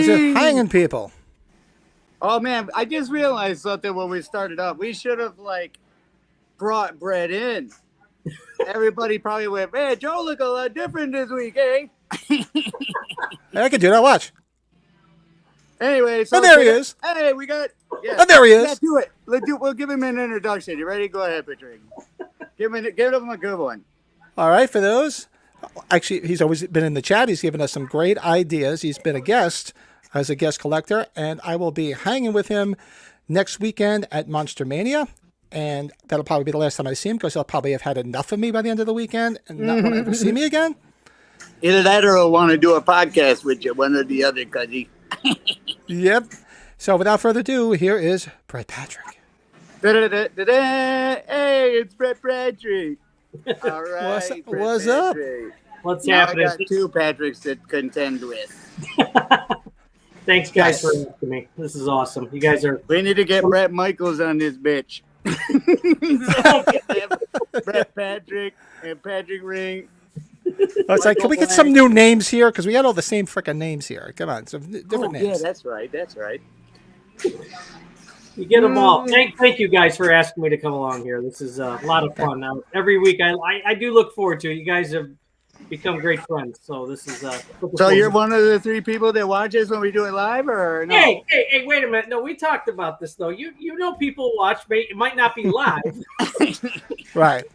guys are hanging people. Oh man, I just realized something when we started up. We should have brought Brett in. Everybody probably went, man, Joe look a lot different this week, eh? I can do that. Watch. Anyway, so there he is. Hey, we got. Yeah, there he is. Let's do it. We'll give him an introduction. You ready? Go ahead, Patrick. Give him a good one. All right, for those. Actually, he's always been in the chat. He's given us some great ideas. He's been a guest as a guest collector, and I will be hanging with him next weekend at Monster Mania. And that'll probably be the last time I see him because he'll probably have had enough of me by the end of the weekend and not want to ever see me again. Either that or he'll want to do a podcast with you, one or the other, cuzzy. Yep. So without further ado, here is Brett Patrick. Hey, it's Brett Patrick. All right. What's up? What's happening? I got two Patricks to contend with. Thanks, guys, for asking me. This is awesome. You guys are. We need to get Brett Michaels on this bitch. Brett Patrick and Patrick Ring. It's like, can we get some new names here? Because we got all the same freaking names here. Come on, some different names. Yeah, that's right. You get them all. Thank you guys for asking me to come along here. This is a lot of fun. Now, every week, I do look forward to it. You guys have become great friends. So this is. So you're one of the three people that watches when we do it live, or no? Hey! Wait a minute. No, we talked about this though. You know, people watch. It might not be live. Right.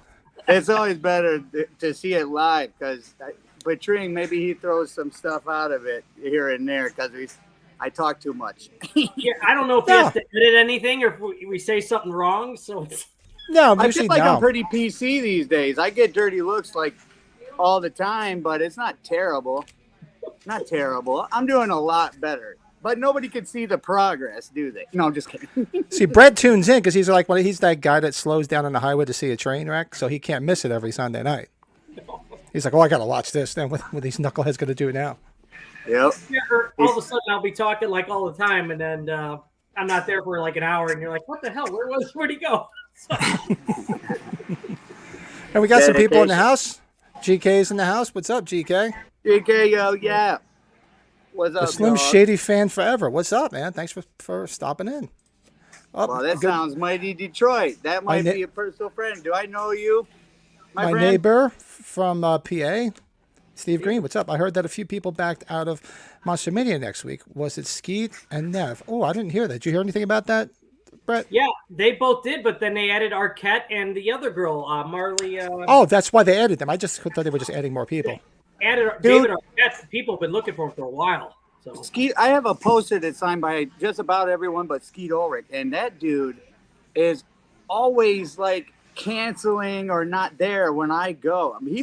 It's always better to see it live because, Tring, maybe he throws some stuff out of it here and there because I talk too much. Yeah, I don't know if he has to edit anything or if we say something wrong. So no, I feel like I'm pretty PC these days. I get dirty looks all the time, but it's not terrible. Not terrible. I'm doing a lot better. But nobody can see the progress, do they? No, I'm just kidding. See, Brett tunes in because he's he's that guy that slows down on the highway to see a train wreck, so he can't miss it every Sunday night. He's like, I got to watch this. Then what these knuckleheads going to do now? Yep. All of a sudden, I'll be talking all the time, and then I'm not there for an hour, and you're like, what the hell? Where'd he go? And we got some people in the house. GK's in the house. What's up, GK? GK, yo, yeah. What's up, the Slim dog? Shady fan forever. What's up, man? Thanks for stopping in. Well, that sounds mighty Detroit. That might be a personal friend. Do I know you, my friend? Neighbor from PA, Steve Green. What's up? I heard that a few people backed out of Monster Mania next week. Was it Skeet and Nev? Oh, I didn't hear that. Did you hear anything about that, Brett? Yeah, they both did, but then they added Arquette and the other girl, Marley. Oh, that's why they added them. I just thought they were just adding more people. Added David Arquette. People have been looking for him for a while. So Skeet, I have a poster that's signed by just about everyone but Skeet Ulrich, and that dude is always canceling or not there when I go. I mean,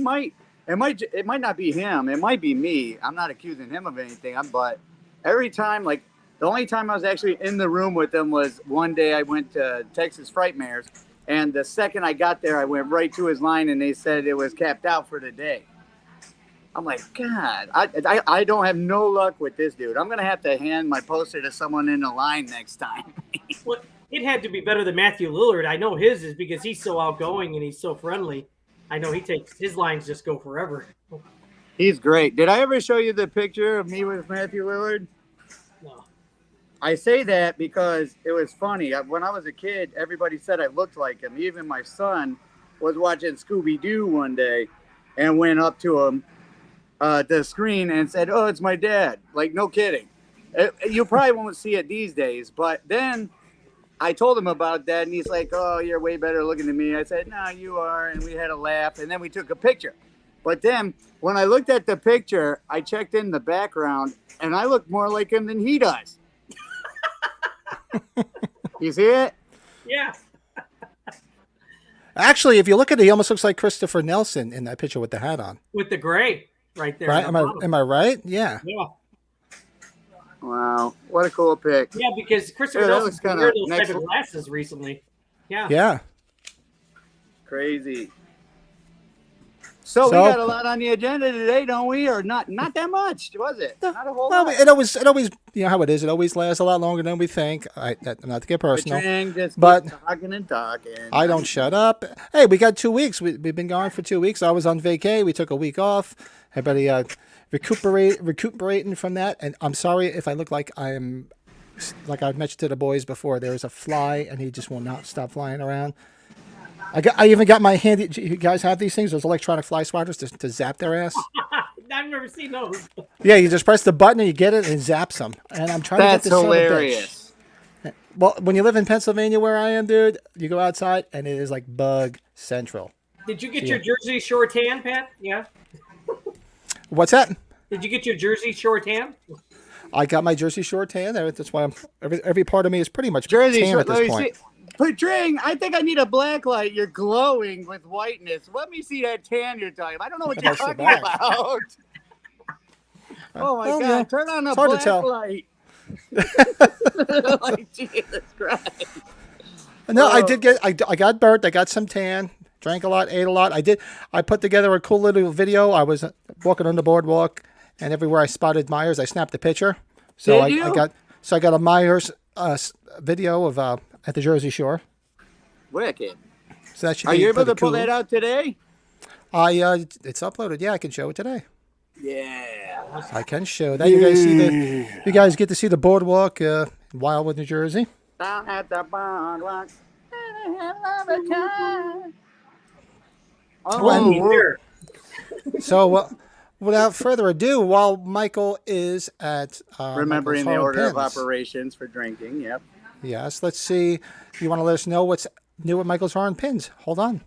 it might not be him. It might be me. I'm not accusing him of anything. But every time, the only time I was actually in the room with him was one day I went to Texas Frightmares, and the second I got there, I went right to his line, and they said it was capped out for the day. I'm like, God, I don't have no luck with this dude. I'm going to have to hand my poster to someone in the line next time. Well, it had to be better than Matthew Lillard. I know his is because he's so outgoing and he's so friendly. I know his lines just go forever. He's great. Did I ever show you the picture of me with Matthew Lillard? No. I say that because it was funny. When I was a kid, everybody said I looked like him. Even my son was watching Scooby-Doo one day and went up to him. The screen and said, "Oh, it's my dad." No kidding. You probably won't see it these days, but then I told him about that, and he's like, "Oh, you're way better looking than me." I said, "No, you are," and we had a laugh, and then we took a picture. But then when I looked at the picture, I checked in the background, and I look more like him than he does. You see it? Yeah. Actually, if you look at it, he almost looks like Christopher Nelson in that picture with the hat on. With the gray. Right there. Right? Am I right? Yeah. Yeah. Wow. What a cool pic. Yeah, because Christopher Nelson's wear those type of glasses recently. Yeah. Yeah. Crazy. So we got a lot on the agenda today, don't we? Or not that much, was it? No, Not a whole well, lot. it always, you know how it is. It always lasts a lot longer than we think. Not to get personal, But but talking and talking. I don't shut up. Hey, we got 2 weeks. We've been gone for 2 weeks. I was on vacay. We took a week off. Everybody recuperating from that. And I'm sorry if I look like I'm, like I've mentioned to the boys before. There's a fly, and he just will not stop flying around. I even got my handy. You guys have these things? Those electronic fly swatters to zap their ass. I've never seen those. Yeah, you just press the button and you get it and it zaps them. And I'm trying to get this hilarious. son of a bitch. Well, when you live in Pennsylvania where I am, dude, you go outside and it is like bug central. Did you get your Jersey Shore tan, Pat? Yeah. What's that? Did you get your Jersey Shore tan? I got my Jersey Shore tan. That's why every part of me is pretty much Jersey tan Shore, at this point. Patring, I think I need a black light. You're glowing with whiteness. Let me see that tan you're talking about. I don't know what you're talking about. Oh, my God. Yeah. Turn on a It's hard black light. Like, Jesus Christ. No, I did get. I got burnt. I got some tan. Drank a lot. Ate a lot. I put together a cool little video. I was walking on the boardwalk, and everywhere I spotted Myers, I snapped a picture. So I got a Myers video of at the Jersey Shore. Wicked. So that should Are be you able to cool. pull that out today? It's uploaded. Yeah, I can show it today. Yeah. I can show that. You guys get to see the boardwalk in Wildwood, New Jersey. Down at the Boardwalk. So, without further ado, while Michael is at remembering Michael's the order Pins, of operations for drinking, yep. Yes, let's see. You want to let us know what's new at Michael's Horror and Pins? Hold on.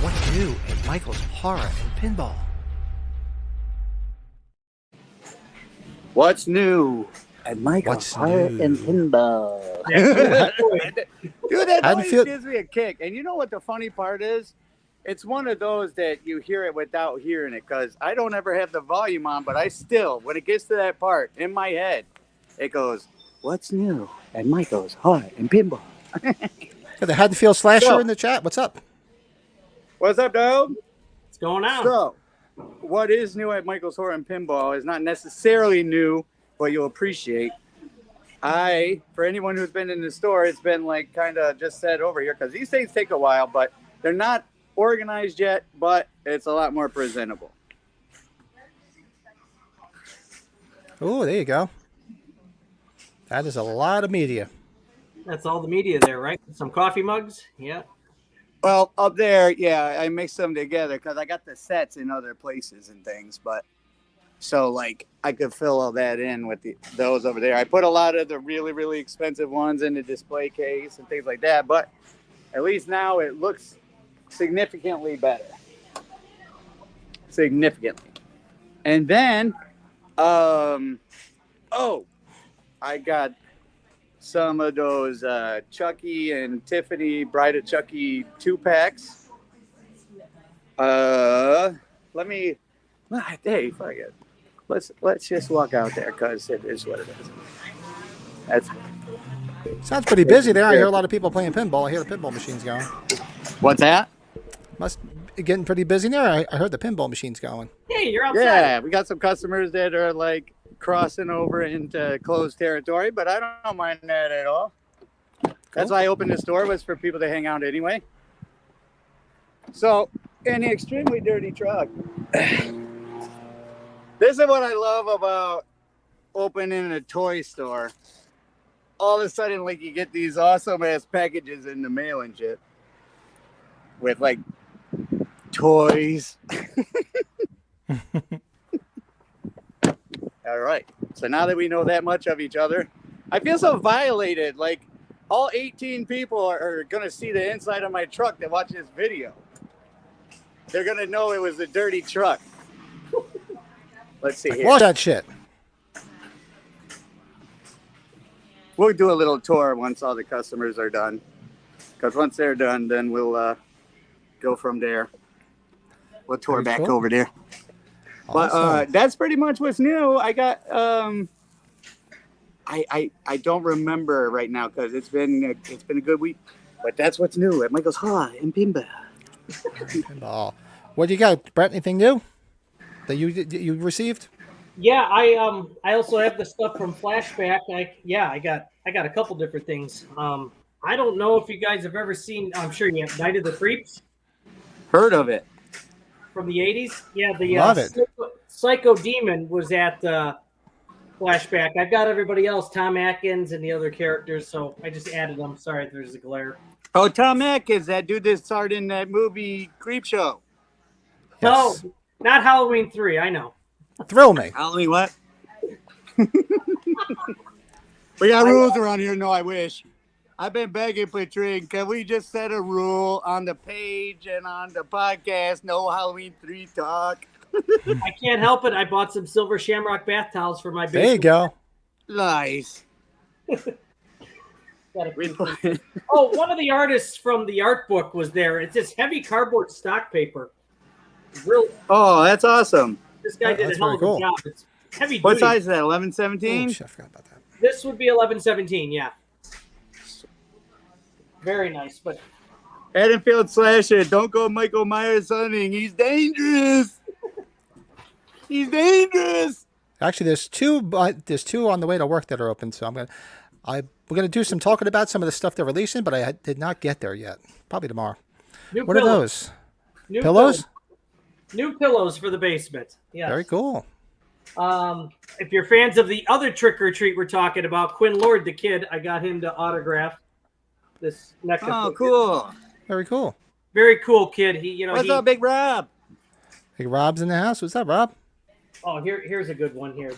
What's new at Michael's Horror and Pinball? What's new at Michael's Horror and Pinball? Dude, that always gives me a kick. And you know what the funny part is? It's one of those that you hear it without hearing it, because I don't ever have the volume on, but I still, when it gets to that part in my head, it goes, what's new at Michael's Horror and Pinball? The Haddonfield Slasher in the chat. What's up? What's up, dog? What's going on? So, what is new at Michael's Horror and Pinball is not necessarily new, but you'll appreciate. For anyone who's been in the store, it's been like kind of just set over here, because these things take a while, but they're not organized yet, but it's a lot more presentable. Oh, there you go. That is a lot of media. That's all the media there, right? Some coffee mugs. Yeah. Well, up there, yeah, I mixed them together because I got the sets in other places and things, but so like I could fill all that in with those over there. I put a lot of the really, really expensive ones in the display case and things like that, but at least now it looks significantly better. Significantly. And then, I got some of those Chucky and Tiffany Bride of Chucky 2-packs. Hey, fuck it. Let's just walk out there, because it is what it is. Sounds pretty busy there. I hear a lot of people playing pinball. I hear the pinball machines going. What's that? Must be getting pretty busy there. I heard the pinball machines going. Hey, you're outside. Yeah, we got some customers that are like crossing over into closed territory, but I don't mind that at all. Cool. That's why I opened the store, was for people to hang out anyway. So, in the extremely dirty truck, this is what I love about opening a toy store. All of a sudden, like, you get these awesome ass packages in the mail and shit with like toys. All right. So now that we know that much of each other, I feel so violated. Like, all 18 people are going to see the inside of my truck that watch this video. They're going to know it was a dirty truck. Let's see here. Watch that shit. We'll do a little tour once all the customers are done. Because once they're done, then we'll go from there. We'll tour back over there. Awesome. But that's pretty much what's new. I got I don't remember right now, because it's been a good week. But that's what's new at Michael's Hall in Pinball. Pinball. What do you got, Brett? Anything new that you received? Yeah, I also have the stuff from Flashback. I got a couple different things. I don't know if you guys have ever seen. I'm sure you have Night of the Creeps Heard of it? from the '80s. Yeah, the Love it. Psycho Demon was at Flashback. I've got everybody else, Tom Atkins and the other characters, so I just added them. Sorry if there's a glare. Oh, Tom Atkins, that dude that starred in that movie Creepshow. Yes. No, not Halloween 3. I know. Thrill me. Halloween what? We got rules around here. No, I wish. I've been begging Patrick, can we just set a rule on the page and on the podcast? No Halloween 3 talk. I can't help it. I bought some silver shamrock bath towels for my basement. There you go. Nice. Oh, one of the artists from the art book was there. It's this heavy cardboard stock paper. Real. Oh, that's awesome. This guy did a That's hell of very a cool. job. It's heavy What duty. size is that? Oh, 1117? shit, I forgot about that. This would be 1117. Yeah. Very nice, but Haddonfield Slasher. Don't go Michael Myers hunting. He's dangerous. He's dangerous. Actually, there's two on the way to work that are open, so we're gonna do some talking about some of the stuff they're releasing, but I did not get there yet. Probably tomorrow. new What are pillows. those? New Pillows? New pillows for the basement. Yeah. Very cool. If you're fans of the other trick or treat we're talking about, Quinn Lord, the kid, I got him to autograph this necklace. Oh, cool. Very cool. Very cool kid. What's up, Big Rob? Hey, Rob's in the house. What's up, Rob? Oh, here's a good one here.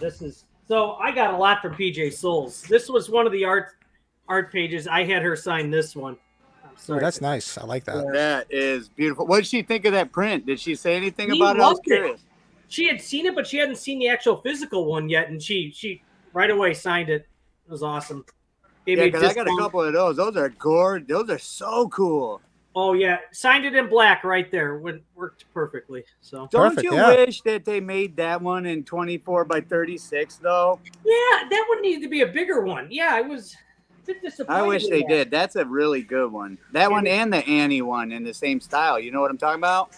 So I got a lot from PJ Souls. This was one of the art pages. I had her sign this one. I'm Oh, sorry. that's nice. I like that. That is beautiful. What did she think of that print? Did she say anything She about it? I was loved it. curious. She had seen it, but she hadn't seen the actual physical one yet, and she right away signed it. It was awesome. Gave Yeah, me a because I got a discount. couple of those. Those are gorgeous. Those are so cool. Oh yeah, signed it in black right there. Worked perfectly. So Don't Perfect, you yeah. wish that they made that one in 24 by 36 though? yeah, that one needed to be a bigger one. Yeah, I was a bit disappointed. I wish in they that. did. That's a really good one. That one and the Annie one in the same style. You know what I'm talking about?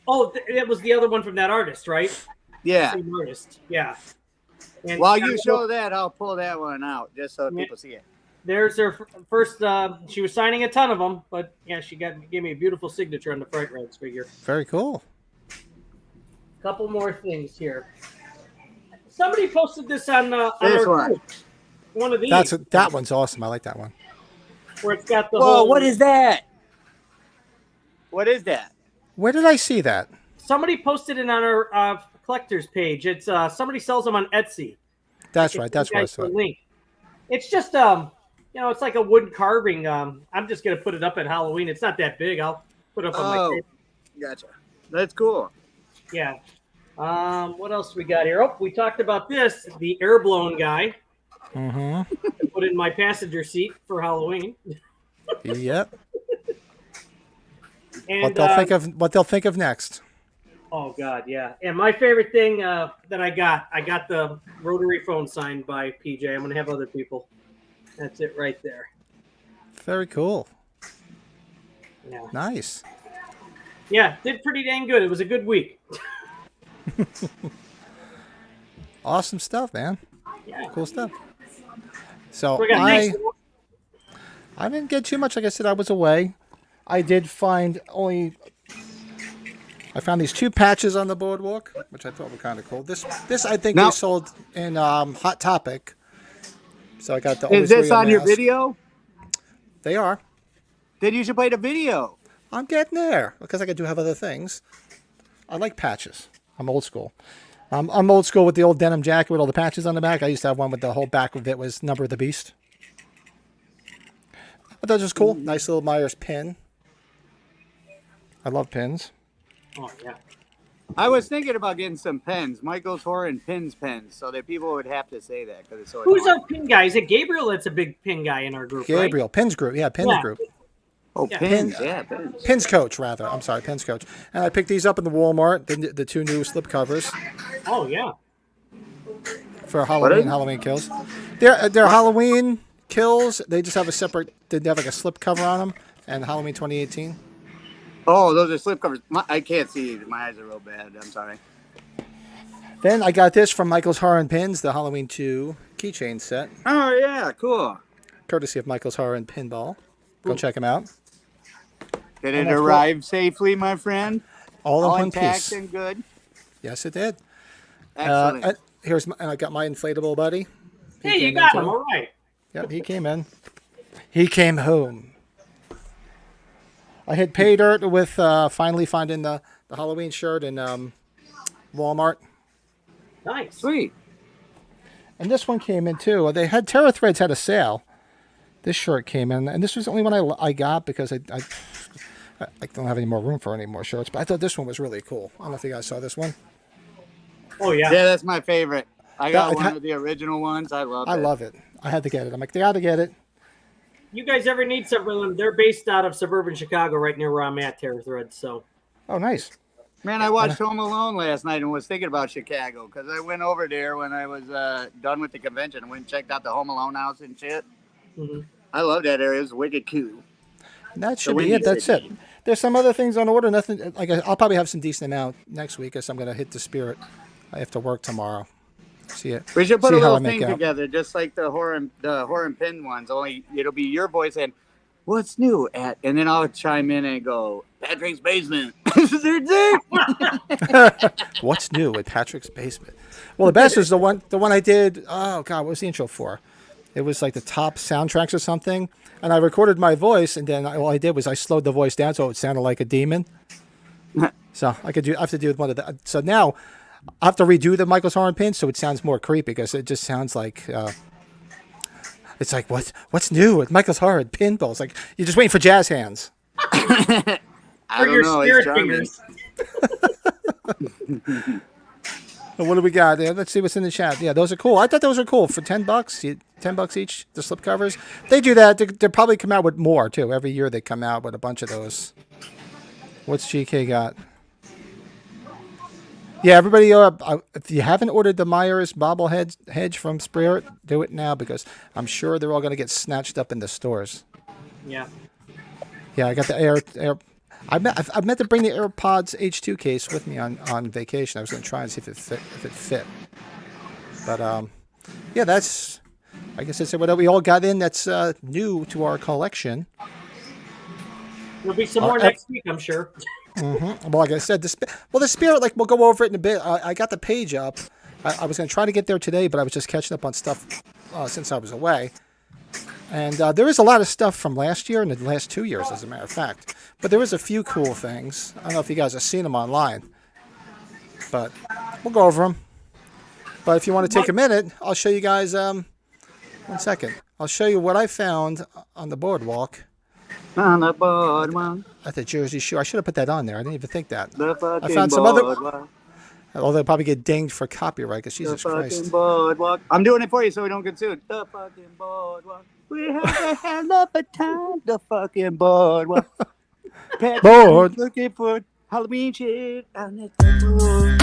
Oh, that was the other one from that artist, right? Yeah. Same artist. Yeah. And While you show that, I'll pull that one out just so Yeah. people see it. There's her first. She was signing a ton of them, but yeah, she gave me a beautiful signature on the Fright Rides figure. Very cool. Couple more things here. Somebody posted this on This our one. group. One of these. That one's awesome. I like that one. where it's got the Whoa, whole. what is that? What is that? Where did I see that? Somebody posted it on our collector's page. It's somebody sells them on Etsy. That's I right. can That's send you where I guys saw the it. link. It's just it's like a wood carving. I'm just gonna put it up at Halloween. It's not that big. I'll put it up on my Oh, table. gotcha. That's cool. Yeah. What else we got here? Oh, we talked about this. The air blown guy. Mm-hmm. I put it in my passenger seat for Halloween. Yep. And What they'll think of next. oh god, yeah. And my favorite thing that I got the rotary phone signed by PJ. I'm gonna have other people. That's it right there. Very cool. Yeah. Nice. Yeah, did pretty dang good. It was a good week. Awesome stuff, man. Yeah. Cool stuff. So We got I nice. didn't get too much. Like I said, I was away. I did find I found these two patches on the boardwalk, which I thought were kind of cool. This I think Now- they sold in Hot Topic. So I got the. Is Always this Wear on your mask. video? They are. Then you should play the video. I'm getting there because I do have other things. I like patches. I'm old school. I'm old school with the old denim jacket with all the patches on the back. I used to have one with the whole back of it was Number of the Beast. But that was cool. Nice little Myers pin. I love pins. Oh yeah. I was thinking about getting some pens, Michael's Horror and pens, so that people would have to say that because it's so. Who's annoying. our pin guy? Is it Gabriel? That's a big pin guy in our group, right? Gabriel. Pins Group. Yeah, Pins Yeah. Group. Oh, Yeah. pens. Yeah, pens. Pins Coach, rather. I'm sorry, Pins Coach. And I picked these up in the Walmart, the two new slip covers Oh yeah. for What Halloween, is- Halloween kills. They're Halloween kills. They just have a separate, they have like a slip cover on them. and Halloween 2018. Oh, those are slipcovers. I can't see. My eyes are real bad. I'm sorry. Then I got this from Michael's Horror and Pins, the Halloween 2 keychain set, Oh, yeah. Cool. courtesy of Michael's Horror and Pinball. Go check him out. Did And it of arrive safely, my friend? All in one intact piece. and good? Yes, it did. Excellent. And I got my inflatable buddy. He Hey, you came got in, him. too. All right. Yep, he came in. He came home. I hit pay dirt with finally finding the Halloween shirt in Walmart. Nice. Sweet. And this one came in too. They had Terra Threads had a sale. This shirt came in, and this was the only one I got because I don't have any more room for any more shirts. But I thought this one was really cool. I don't know if you guys saw this one. Oh, yeah. Yeah, that's my favorite. I got Yeah, one of the original ones. I love it. I love it. I had to get it. I'm like, they got to get it. You guys ever need some of them? They're based out of suburban Chicago, right near where I'm at, Terror Threads. So, Oh, nice. Man, I watched Home Alone last night and was thinking about Chicago because I went over there when I was done with the convention and went and checked out the Home Alone house and shit. mm-hmm. I love that area. It's wicked cool. And that should The be Windy it. That's City. it. There's some other things on order. Nothing. Like I'll probably have some decent amount next week, as I'm going to hit the Spirit. I have to work tomorrow. See it. We should put See a how little I make thing out. together, just like the horror and pin ones. Only it'll be your voice saying, "What's new at?" And then I'll chime in and go, "Patrick's basement." What's new with Patrick's basement? Well, the best is the one I did. Oh God, what was the intro for? It was like the top soundtracks or something, and I recorded my voice, and then all I did was I slowed the voice down so it sounded like a demon. So I have to do one of the. So now I have to redo the Michael's Horror and Pin so it sounds more creepy because it just sounds like. It's like what's new with Michael's Horror and Pinball? It's like you're just waiting for jazz hands. I Or don't your know. It's spirit charming. fingers. What do we got there? Let's see what's in the chat. Yeah, those are cool. I thought those were cool for $10. $10 each. The slip covers. They do that. They probably come out with more too. Every year they come out with a bunch of those. What's GK got? Yeah, everybody. If you haven't ordered the Myers bobblehead hedge from Spirit, do it now because I'm sure they're all going to get snatched up in the stores. Yeah. Yeah, I got the Air. I meant to bring the AirPods H2 case with me on vacation. I was going to try and see if it fit. But yeah, that's. I guess that's what we all got in. That's new to our collection. There'll be some more next week, I'm sure. Mm-hmm. Well, like I said, the Spirit. Like we'll go over it in a bit. I got the page up. I was going to try to get there today, but I was just catching up on stuff since I was away. And there is a lot of stuff from last year and the last 2 years, as a matter of fact. But there is a few cool things. I don't know if you guys have seen them online. But we'll go over them. But if you want to take a minute, I'll show you guys... 1 second. I'll show you what I found on the boardwalk. On the boardwalk. At the Jersey Shore. I should have put that on there. I didn't even think that. The fucking I found some other... boardwalk. Although they'll probably get dinged for copyright, because Jesus The Christ. fucking boardwalk. I'm doing it for you so we don't get sued. The fucking boardwalk. We have a hell of a time. The fucking boardwalk. Board. Looking for Halloween shit. And it's the board.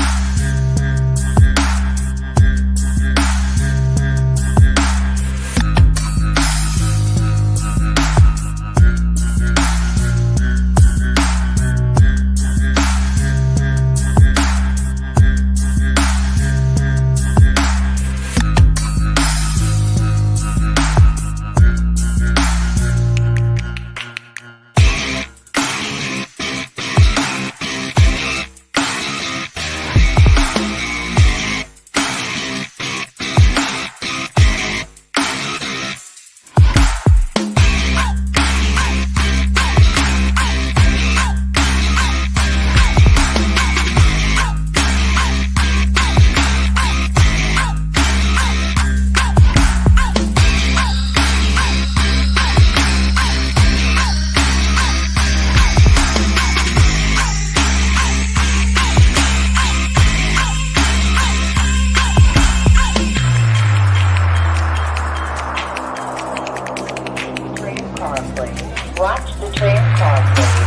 Watch the tram car, please.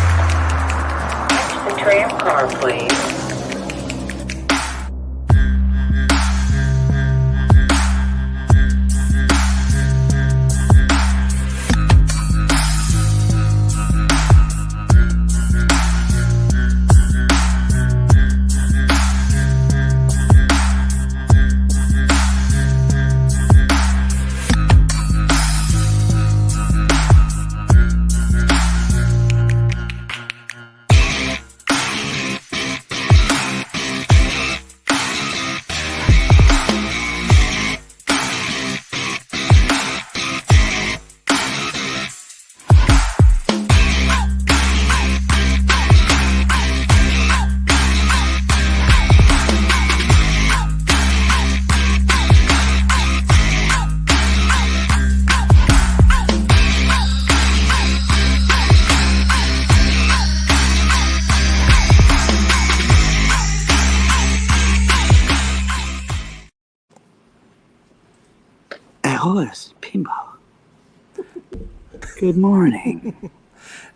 Watch the tram car, please. Lois, Pinball. Good morning.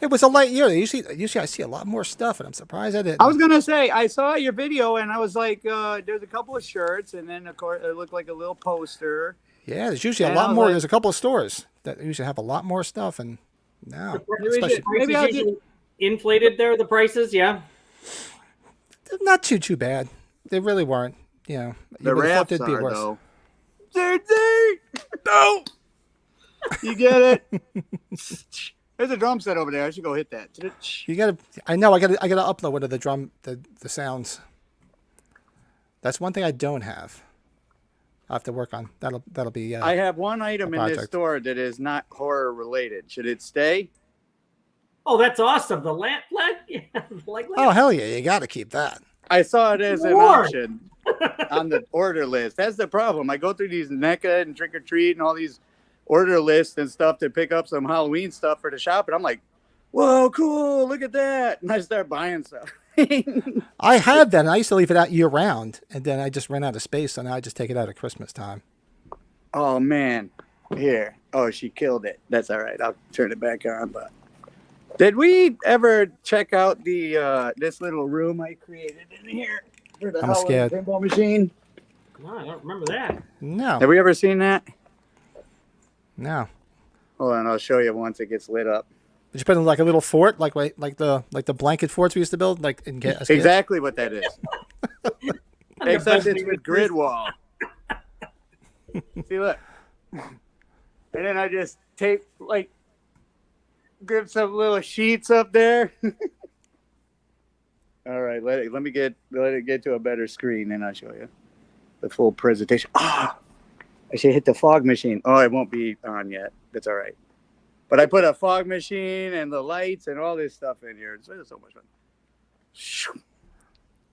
It was a light year. Usually I see a lot more stuff, and I'm surprised I didn't. I was gonna say I saw your video and I was like, there's a couple of shirts, and then of course it looked like a little poster. Yeah, there's usually a And I lot was more. like- There's a couple of stores that usually have a lot more stuff, and now, Maybe especially, Maybe I'll usually inflated there, the prices, yeah. they're not too bad. They really weren't. You know, The you would have thought wraps they'd be are worse. though. No. You get it? There's a drum set over there. I should go hit that. You gotta. I know. I gotta upload one of the drum the sounds. That's one thing I don't have. I will have to work on. That'll be. I have one item in this project. store that is not horror related. Should it stay? Oh, that's awesome. The lamp, yeah, like Oh hell yeah! You got to keep that. I saw it as an Lord. option on the order list. That's the problem. I go through these NECA and Trick or Treat and all these order lists and stuff to pick up some Halloween stuff for the shop, and I'm like, "Whoa, cool! Look at that!" And I start buying stuff. I had that. And I used to leave it out year round, and then I just ran out of space, so now I just take it out at Christmas time. Oh man, here. Oh, she killed it. That's all right. I'll turn it back on. But did we ever check out the this little room I created in here for the I'm Halloween scared. pinball machine? No, I don't remember that. No, Have we ever seen that? no. Hold on, I'll show you once it gets lit up. Did you put in like a little fort, like the blanket forts we used to build, like in as kids? Exactly what that is. Except it's with grid wall. See, look. And then I just tape, like, grip some little sheets up there. All right, let it get to a better screen, and I'll show you the full presentation. Ah, I should hit the fog machine. Oh, it won't be on yet. That's all right. But I put a fog machine and the lights and all this stuff in here. It's so much fun.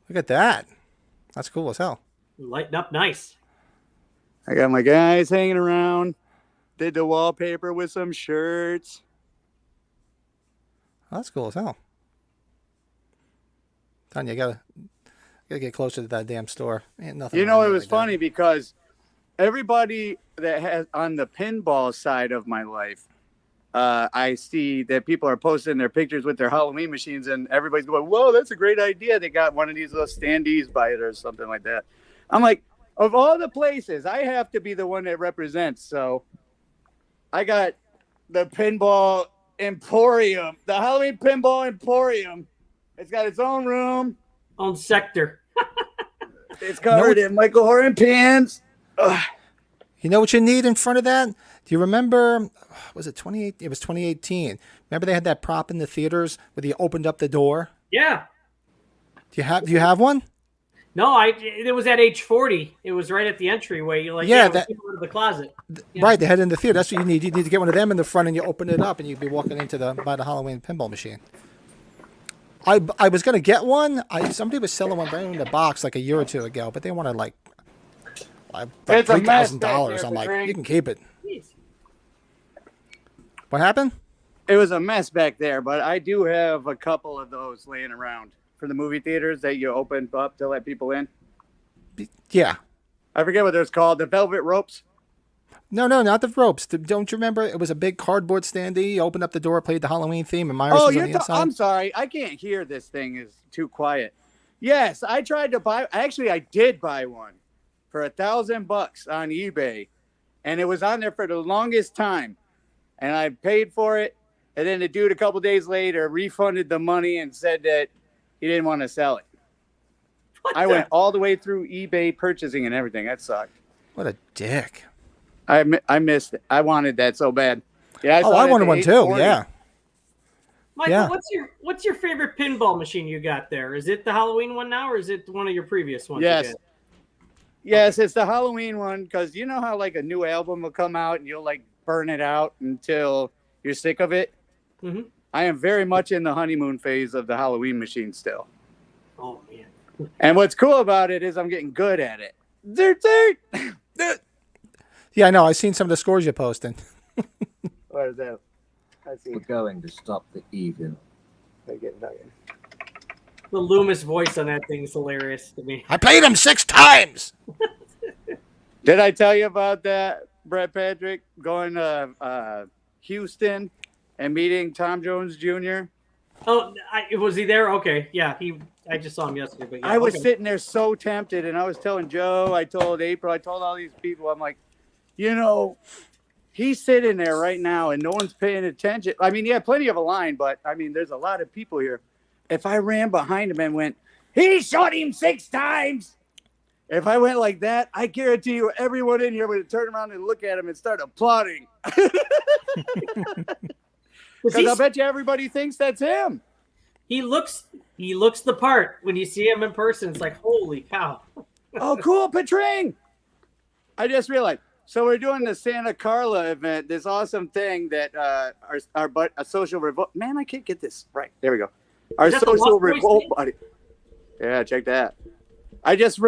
Look at that. That's cool as hell. Lighting up nice. I got my guys hanging around. Did the wallpaper with some shirts. That's cool as hell. Tanya, you gotta get closer to that damn store. Ain't nothing. You know, wrong it with was like that. funny because everybody that has on the pinball side of my life, I see that people are posting their pictures with their Halloween machines, and everybody's going, "Whoa, that's a great idea!" They got one of these little standees by it or something like that. I'm like, of all the places, I have to be the one that represents. So, I got the Pinball Emporium, the Halloween Pinball Emporium. It's got its own room. On sector. It's covered in Michael Horan pins. Ugh. You know what you need in front of that? Do you remember? Was it 28? It was 2018. Remember they had that prop in the theaters where you opened up the door. Yeah. Do you have one? No, it was at H40. It was right at the entryway. You're like, Yeah, yeah, that- that out of the closet. Yeah. Right, they had it in the theater. That's what you need. You need to get one of them in the front, and you open it up, and you'd be walking into by the Halloween pinball machine. I was gonna get one. Somebody was selling one right in the box like a year or two ago, but they wanted like It's a mess $3,000. back there, I'm like, Frank. you can keep it. Jeez. What happened? It was a mess back there, but I do have a couple of those laying around for the movie theaters that you open up to let people in. Yeah. I forget what they're called. The velvet ropes. No, not the ropes. Don't you remember? It was a big cardboard standee. You opened up the door, played the Halloween theme, and Myers Oh, was on the inside. I'm sorry. I can't hear. This thing is too quiet. Yes, I tried to buy. Actually, I did buy one for $1,000 on eBay, and it was on there for the longest time. And I paid for it, and then the dude a couple days later refunded the money and said that he didn't want to sell it. I went all the way through eBay purchasing and everything. That sucked. What a dick. I missed it. I wanted that so bad. Yeah. Oh, saw I it at wanted the one too. 840. Yeah. Michael, Yeah. what's your favorite pinball machine you got there? Is it the Halloween one now, or is it one of your previous ones? you Yes. did? Yes, it's the Halloween one because you know how like a new album will come out and you'll like burn it out until you're sick of it. Mhm. I am very much in the honeymoon phase of the Halloween machine still. Oh man. And what's cool about it is I'm getting good at it. Dirt. Yeah, I know. I've seen some of the scores you're posting. What is that? I see. We're going to stop the evil. They're getting duggan. The Loomis voice on that thing is hilarious to me. I played him 6 times. Did I tell you about that Brett Patrick, going to Houston and meeting Tom Jones Jr. Oh, was he there? Okay, yeah. I just saw him yesterday. But yeah, I was okay. sitting there so tempted, and I was telling Joe, I told April, I told all these people, I'm like, he's sitting there right now, and no one's paying attention. I mean, yeah, plenty of a line, but I mean, there's a lot of people here. If I ran behind him and went, he shot him 6 times. If I went like that, I guarantee you everyone in here would turn around and look at him and start applauding. Because I bet you everybody thinks that's him. He looks the part. When you see him in person, it's like, holy cow. Oh, cool, Petring. I just realized. So we're doing the Santa Carla event, this awesome thing that a social revolt. Man, I can't get this right. There we go. Our social revolt buddy. Yeah, check that. I just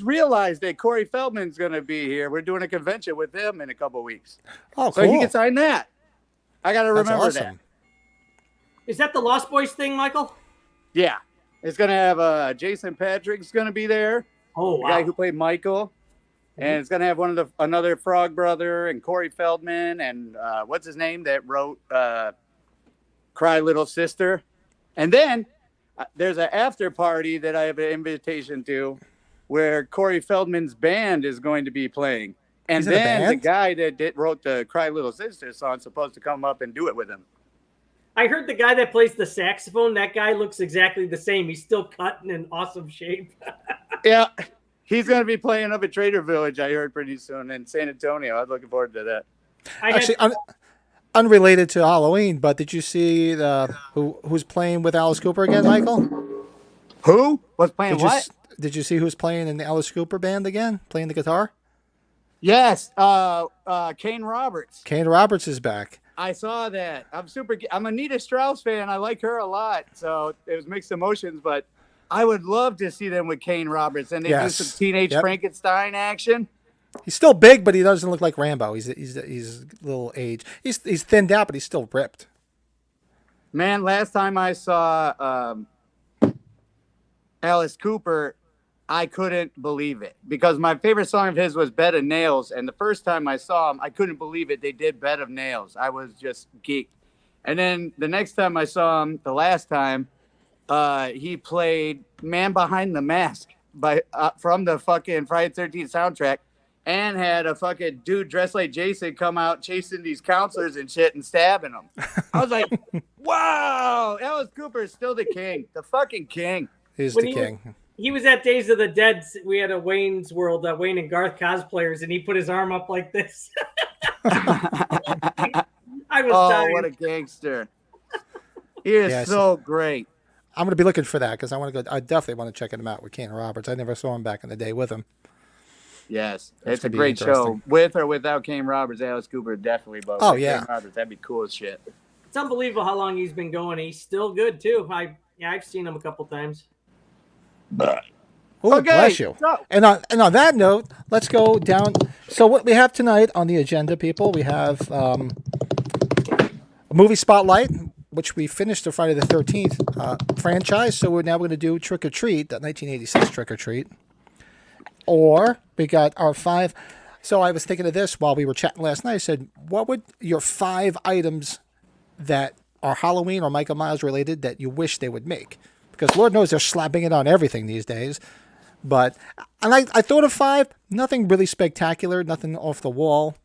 realized that Corey Feldman's going to be here. We're doing a convention with him in a couple weeks. Oh, cool. So he can sign that. I got to remember that. Is that the Lost Boys thing, Michael? Yeah. It's going to have Jason Patrick's going to be there. Oh, wow. The guy who played Michael. And it's going to have another Frog Brother and Corey Feldman and what's his name that wrote Cry Little Sister. And then there's an after party that I have an invitation to where Corey Feldman's band is going to be playing. And then the guy that wrote the Cry Little Sister song is supposed to come up and do it with him. I heard the guy that plays the saxophone, that guy looks exactly the same. He's still cut and in awesome shape. Yeah. He's going to be playing up at Trader Village, I heard, pretty soon in San Antonio. I'm looking forward to that. Actually, unrelated to Halloween, but did you see who's playing with Alice Cooper again, Michael? Who was playing what? Did you see who's playing in the Alice Cooper band again, playing the guitar? Yes, Kane Roberts. Kane Roberts is back. I saw that. I'm a Nita Strauss fan. I like her a lot, so it was mixed emotions, but I would love to see them with Kane Roberts, and they do some teenage Frankenstein action. He's still big, but he doesn't look like Rambo. He's a little aged. He's thinned out, but he's still ripped. Man, last time I saw Alice Cooper, I couldn't believe it because my favorite song of his was Bed of Nails, and the first time I saw him, I couldn't believe it. They did Bed of Nails. I was just geeked. And then the next time I saw him, the last time, he played Man Behind the Mask from the fucking Friday the 13th soundtrack and had a fucking dude dressed like Jason come out chasing these counselors and shit and stabbing them. I was like, wow, Alice Cooper is still the king, the fucking king. He's the king. He was at Days of the Dead. We had a Wayne's World, Wayne and Garth cosplayers, and he put his arm up like this. I was dying. What a gangster. He is so great. I'm going to be looking for that because I want to go. I definitely want to check him out with Kane Roberts. I never saw him back in the day with him. Yes, it's a great show. With or without Kane Roberts, Alice Cooper definitely. But Kane Roberts, that'd be cool as shit. It's unbelievable how long he's been going. He's still good too. I've seen him a couple times. Oh, bless you. And on that note, let's go down. So what we have tonight on the agenda, people, we have a movie spotlight, which we finished the Friday the 13th franchise. So we're now going to do Trick or Treat, that 1986 Trick or Treat. Or we got our 5. So I was thinking of this while we were chatting last night. I said, what would your 5 items that are Halloween or Michael Myers related that you wish they would make? Because Lord knows they're slapping it on everything these days. But I thought of 5, nothing really spectacular, nothing off the wall,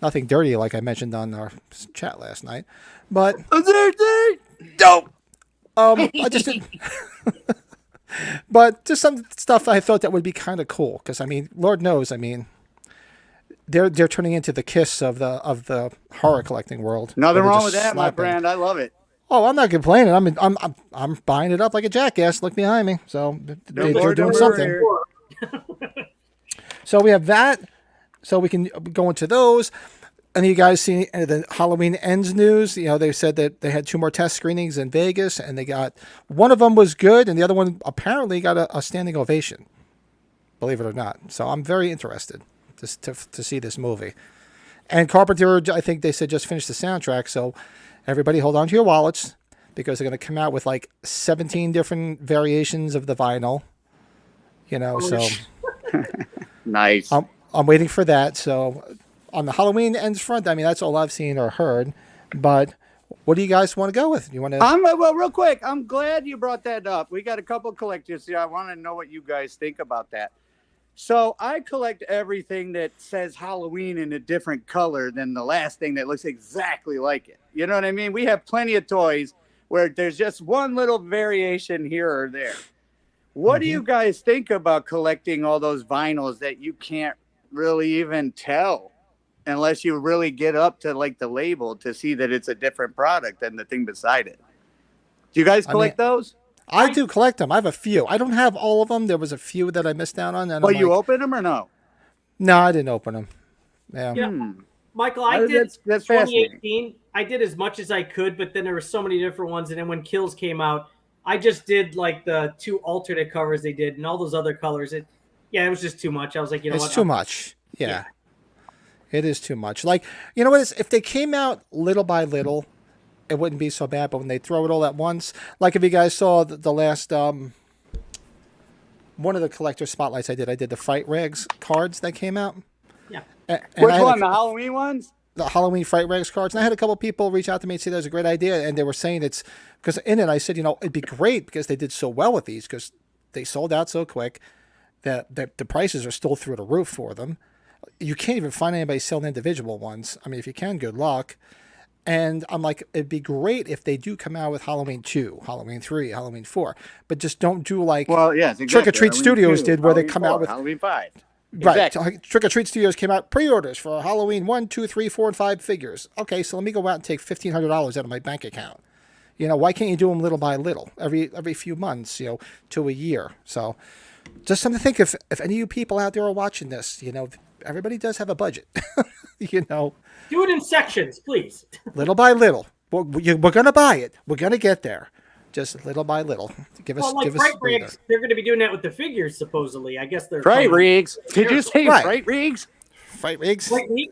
nothing dirty like I mentioned on our chat last night. But dope. I just didn't. But just some stuff I thought that would be kind of cool because I mean, Lord knows, I mean, they're turning into the Kiss of the horror collecting world. Nothing wrong with that, my friend. I love it. Oh, I'm not complaining. I'm buying it up like a jackass. Look behind me. So they're doing something. So we have that. So we can go into those. And you guys see the Halloween Ends news? You know, they said that they had 2 more test screenings in Vegas, and they got one of them was good, and the other one apparently got a standing ovation. Believe it or not. So I'm very interested to see this movie. And Carpenter, I think they said just finished the soundtrack. So everybody, hold on to your wallets because they're going to come out with like 17 different variations of the vinyl. You know, so nice. I'm waiting for that. So. on the Halloween ends front, I mean, that's all I've seen or heard. But what do you guys want to go with? You want to? Well, real quick, I'm glad you brought that up. We got a couple collectors here. I want to know what you guys think about that. So I collect everything that says Halloween in a different color than the last thing that looks exactly like it. You know what I mean? We have plenty of toys where there's just one little variation here or there. What do you guys think about collecting all those vinyls that you can't really even tell unless you really get up to like the label to see that it's a different product than the thing beside it? Do you guys collect those? I do collect them. I have a few. I don't have all of them. There was a few that I missed out on. And Well, you open them or no? No, I didn't open them. Yeah. Yeah. Michael, I did that's 2018. I did as much as I could, but then there were so many different ones. And then when Kills came out, I just did like the 2 alternate covers they did and all those other colors. It was just too much. I was like, you know what? It's too much. Yeah. It is too much. Like, you know what? If they came out little by little, it wouldn't be so bad. But when they throw it all at once, like if you guys saw the last one of the collector spotlights I did the Fright Rags cards that came out. Yeah. And Which one? The Halloween ones? The Halloween Fright Rags cards. And I had a couple of people reach out to me and say that was a great idea. And they were saying it's because in it, I said, you know, it'd be great because they did so well with these because they sold out so quick that the prices are still through the roof for them. You can't even find anybody selling individual ones. I mean, if you can, good luck. And I'm like, it'd be great if they do come out with Halloween 2, Halloween 3, Halloween 4, but just don't do like Trick or Treat Studios did where Halloween they come 4, out with Halloween 5. Right. Exactly. Trick or Treat Studios came out pre-orders for Halloween 1, 2, 3, 4, and 5 figures. Okay, so let me go out and take $1,500 out of my bank account. You know, why can't you do them little by little, every few months, you know, to a year? So just something to think if any of you people out there are watching this, you know, everybody does have a budget, you know. Do it in sections, please. Little by little. We're going to buy it. We're going to get there. Just little by little. Give us Fright Rigs, they're going to be doing that with the figures, supposedly. I guess they're Fright Rigs. Did you say Fright Rigs? Fright Rigs? Fright Rigs?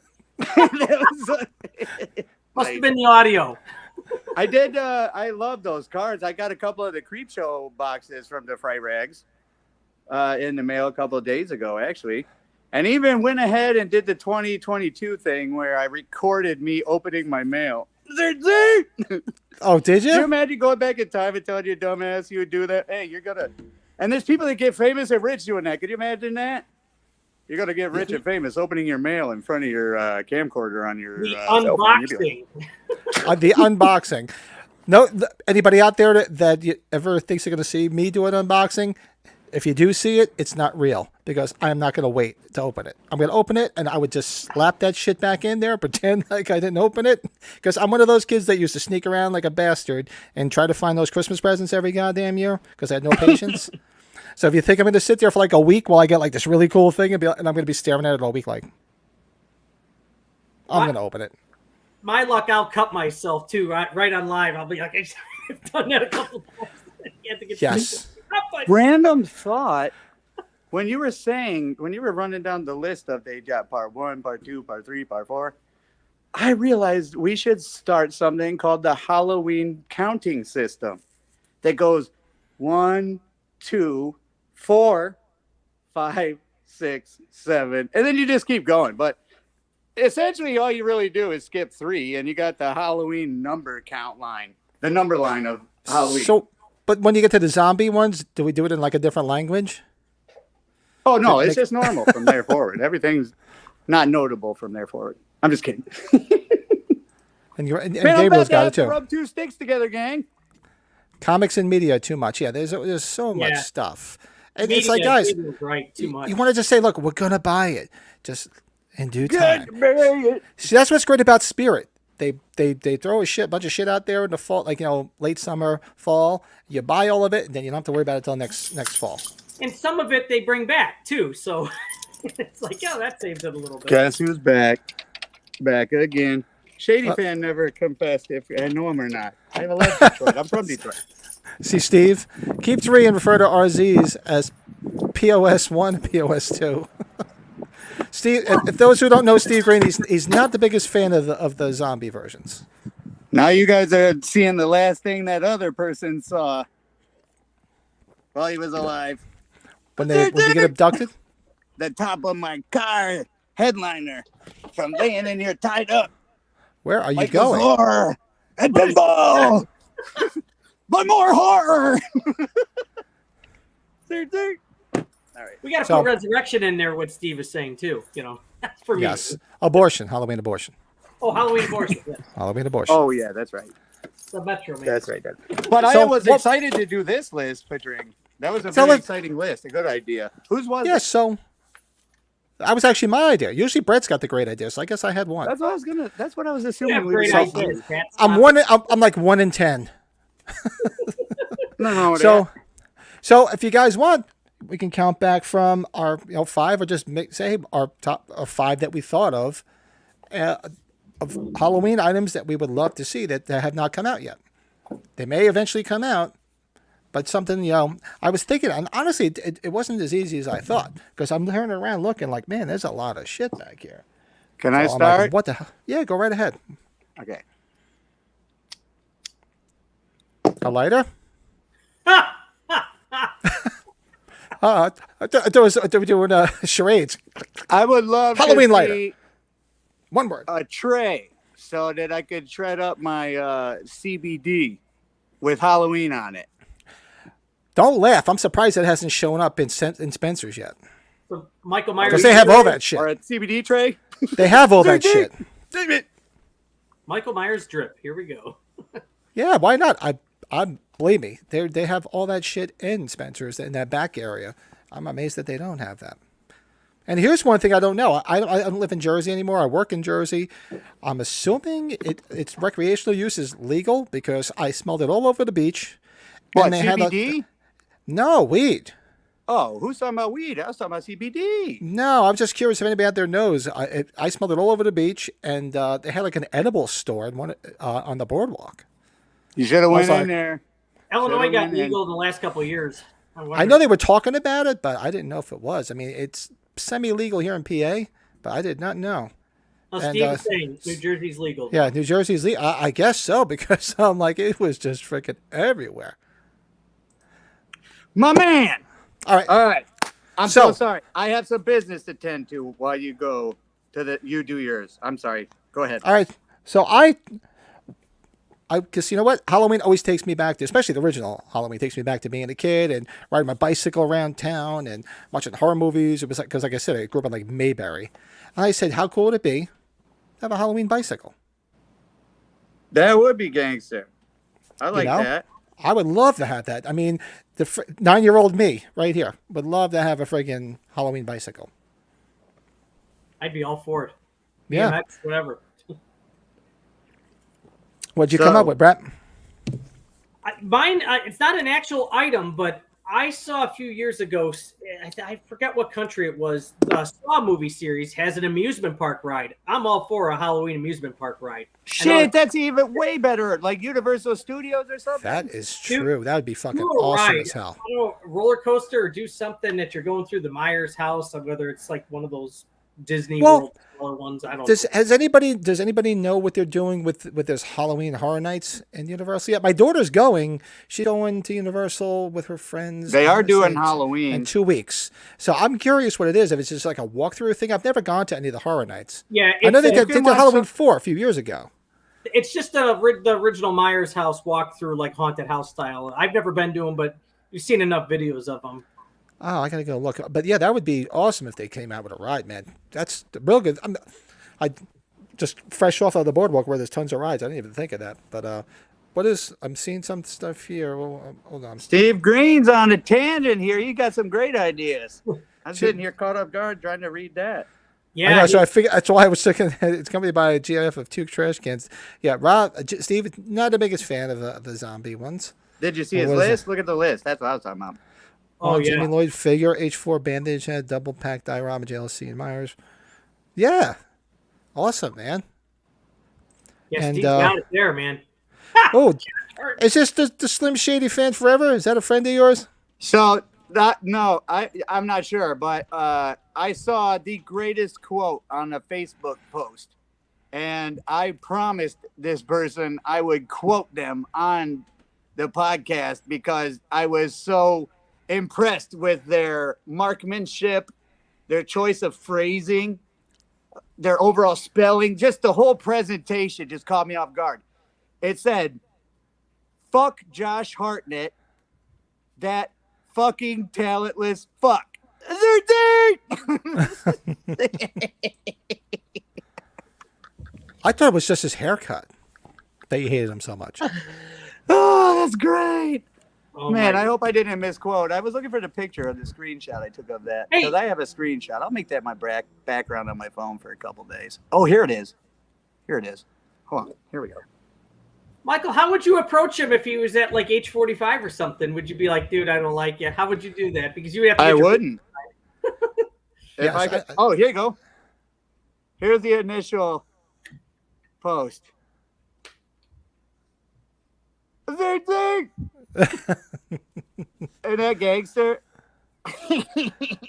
Must have been the audio. I did. I love those cards. I got a couple of the Creepshow boxes from the Fright Rags in the mail a couple of days ago, actually. And even went ahead and did the 2022 thing where I recorded me opening my mail. Oh, did you? Can you imagine going back in time and telling your dumbass you would do that? Hey, you're going to... And there's people that get famous and rich doing that. Could you imagine that? You're going to get rich and famous opening your mail in front of your camcorder on your unboxing. The unboxing. No, anybody out there that you ever thinks they're going to see me do an unboxing? If you do see it, it's not real because I'm not going to wait to open it. I'm going to open it and I would just slap that shit back in there, pretend like I didn't open it because I'm one of those kids that used to sneak around like a bastard and try to find those Christmas presents every goddamn year because I had no patience. So if you think I'm going to sit there for like a week while I get like this really cool thing and I'm going to be staring at it all week like, I'm going to open it. My luck, I'll cut myself too, right on live. I'll be like, I've done that a couple times. You have to get Yes. Random thought. When you were running down the list of they got part 1, part 2, part 3, part 4, I realized we should start something called the Halloween counting system that goes 1, 2, 4, 5, 6, 7, and then you just keep going. But essentially all you really do is skip 3 and you got the Halloween number count line, the number line of Halloween. But when you get to the zombie ones, do we do it in like a different language? Oh, no, it's just normal from there forward. Everything's not notable from there forward. I'm just kidding. And Gabriel's got it too. Rub 2 sticks together, gang. Comics and media too much. Yeah, there's so much stuff. And it's like, guys, right, too much. You want to just say, look, we're going to buy it. Just in due time. Good. See, that's what's great about Spirit. They throw bunch of shit out there in the fall, like, you know, late summer, fall. You buy all of it, and then you don't have to worry about it until next fall. And some of it they bring back too, so it's like, that saves it a little bit. Guess who's back? Back again. Shady fan never confessed if I know him or not. I have a left Detroit. I'm from Detroit. See, Steve, keep 3 and refer to RZs as POS 1, POS 2. Steve, if those who don't know Steve Green, he's not the biggest fan of the zombie versions. Now you guys are seeing the last thing that other person saw while he was alive. When you get abducted? The top of my car headliner. from laying in here tied up. Where are you Like the going? floor at Pinball. But more horror. All right. We got to So- put Resurrection in there. What Steve is saying too. You know, that's for me. Yes. Abortion. Halloween abortion. Oh, Halloween abortion. Yes. Halloween abortion. Oh yeah, that's right. The Metro Man. That's right. But So, I was what- excited to do this list picturing. That was a So very let- exciting list. A good idea. Whose was Yeah, it? so that was actually my idea. Usually Brett's got the great idea, so I guess I had one. That's what I was gonna. That's what I was You assuming. have we were great supposed to ideas. do. That's I'm like 1 in 10. Nothing wrong with So, that. so if you guys want, we can count back from our 5, or just say our top 5 that we thought of Halloween items that we would love to see that have not come out yet. They may eventually come out, but something I was thinking, and honestly, it wasn't as easy as I thought, because I'm turning around looking like, man, there's a lot of shit back here. Can I So I'm like, start? what the hell? Yeah, go right ahead. Okay. A lighter? I thought we were doing charades. I would love Halloween to lighter. see One word. a tray so that I could shred up my CBD with Halloween on it. Don't laugh. I'm surprised it hasn't shown up in Spencer's yet. So Michael Myers. Because they have all that shit. Or a CBD tray. They have all that shit. Michael Myers drip. Here we go. Yeah, why not? I believe me. They have all that shit in Spencer's in that back area. I'm amazed that they don't have that. And here's one thing I don't know. I don't live in Jersey anymore. I work in Jersey. I'm assuming its recreational use is legal because I smelled it all over the beach. What, they had CBD? no, weed. Oh, who's talking about weed? I was talking about CBD. No, I'm just curious if anybody out there knows. I smelled it all over the beach, and they had like an edible store on the boardwalk. You should have went Also, in there. Illinois Should've got went in. legal in the last couple of years. I know they were talking about it, but I didn't know if it was. I mean, it's semi-legal here in PA, but I did not know. Well, and, Steve is saying New Jersey's legal. Yeah, New Jersey's legal. I guess so, because I'm like, it was just freaking everywhere. My man. All right. All right. I'm so So- sorry. I have some business to tend to while you go to you do yours. I'm sorry. Go ahead. All right. So because you know what? Halloween always takes me back to, especially the original Halloween, takes me back to being a kid and riding my bicycle around town and watching horror movies. It was because, like I said, I grew up in like Mayberry. And I said, how cool would it be to have a Halloween bicycle? That would be gangster. I like know? that. I would love to have that. I mean, the 9-year-old me right here would love to have a friggin' Halloween bicycle. I'd be all for it. Yeah. BMX, whatever. What'd you come up with, Brett? Mine, it's not an actual item, but I saw a few years ago, I forget what country it was, the Saw movie series has an amusement park ride. I'm all for a Halloween amusement park ride. Shit, that's even way better. Like Universal Studios or something. That is true. That would be fucking Do a awesome ride. as hell. I don't know, roller coaster or do something that you're going through the Myers house, or whether it's like one of those Disney Well, World ones. I don't know. Does anybody know what they're doing with this Halloween Horror Nights in Universal yet? My daughter's going. She's going to Universal with her friends. They I are wanna doing say Halloween. in 2 weeks. So I'm curious what it is. If it's just like a walkthrough thing. I've never gone to any of the Horror Nights. Yeah, I know they it's- did Halloween 4 a few years ago. It's just the original Myers house walkthrough, like haunted house style. I've never been to them, but you've seen enough videos of them. Oh, I gotta go look. But yeah, that would be awesome if they came out with a ride, man. That's real good. I just fresh off of the boardwalk where there's tons of rides. I didn't even think of that. But I'm seeing some stuff here. Hold on. Steve Green's on a tangent here. You got some great ideas. I'm sitting here caught off guard trying to read that. I Yeah, know, so I figured that's why I was thinking it's accompanied by a GIF of 2 trash cans. Yeah, Steve, not the biggest fan of the zombie ones. Did you see What his was it? list? Look at the list. That's what I was talking about. Oh, yeah. Jimmy Lloyd figure, H4 bandage head, double pack diorama, JLC and Myers. Yeah, awesome, man. yeah, and, Steve's got it there, man. Oh, is this the Slim Shady fan forever? Is that a friend of yours? So no, I'm not sure, but I saw the greatest quote on a Facebook post, and I promised this person I would quote them on the podcast because I was so impressed with their marksmanship, their choice of phrasing, their overall spelling, just the whole presentation just caught me off guard. It said, "Fuck Josh Hartnett, that fucking talentless fuck." I thought it was just his haircut that you hated him so much. Oh, that's great. Oh, Man, my- I hope I didn't misquote. I was looking for the picture of the screenshot I took of that. Hey. Because I have a screenshot. I'll make that my background on my phone for a couple days. Oh, here it is. Here it is. Hold on. Here we go. Michael, how would you approach him if he was at like age 45 or something? Would you be like, dude, I don't like you? How would you do that? Because you would have to. I get your- wouldn't. Yes, I could, oh, here you go. Here's the initial post. Same thing. And that gangster.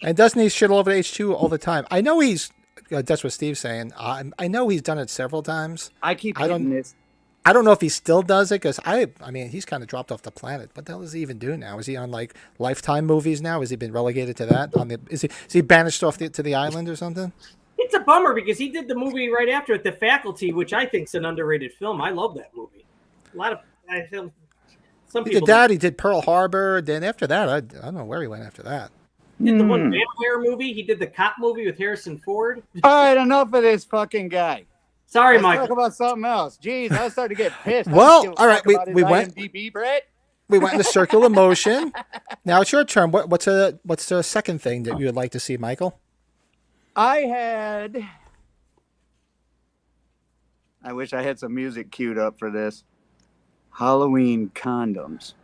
And doesn't he shit all over H2 all the time? I know he's. That's what Steve's saying. I know he's done it several times. I keep I don't- hitting this. I don't know if he still does it because I mean, he's kind of dropped off the planet. What the hell does he even do now? Is he on like Lifetime movies now? Has he been relegated to that? Is he banished off to the island or something? It's a bummer because he did the movie right after it, The Faculty, which I think is an underrated film. I love that movie. A lot of I feel some He people did that. He did Pearl Harbor. Then after that, I don't know where he went after that. did the one vampire movie. He did the cop movie with Harrison Ford. All right, enough of this fucking guy. Sorry, Let's Michael. talk about something else. Jeez, I was starting to get pissed. Well, all right, we went- IMDb, Brett. We went into circular motion. Now it's your turn. What's the second thing that you would like to see, Michael? I wish I had some music queued up for this. Halloween condoms.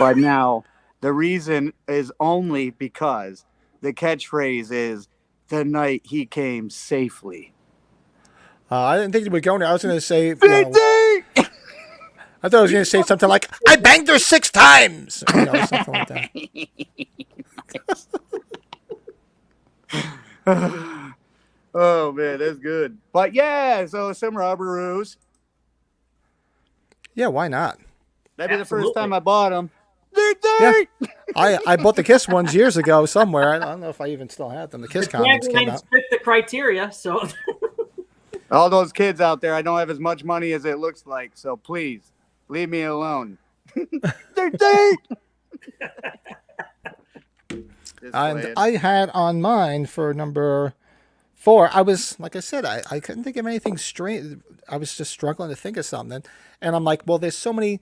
But now the reason is only because the catchphrase is "the night he came safely." I didn't think you were going there. I was going to say. Same thing! I thought I was going to say something like, "I banged her 6 times," something like that. Oh man, that's good. But yeah, so some rubberoos. Yeah, why not? That'd be the Absolutely. first time I bought them. Yeah. I bought the Kiss ones years ago somewhere. I don't know if I even still have them. The Kiss condoms came out. Fit the criteria, so All those kids out there, I don't have as much money as it looks like, so please leave me alone. They're dead. And I had on mine for number 4. I was, like I said, I couldn't think of anything strange. I was just struggling to think of something. And I'm like, well, there's so many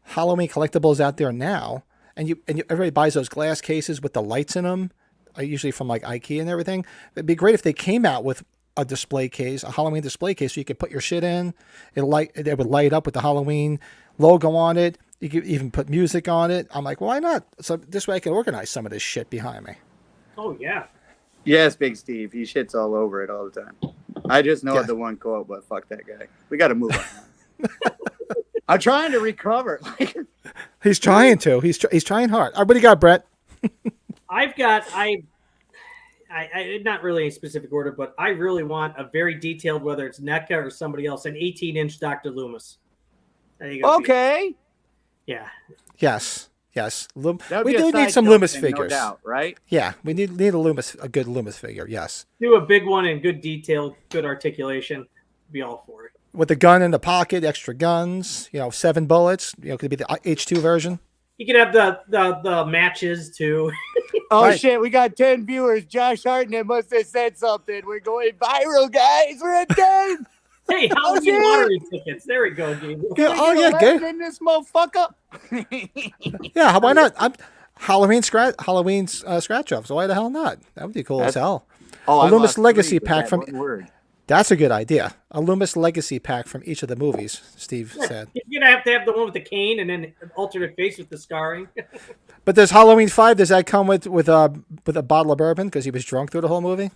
Halloween collectibles out there now. And everybody buys those glass cases with the lights in them, usually from like IKEA and everything. It'd be great if they came out with a display case, a Halloween display case, so you could put your shit in. It would light up with the Halloween logo on it. You could even put music on it. I'm like, why not? So this way I can organize some of this shit behind me. oh yeah. Yes, Big Steve. He shits all over it all the time. I just know Yeah. the one quote, but fuck that guy. We got to move on. I'm trying to recover. He's trying to. He's trying hard. What do you got, Brett? I've got I not really in specific order, but I really want a very detailed, whether it's NECA or somebody else, an 18-inch Dr. Loomis. There you go. Okay. Yeah. Yes. That would We be a do need side some note Loomis thing, figures. No doubt, right? Yeah, we need a good Loomis figure. Yes, Do a big one in good detail, good articulation. Be all for it. with the gun in the pocket, extra guns. 7 bullets. Could be the H2 version. You could have the matches too. Oh, Right. shit. We got 10 viewers. Josh Hartnett must have said something. We're going viral, guys. We're at 10. Hey, Halloween shit. lottery tickets. There we go, Gabriel. Yeah, oh yeah, Get good. in this motherfucker. Yeah, why not? Halloween scratch offs. Why the hell not? That would be cool as hell. Oh, A I Loomis lost Legacy 3 with pack that from. one word. That's a good idea. A Loomis Legacy pack from each of the movies. Steve said. You're gonna have to have the one with the cane and then an alternate face with the scarring. But does Halloween 5? Does that come with a bottle of bourbon because he was drunk through the whole movie?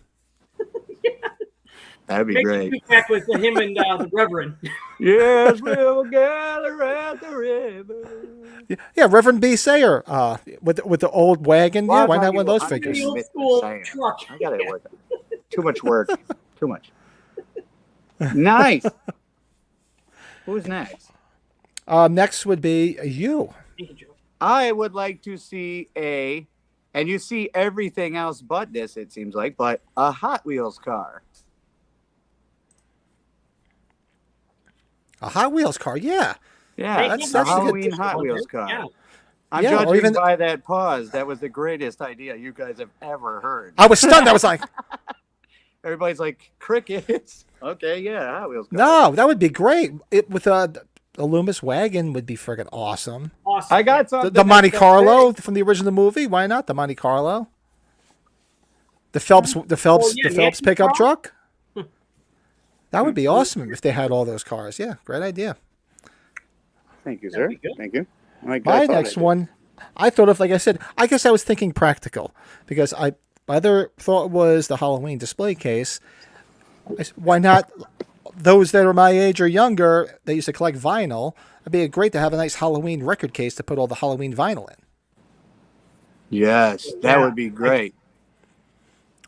That'd be Make great. a back with him and the Reverend. Yes, we'll gather at the river. Yeah, Reverend B. Sayer with the old wagon. Yeah, Well, why I'll not tell one of you those what, I'm figures? The old Mr. school Sayer. truck. I got it work. Too much work. Too much. Nice. Who's next? Next would be you. Thank you, Joe. I would like to see a and you see everything else but this, it seems like, but a Hot Wheels car. A Hot Wheels car, yeah. Yeah, They that's did a that's a good- Halloween Hot Wheels car. Yeah. I'm Yeah, or judging even- by that pause. That was the greatest idea you guys have ever heard. I was stunned. I was like, Everybody's like, crickets. Okay, yeah, Hot Wheels car. no, that would be great. It with a Loomis wagon would be friggin' awesome. Awesome. I got something. The Monte that's Carlo big. from the original movie. Why not the Monte Carlo? The Phelps yeah, the Phelps action pickup car? truck. That would be awesome if they had all those cars. Yeah, great idea. Thank you, That'd sir. be good. Thank you. Like, My I thought next I did. one, I thought of, like I said, I guess I was thinking practical because my other thought was the Halloween display case. Why not those that are my age or younger that used to collect vinyl? It'd be great to have a nice Halloween record case to put all the Halloween vinyl in. Yes, that Yeah. would be great.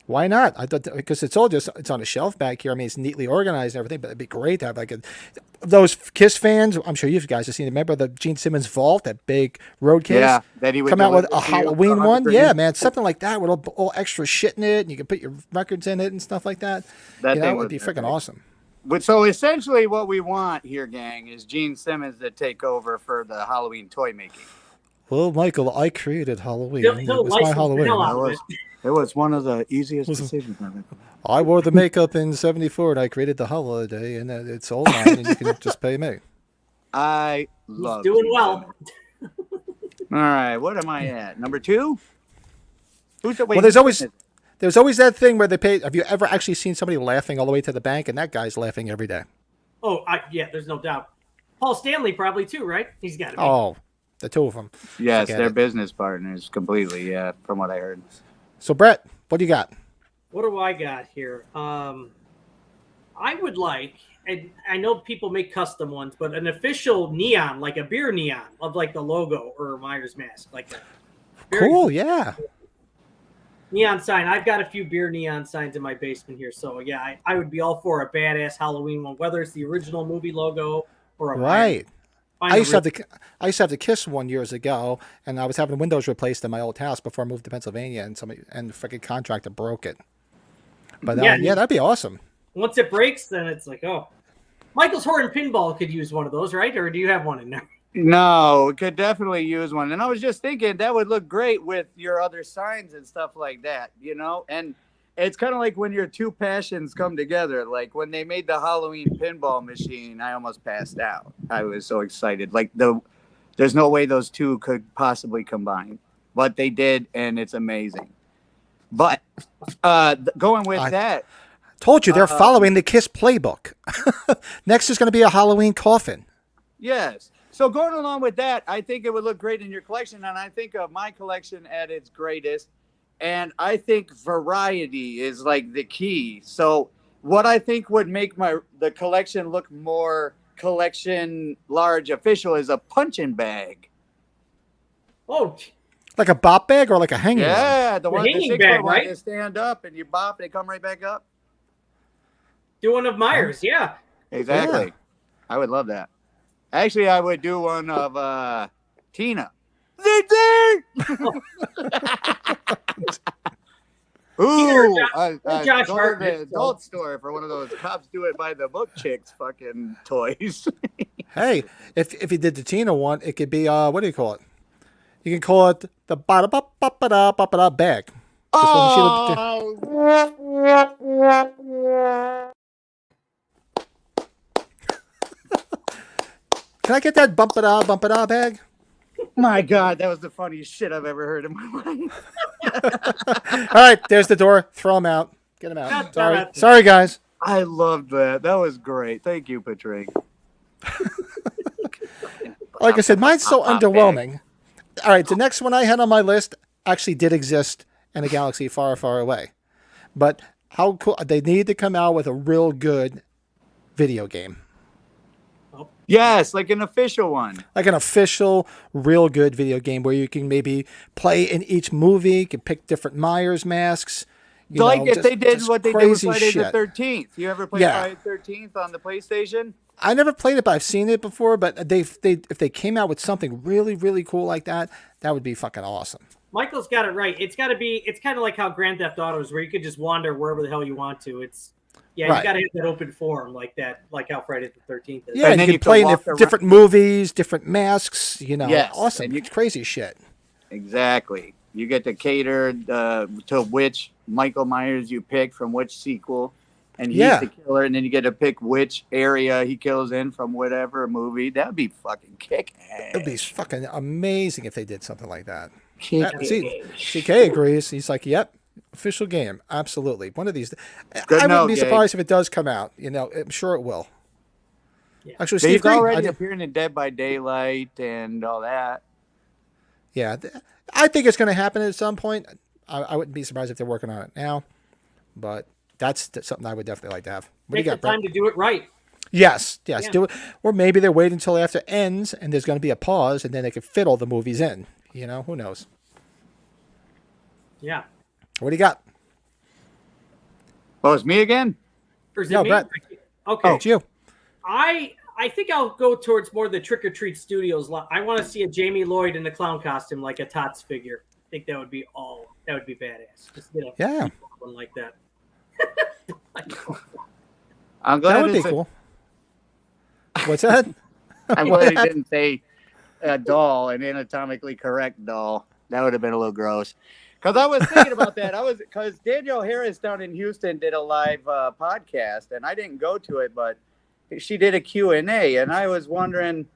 Why not? I thought because it's on a shelf back here. I mean, it's neatly organized and everything, but it'd be great to have like those Kiss fans. I'm sure you guys have seen. Remember the Gene Simmons vault, that big road case? Yeah, that he would Come out with deliver a to you Halloween for one. 100 Yeah, grand. man, something like that with all extra shit in it, and you can put your records in it and stuff like that. That You thing know, it'd would be be freaking great. awesome. But so essentially, what we want here, gang, is Gene Simmons to take over for the Halloween toy making. Well, Michael, I created Halloween. He'll It was license my the Halloween. hell out That of was it was one of the easiest decisions I've ever. I wore the makeup in '74, and I created the holiday, and it's all mine, and you can just pay me. I He's love doing Gene well. Simmons. All right, what am I at? Number 2? Who's the wait? Well, there's who always is it? there's always that thing where they pay. Have you ever actually seen somebody laughing all the way to the bank? And that guy's laughing every day. Oh, yeah, there's no doubt. Paul Stanley probably too, right? He's got to be. Oh, the two of them. Yes, Forget they're it. business partners completely. Yeah, from what I heard. So, Brett, what do you got? What do I got here? I would like, and I know people make custom ones, but an official neon, like a beer neon of like the logo or Myers mask, like that. Very Cool, yeah. neon sign. I've got a few beer neon signs in my basement here, so yeah, I would be all for a badass Halloween one, whether it's the original movie logo or a Right. Myers. I used to have the Kiss one years ago, and I was having windows replaced in my old house before I moved to Pennsylvania, and the freaking contractor broke it. But Yeah. yeah, that'd be awesome. Once it breaks, then it's like, oh, Michael's Horton Pinball could use one of those, right? Or do you have one in there? No, we could definitely use one. And I was just thinking that would look great with your other signs and stuff like that, you know? And it's kind of like when your two passions come together. Like when they made the Halloween pinball machine, I almost passed out. I was so excited. Like there's no way those two could possibly combine. But they did, and it's amazing. But going with that, Told you they're following the Kiss playbook. Next is going to be a Halloween coffin. yes. So going along with that, I think it would look great in your collection, and I think of my collection at its greatest. And I think variety is like the key. So what I think would make the collection look more collection large official is a punching bag. Oh, Like a bop bag or like a hanging one? Yeah, the hanging 6 bag, foot one, right? you stand up and you bop, and they come right back up. do one of Myers, yeah. Exactly. Yeah. I would love that. Actually, I would do one of Tina. Zing! Ooh, Josh go to Hartnett, the so- adult store for one of those cops do it by the book chicks fucking toys. Hey, if you did the Tina one, it could be what do you call it? You can call it the ba-da-ba-ba-ba-da bag. Just wasn't she Can I get that bump-a-da bag? My God, that was the funniest shit I've ever heard in my life. All right, there's the door. Throw them out. Get them out. That's Sorry, all right. sorry, guys. I loved that. That was great. Thank you, Patrick. Like I said, mine's so Bag. underwhelming. All right, the next one I had on my list actually did exist in a galaxy far, far away. But how cool! They need to come out with a real good video game, Yes, like an official one. like an official, real good video game where you can maybe play in each movie. You can pick different Myers masks. You Like know, if just- they did just what they did with crazy Friday the shit. 13th. You ever played Yeah. Friday the 13th on the PlayStation? I never played it, but I've seen it before. But if they came out with something really, really cool like that, that would be fucking awesome. Michael's got it right. It's got to be. It's kind of like how Grand Theft Auto is, where you could just wander wherever the hell you want to. It's you Right. got to have that open forum like that, like how Friday the 13th is. Yeah, And and then you you can play can in walk the around- different movies, different masks, Yes, awesome, and you- crazy shit. Exactly. You get to cater to which Michael Myers you pick from which sequel, and he's Yeah. the killer, and then you get to pick which area he kills in from whatever movie. That'd be fucking kick ass. It'd be fucking amazing if they did something like that. Kick See, ass. CK agrees. He's like, "Yep, official game, absolutely." One of these, Good I note, wouldn't be Gabe. surprised if it does come out. I'm sure it will. Yeah. Actually, Steve He's Green, already appearing in Dead by Daylight and all that. yeah, I think it's going to happen at some point. I wouldn't be surprised if they're working on it now, but that's something I would definitely like to have. What Take do you the got, Brett? time to do it right. Yes, Yeah. do it. Or maybe they're waiting until after it ends and there's going to be a pause and then they can fit all the movies in. Who knows? Yeah. What do you got? Oh, it's me again? Or is it No, me? Brett. Okay. It's you. I think I'll go towards more the Trick or Treat Studios. I want to see a Jamie Lloyd in the clown costume, like a Tots figure. I think that would be badass. Just get a Yeah. one like that. I'm glad That would be it's a- cool. What's that? I'm glad he didn't say a doll, an anatomically correct doll. That would have been a little gross. Because I was thinking about that. Because Danielle Harris down in Houston did a live podcast, and I didn't go to it, but she did a Q&A, and I was wondering,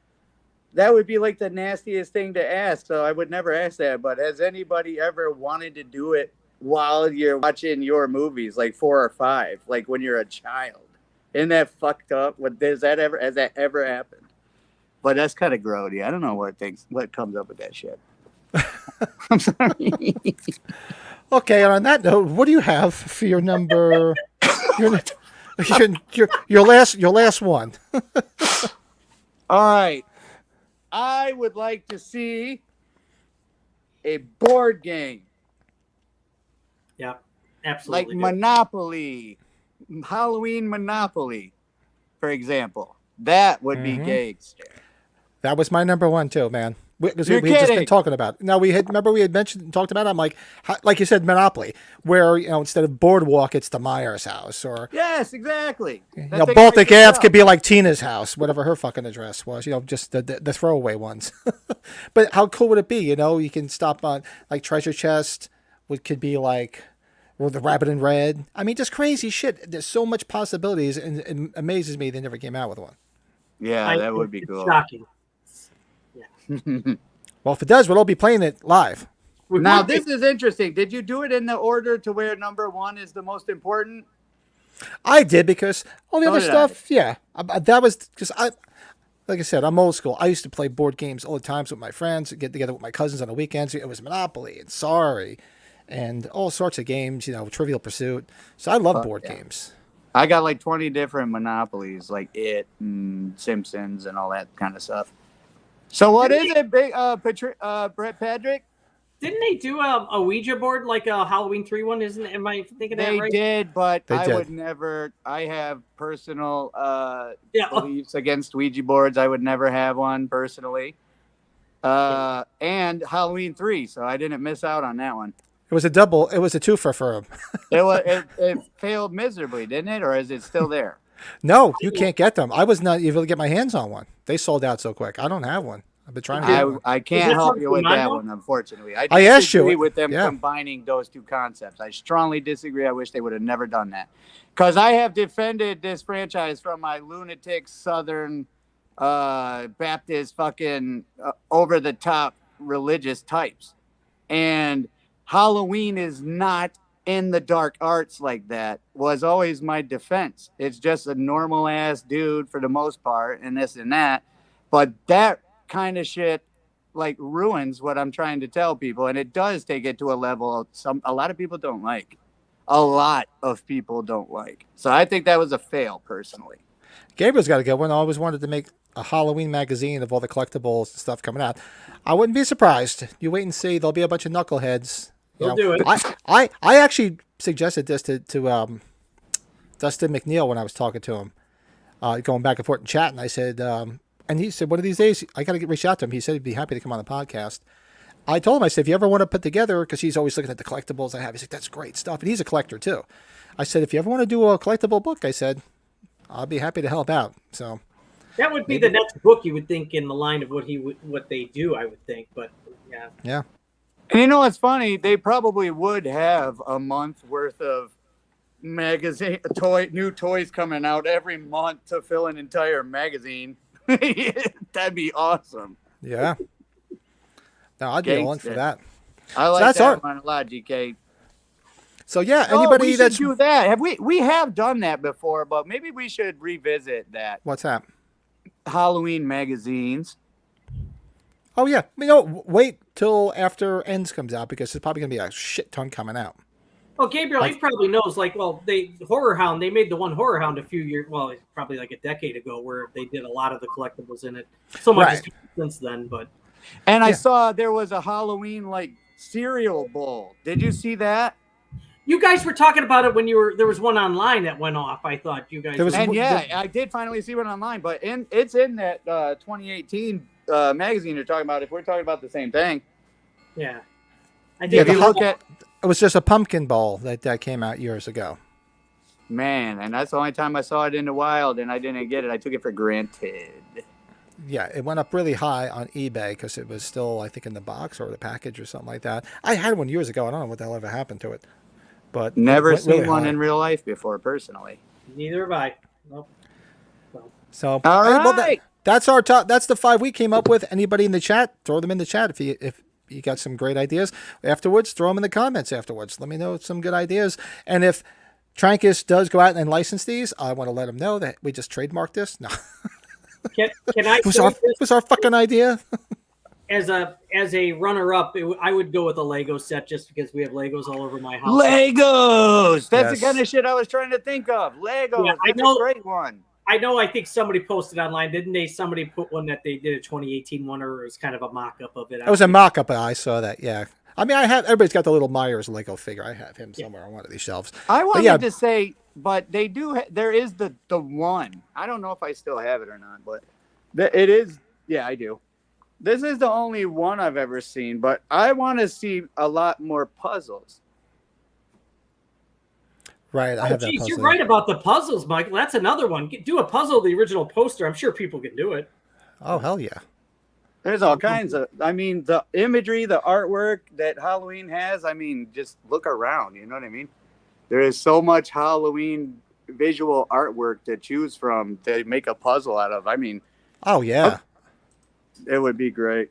that would be like the nastiest thing to ask, so I would never ask that. But has anybody ever wanted to do it while you're watching your movies, like 4 or 5, like when you're a child? Isn't that fucked up? Has that ever happened? But that's kind of grody. I don't know what comes up with that shit. I'm sorry. Okay, and on that note, what do you have for your number? your last one. All right. I would like to see a board game Yeah, like absolutely. Monopoly, Halloween Monopoly, for example. That would be gangster. That was my number one too, man. Because we You're had just been kidding. talking about it. Now we had mentioned and talked about it. I'm like you said, Monopoly, where instead of Boardwalk, it's the Myers house, or Yes, exactly. Baltic Ave could be like Tina's house, whatever her fucking address was. Just the throwaway ones. But how cool would it be? You can stop on like Treasure Chest, which could be like, or the Rabbit in Red. I mean, just crazy shit. There's so much possibilities, and it amazes me they never came out with one. Yeah, that would be It's cool. shocking. Well, if it does, we'll all be playing it live. Now, this is interesting. Did you do it in the order to where number 1 is the most important? I did because all the So other did stuff, yeah. That was because like I said, I'm old school. I used to play board games all the times with my friends, get together with my cousins on the weekends. It was Monopoly and Sorry and all sorts of games, Trivial Pursuit. So I love board games. I got like 20 different Monopolies, like It and Simpsons and all that kind of stuff. So what is it, Brett Patrick? Didn't they do a Ouija board like a Halloween 3 one? Am I thinking that They right? did, but They I did. would never. I have personal Yeah. beliefs against Ouija boards. I would never have one personally. And Halloween 3, so I didn't miss out on that one. It was a double. It was a twofer for him. It failed miserably, didn't it? Or is it still there? No, you can't get them. I was not able to get my hands on one. They sold out so quick. I don't have one. I've been trying to get one. I Is can't that help you with something that Mondo? one, unfortunately. I asked you. disagree with them Yeah. combining those two concepts. I strongly disagree. I wish they would have never done that. Because I have defended this franchise from my lunatic Southern Baptist fucking over-the-top religious types. And Halloween is not in the dark arts like that, was always my defense. It's just a normal-ass dude for the most part and this and that. But that kind of shit like ruins what I'm trying to tell people, and it does take it to a level a lot of people don't like. A lot of people don't like. So I think that was a fail personally. Gabriel's got a good one. I always wanted to make a Halloween magazine of all the collectibles and stuff coming out. I wouldn't be surprised. You wait and see. There'll be a bunch of knuckleheads. We'll do it. I actually suggested this to Dustin McNeil when I was talking to him, going back and forth and chatting. I said, and he said, one of these days, I got to reach out to him. He said he'd be happy to come on the podcast. I told him, I said, if you ever want to put together, because he's always looking at the collectibles I have, he's like, that's great stuff. And he's a collector too. I said, if you ever want to do a collectible book, I said, I'll be happy to help out. So that would be the next book you would think in the line of what they do, I would think. But yeah. Yeah. And you know what's funny? They probably would have a month worth of new toys coming out every month to fill an entire magazine. That'd be awesome. Yeah. No, I'd be all in for that. I like that one a lot, GK. So yeah, anybody we that's should do that. We have done that before, but maybe we should revisit that. What's that? Halloween magazines. Oh yeah, wait till after Ends comes out because there's probably gonna be a shit ton coming out. Well, Gabriel, he probably knows. Horror Hound. They made the one Horror Hound a few years. Well, probably like a decade ago, where they did a lot of the collectibles in it. So much has changed since then, but. And I saw there was a Halloween cereal bowl. Did you see that? You guys were talking about it when there was one online that went off. I thought you guys. I did finally see one online, but it's in that 2018 magazine you're talking about. If we're talking about the same thing. Yeah. I did. It was just a pumpkin bowl that came out years ago. Man, and that's the only time I saw it in the wild, and I didn't get it. I took it for granted. Yeah, it went up really high on eBay because it was still, I think, in the box or the package or something like that. I had one years ago. I don't know what the hell ever happened to it. But never seen really one in real life before, personally. Neither have I. Nope. So, all right. Well, that's our top. That's the 5 we came up with. Anybody in the chat, throw them in the chat if you got some great ideas. Afterwards, throw them in the comments afterwards. Let me know some good ideas. And if Trancas does go out and license these, I want to let him know that we just trademarked this. No. Can I? It was our fucking idea. As a runner-up, I would go with a Lego set just because we have Legos all over my house. Legos! That's the kind of shit I was trying to think of. Legos. Yeah, That's a great one. I know. I think somebody posted online, didn't they? Somebody put one that they did a 2018 one, or it was kind of a mock-up of it. It was a mock-up. I saw that. Yeah. I mean, everybody's got the little Myers Lego figure. I have him somewhere on one of these shelves. I wanted to say, but they do. There is the one. I don't know if I still have it or not, but it is. Yeah, I do. This is the only one I've ever seen, but I want to see a lot more puzzles. Right, I have that puzzle. You're right about the puzzles, Michael. That's another one. Do a puzzle of the original poster. I'm sure people can do it. Oh, hell yeah. There's all kinds of, the imagery, the artwork that Halloween has, just look around, you know what I mean? There is so much Halloween visual artwork to choose from to make a puzzle out of. Oh, yeah. It would be great.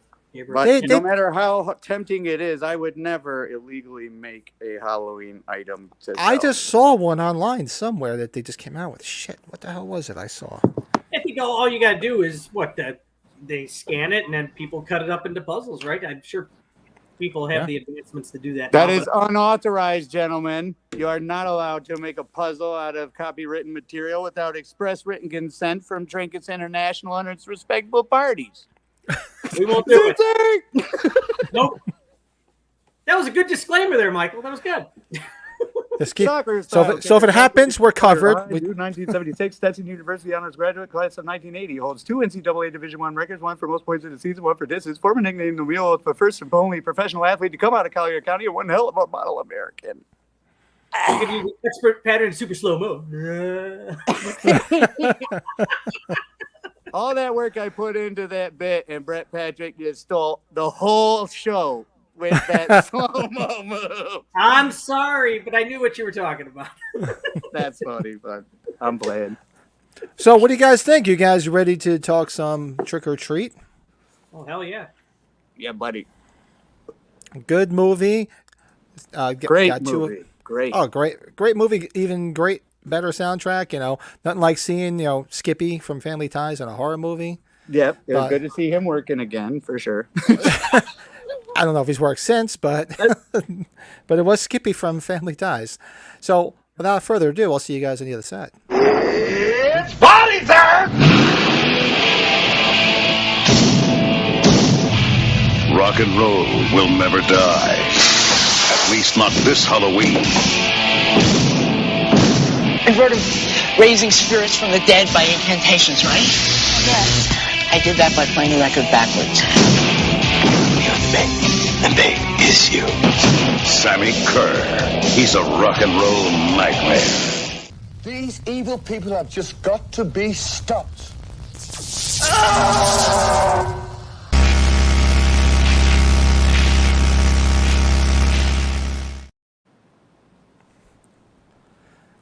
But no matter how tempting it is, I would never illegally make a Halloween item to sell. I just saw one online somewhere that they just came out with. Shit, what the hell was it I saw? I think all you got to do is they scan it and then people cut it up into puzzles, right? I'm sure people have the advancements to do that. That is unauthorized, gentlemen. You are not allowed to make a puzzle out of copywritten material without express written consent from Trinkets International and its respectable parties. We won't do it. Nope. That was a good disclaimer there, Michael. That was good. So if it happens, we're covered. 1976, Stetson University honors graduate class of 1980. Holds 2 NCAA Division I records, one for most points in the season, one for distance. Former nickname the wheel of the first and only professional athlete to come out of Collier County, and one hell of a model American. You can use expert pattern in super slow-mo. All that work I put into that bit, and Brett Patrick just stole the whole show with that slow-mo move. I'm sorry, but I knew what you were talking about. That's funny, but I'm playing. So what do you guys think? You guys ready to talk some trick or treat? Oh, hell yeah. Yeah, buddy. Good movie. Great movie. Great. Oh, great movie. Even better soundtrack. Nothing like seeing, Skippy from Family Ties in a horror movie. Yep. It was good to see him working again, for sure. I don't know if he's worked since, but it was Skippy from Family Ties. So without further ado, I'll see you guys on the other side. It's party time! Rock and roll will never die. At least not this Halloween. I've heard of raising spirits from the dead by incantations, right? Yes. I did that by playing the record backwards. You're the bed. and they is you. Sammy Kerr. He's a rock and roll nightmare. These evil people have just got to be stopped.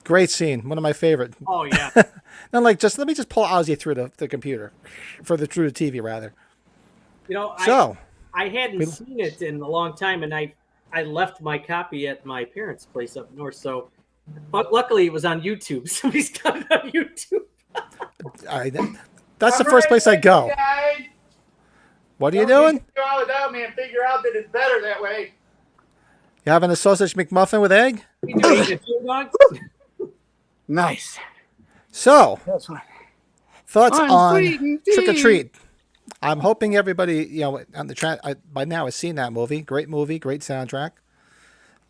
Great scene. One of my favorite. Oh yeah. And like, let me just pull Ozzy through the computer, through the TV rather. You know, So I hadn't seen it in a long time, and I left my copy at my parents' place up north. So, but luckily it was on YouTube. Somebody's got it on YouTube. That's the first place I go. Guys. What are you doing? Figure out without me and figure out that it's better that way. You having a sausage McMuffin with egg? You doing it, dog? Nice. So, thoughts On on Sweet and Trick or Tea. Treat? I'm hoping everybody, on the by now has seen that movie. Great movie, great soundtrack.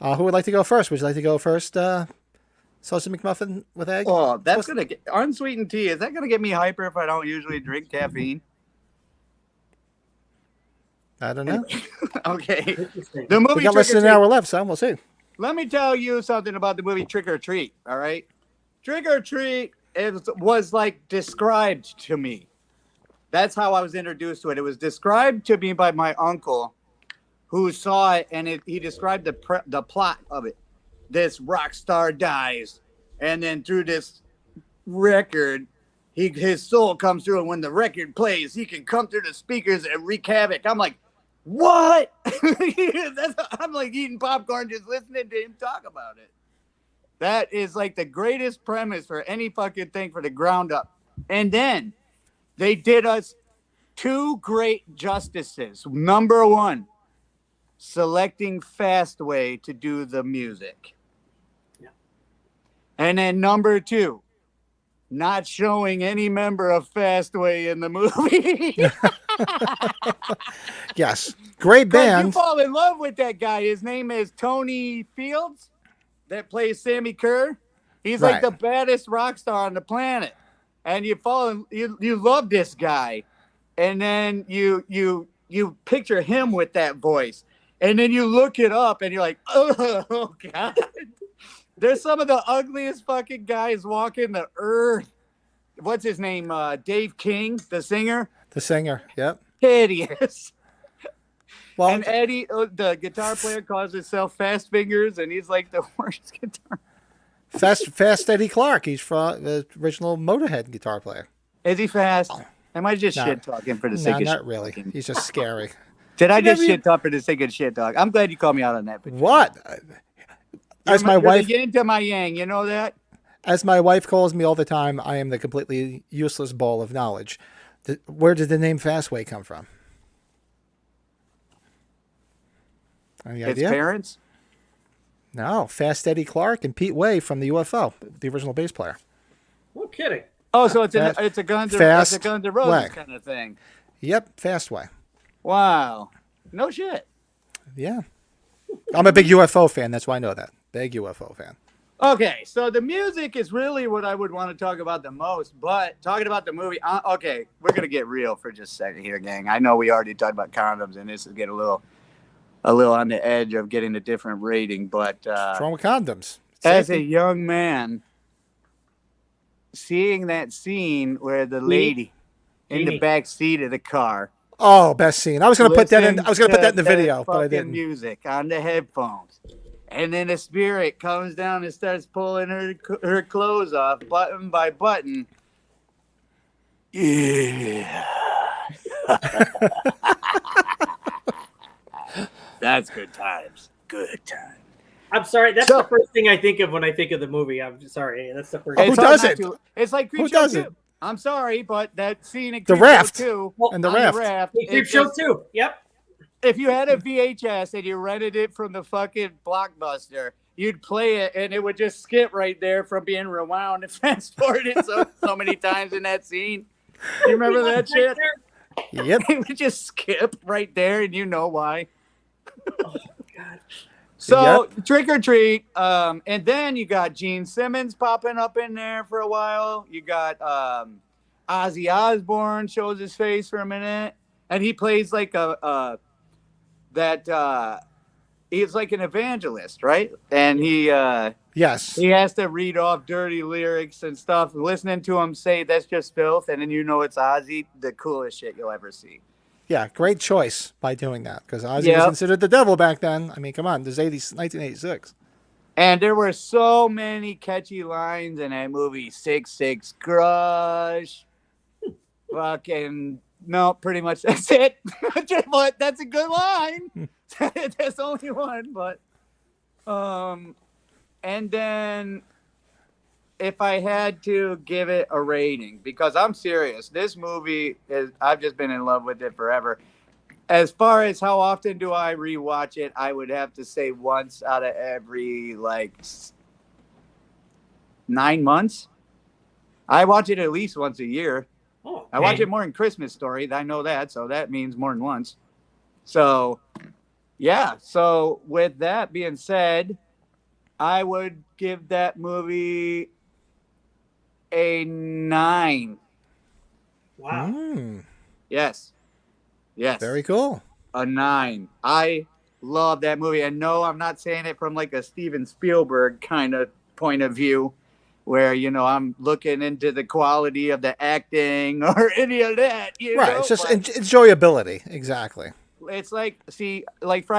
Who would like to go first? Would you like to go first? Sausage McMuffin with egg? Oh, that's gonna get unsweetened tea. Is that gonna get me hyper if I don't usually drink caffeine? I don't know. Okay. Interesting. The movie We got Trick less or than an Treat. hour left, so we'll see. Let me tell you something about the movie Trick or Treat. All right, Trick or Treat was like described to me. That's how I was introduced to it. It was described to me by my uncle, who saw it, and he described the plot of it. This rock star dies, and then through this record, his soul comes through, and when the record plays, he can come through the speakers and wreak havoc. I'm like, what? I'm like eating popcorn just listening to him talk about it. That is like the greatest premise for any fucking thing for the ground up. And then they did us two great justices. Number one, selecting Fastway to do the music. Yeah. And then number two, not showing any member of Fastway in the movie. Yes. Great You band. fall in love with that guy. His name is Tony Fields, that plays Sammy Kerr. He's like Right. the baddest rock star on the planet, and you love this guy, and then you picture him with that voice, and then you look it up, and you're like, oh god, there's some of the ugliest fucking guys walking the earth. What's his name? Dave King, the singer. The singer. Yep. Hideous. Well, And Eddie, the guitar player, calls himself Fast Fingers, and he's like the worst guitar. Fast Eddie Clark. He's from the original Motorhead guitar player. Is he fast? Am I just No. shit talking for the sake No, of not shit really. talking? He's just scary. Did I just never- shit talk for the sake of shit talk? I'm glad you called me out on that. But What? As my you're wife, the yin to my yang, you know that? as my wife calls me all the time, I am the completely useless ball of knowledge. Where did the name Fastway come from? Any Its idea? parents. No, Fast Eddie Clark and Pete Way from the UFO, the original bass player. No kidding. Oh, so it's Fast- a Guns N' Fast Roses Way. kind of thing. Yep, Fastway. Wow. No shit. Yeah. I'm a big UFO fan. That's why I know that. Big UFO fan. Okay, so the music is really what I would want to talk about the most, but talking about the movie, okay, we're going to get real for just a second here, gang. I know we already talked about condoms, and this is getting a little on the edge of getting a different rating, but What's wrong with condoms? as a Safety. young man, seeing that scene where the lady in the Jeannie. back seat of the car Oh, best scene. I was going to put that in. listens I was going to put that in the to video, but I fucking didn't. music on the headphones, and then the spirit comes down and starts pulling her clothes off button by button. Yeah. That's good times. Good times. I'm sorry. That's So- the first thing I think of when I think of the movie. I'm sorry. That's the first. Who It's hard does not it? to- It's like Who Creepshow does 2. it? I'm sorry, but that scene in The Creepshow raft. 2 And the on raft. Hey, it's Creepshow just- too. Yep. if you had a VHS and you rented it from the fucking Blockbuster, you'd play it and it would just skip right there from being rewound and fast forwarded so many times in that scene. You remember that shit? Yep. It would just skip right there, and you know why. Oh, God. So Trick or Treat, and then you got Gene Simmons popping up in there for a while. You got Ozzy Osbourne shows his face for a minute, and he plays like a that he's like an evangelist, right? And he Yes. he has to read off dirty lyrics and stuff. Listening to him say that's just filth, and then it's Ozzy, the coolest shit you'll ever see. Yeah, great choice by doing that because Ozzy was considered the devil back then. I mean, come on, this is 1986. And there were so many catchy lines in that movie. 6'6" crush. Fucking no, pretty much that's it. But that's a good line. There's only one, but and then if I had to give it a rating, because I'm serious, this movie is, I've just been in love with it forever. As far as how often do I rewatch it, I would have to say once out of every 9 months. I watch it at least once a year. Oh, okay. I watch it more than Christmas Story. I know that, so that means more than once. So, yeah. So with that being said, I would give that movie a 9. Wow. Yes. Very cool. A 9. I love that movie. And no, I'm not saying it from like a Steven Spielberg kind of point of view where, I'm looking into the quality of the acting or any of that. Right. It's just enjoyability. Exactly. It's like Friday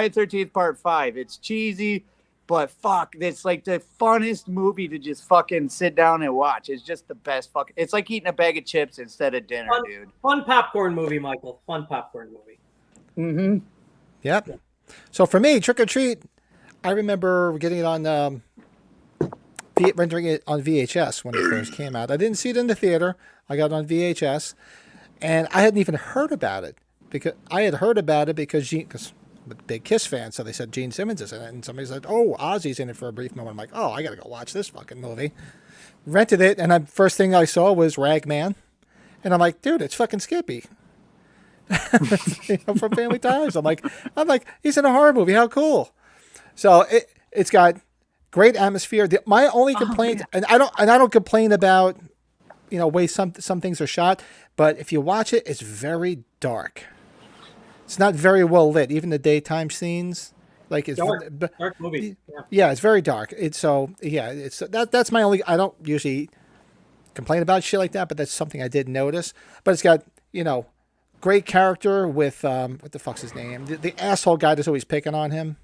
the 13th Part 5. It's cheesy, but fuck, it's like the funnest movie to just fucking sit down and watch. It's just the best fucking. It's like eating a bag of chips instead of dinner, dude. Fun popcorn movie, Michael. Fun popcorn movie. Mm-hmm. Yep. So for me, Trick or Treat, I remember getting it on, rendering it on VHS when it first came out. I didn't see it in the theater. I got it on VHS, and I hadn't even heard about it because I'm a big Kiss fan, so they said Gene Simmons is in it, and somebody said, "Oh, Ozzy's in it for a brief moment." I'm like, "Oh, I gotta go watch this fucking movie." Rented it, and the first thing I saw was Ragman, and I'm like, "Dude, it's fucking Skippy." From Family Ties. I'm like, he's in a horror movie. How cool! So it's got great atmosphere. My only complaint, and I don't complain about, way some things are shot, but if you watch it, it's very dark. It's not very well lit. Even the daytime scenes, it's dark movie. Yeah, it's very dark. That's my only. I don't usually complain about shit like that, but that's something I did notice. But it's got great character with what the fuck's his name? The asshole guy that's always picking on him.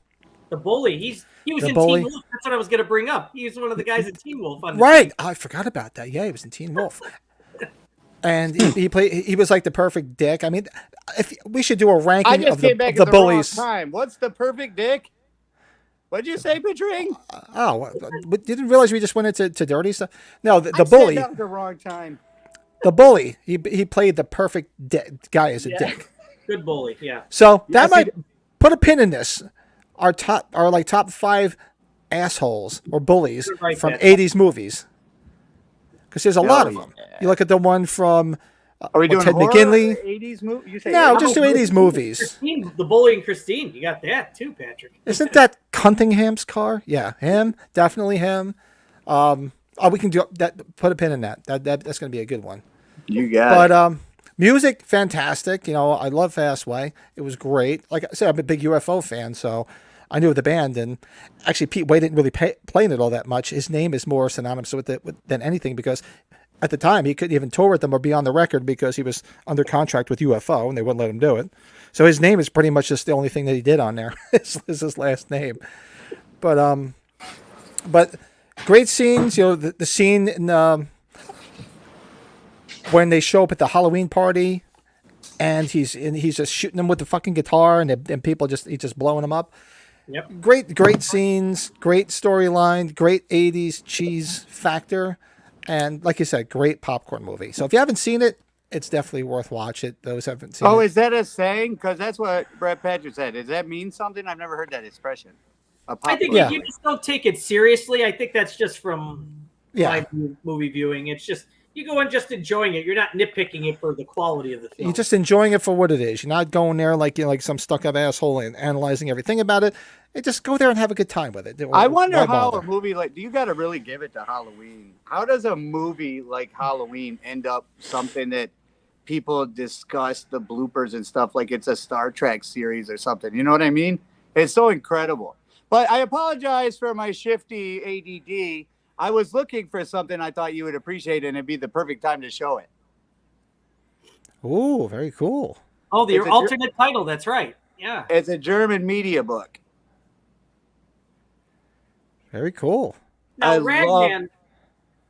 The bully. He was in bully. Teen Wolf. That's what I was going to bring up. He was one of the guys in Teen Wolf. Right. I forgot about that. Yeah, he was in Teen Wolf. And he was like the perfect dick. I mean, if we should do a ranking of the bullies. Time. What's the perfect dick? What'd you say, Pitchering? But didn't realize we just went into dirty stuff. No, the bully. Said that was the wrong time. The bully. He played the perfect guy as a dick. Good bully. Yeah. So that might put a pin in this. Our top 5 assholes or bullies from 80s movies. Because there's a lot of them. You look at the one from Are we doing Ted horror McGinley. 80s movie? You say No, just do 80s movies. Christine, the bully and Christine. You got that too, Patrick. Isn't that Cunningham's car? Yeah, him. Definitely him. We can do that. Put a pin in that. That's going to be a good one. You got it. But music, fantastic. I love Fastway. It was great. Like I said, I'm a big UFO fan, so I knew the band. And actually, Pete Way didn't really play in it all that much. His name is more synonymous with it than anything because at the time he couldn't even tour with them or be on the record because he was under contract with UFO and they wouldn't let him do it. So his name is pretty much just the only thing that he did on there is his last name. But great scenes. The scene in when they show up at the Halloween party, and he's just shooting them with the fucking guitar, and people he's just blowing them up. Yep. Great scenes, great storyline, great 80s cheese factor, and like you said, great popcorn movie. So if you haven't seen it, it's definitely worth watching. Those who haven't seen it. Oh, is that a saying? Because that's what Brad Patrick said. Does that mean something? I've never heard that expression. I think you just don't take it seriously. I think that's just from my movie viewing. It's just you go and just enjoying it. You're not nitpicking it for the quality of the film. You're just enjoying it for what it is. You're not going there like some stuck-up asshole and analyzing everything about it. You just go there and have a good time with it. I wonder how a movie do you got to really give it to Halloween? How does a movie like Halloween end up something that people discuss the bloopers and stuff like it's a Star Trek series or something. You know what I mean? It's so incredible. But I apologize for my shifty ADD. I was looking for something I thought you would appreciate, and it'd be the perfect time to show it. Ooh, very cool. Oh, the alternate title. That's right. Yeah. It's a German media book. Very cool. Now,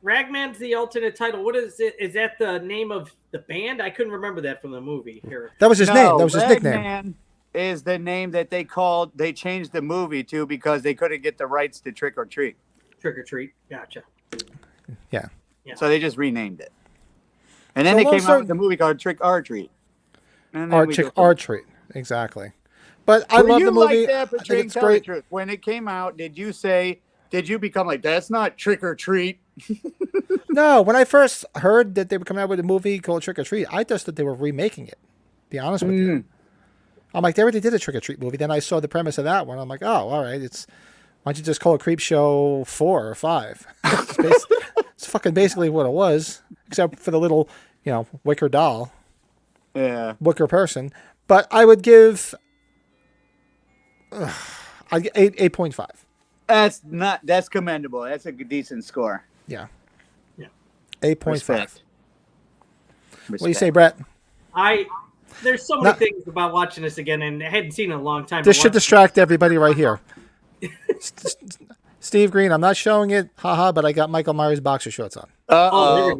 Ragman's the alternate title. What is it? Is that the name of the band? I couldn't remember that from the movie here. That was his name. That was his nickname. Ragman is the name that they changed the movie to because they couldn't get the rights to Trick or Treat. Trick or Treat. Gotcha. Yeah. So they just renamed it. And then they came out with a movie called Trick or Treat. Trick or Treat. Exactly. But I love the movie. Like that, I think it's tell the great. truth. When it came out, did you become like, that's not Trick or Treat? No, when I first heard that they were coming out with a movie called Trick or Treat, I just thought they were remaking it. To be honest with you. I'm like, they already did a Trick or Treat movie. Then I saw the premise of that one. I'm like, oh, all right. Why don't you just call it Creep Show 4 or 5? It's fucking basically what it was, except for the little, wicker doll. Yeah. Wicker person. But I would give 8.5. That's commendable. That's a decent score. Yeah. Yeah. 8.5. What do you say, Brett? There's so many things about watching this again, and I hadn't seen it in a long time. This should distract everybody right here. Steve Green, I'm not showing it, haha, but I got Michael Myers boxer shorts on. Uh-oh.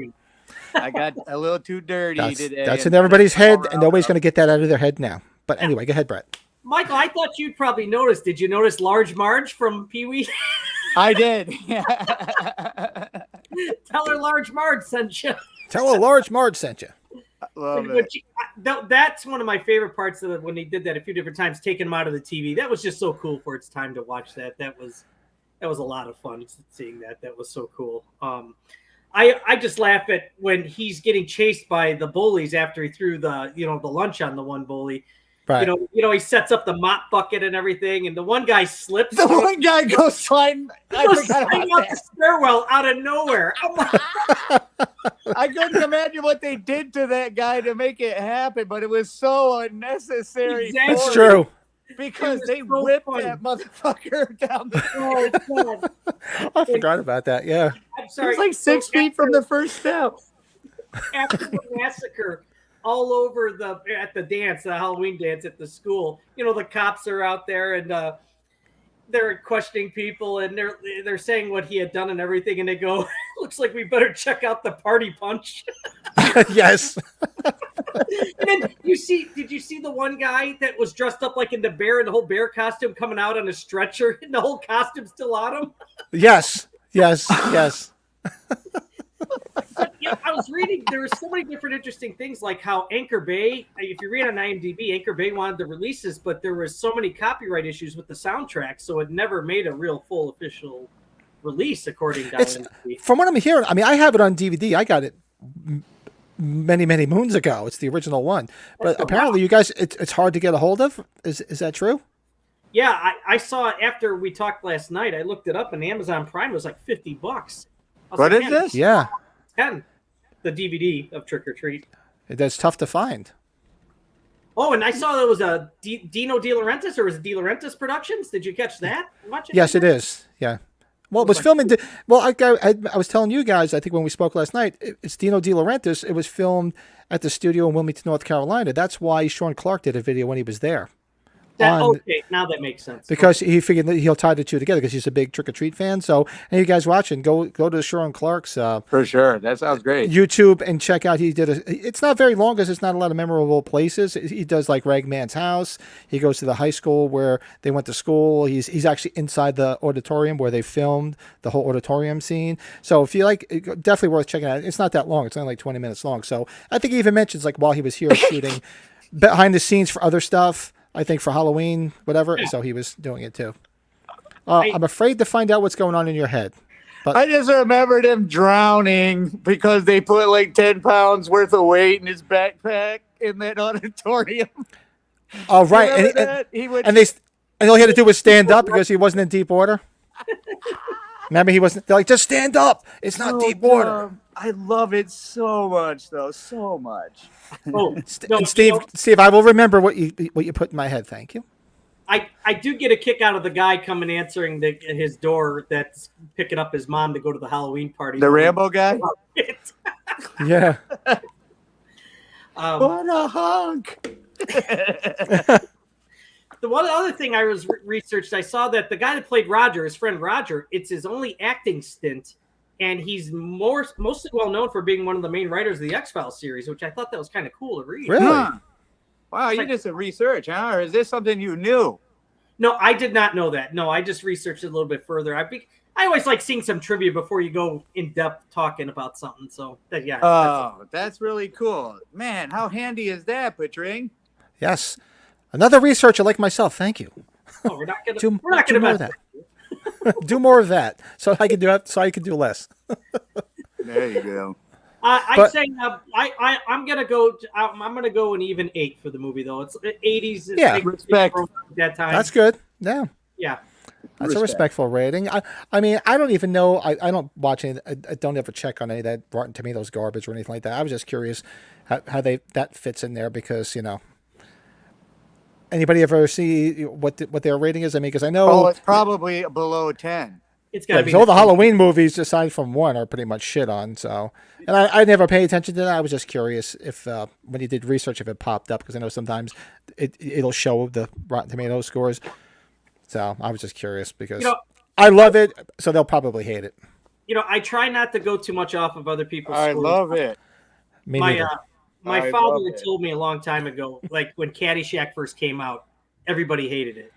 I got a little too dirty today. That's in everybody's head, and nobody's going to get that out of their head now. But anyway, go ahead, Brett. Michael, I thought you'd probably notice. Did you notice Large Marge from Pee-wee? I did. Tell her Large Marge sent you. Tell her Large Marge sent you. Love it. That's one of my favorite parts of it when they did that a few different times, taking them out of the TV. That was just so cool for its time to watch that. That was a lot of fun seeing that. That was so cool. I just laugh at when he's getting chased by the bullies after he threw the lunch on the one bully. Right. He sets up the mop bucket and everything, and the one guy slips. The one guy goes sliding. Up the stairwell out of nowhere. I couldn't imagine what they did to that guy to make it happen, but it was so unnecessary. Exactly. It's true. Because they whipped that motherfucker down the floor. I forgot about that. Yeah. I'm sorry. It was like 6 feet from the first step. After the massacre, all over at the dance, the Halloween dance at the school, the cops are out there and they're questioning people and they're saying what he had done and everything, and they go, "Looks like we better check out the party punch." Yes. And then did you see the one guy that was dressed up like in the bear and the whole bear costume coming out on a stretcher and the whole costume still on him? Yes. But I was reading, there were so many different interesting things, like how Anchor Bay, if you read on IMDb, Anchor Bay wanted to release this, but there was so many copyright issues with the soundtrack, so it never made a real full official release, according to IMDb. From what I'm hearing, I have it on DVD. I got it many, many moons ago. It's the original one. But apparently you guys, it's hard to get a hold of. Is that true? Yeah, I saw it after we talked last night. I looked it up, and Amazon Prime was like $50. What is this? Yeah. 10, the DVD of Trick or Treat. That's tough to find. Oh, and I saw there was a Dino De Laurentiis, or was it De Laurentiis Productions? Did you catch that? Yes, it is. Yeah. Well, it was filmed in... Well, I was telling you guys, I think when we spoke last night, it's Dino De Laurentiis. It was filmed at the studio in Wilmington, North Carolina. That's why Sean Clark did a video when he was there. Okay, now that makes sense. Because he figured that he'll tie the two together because he's a big Trick or Treat fan. So, and you guys watching, go to Sean Clark's for sure. That sounds great. YouTube and check out. He did it's not very long because it's not a lot of memorable places. He does like Ragman's house. He goes to the high school where they went to school. He's actually inside the auditorium where they filmed the whole auditorium scene. So if you like, definitely worth checking out. It's not that long. It's only like 20 minutes long. So I think he even mentions like while he was here shooting behind the scenes for other stuff. I think for Halloween, whatever. Yeah. So he was doing it too. I'm afraid to find out what's going on in your head. But I just remembered him drowning because they put like 10 pounds worth of weight in his backpack in that auditorium. Oh, right. And all he had to do was stand up because he wasn't in deep water. Remember, he wasn't. They're like, just stand up. It's not deep water. I love it so much, though, so much. Oh, no, And Steve, I will remember what you put in my head. Thank you. I do get a kick out of the guy coming answering his door that's picking up his mom to go to the Halloween party. The Rambo guy? Yeah. What a hunk! The one other thing I was researched, I saw that the guy that played Roger, his friend Roger, it's his only acting stint, and he's mostly well known for being one of the main writers of the X-Files series, which I thought that was kind of cool to read. Really? Huh. Wow, you did some research, huh? Or is this something you knew? No, I did not know that. No, I just researched it a little bit further. I always like seeing some trivia before you go in depth talking about something. So yeah. Oh, that's really cool, man. How handy is that, Patring? Yes. Another researcher like myself. Thank you. Oh, we're not gonna. Do We're not more gonna of that. Do more of that, so I can do it. So I can do less. There you go. I'd say I'm gonna go. I'm gonna go an even 8 for the movie, though. It's 80s. Yeah, respect. That time. That's good. Yeah. Yeah. That's a respectful rating. I mean, I don't even know. I don't watch any. I don't ever check on any of that Rotten Tomatoes garbage or anything like that. I was just curious how that fits in there because anybody ever see what their rating is? I mean, because I know. Oh, it's probably below 10. It's got to be. All the Halloween movies, aside from one, are pretty much shit on. So, and I never pay attention to that. I was just curious if when you did research, if it popped up because I know sometimes it'll show the Rotten Tomatoes scores. So I was just curious because I love it, so they'll probably hate it. I try not to go too much off of other people's I scores. love it. My I father love had it. told me a long time ago, like when Caddyshack first came out, everybody hated it.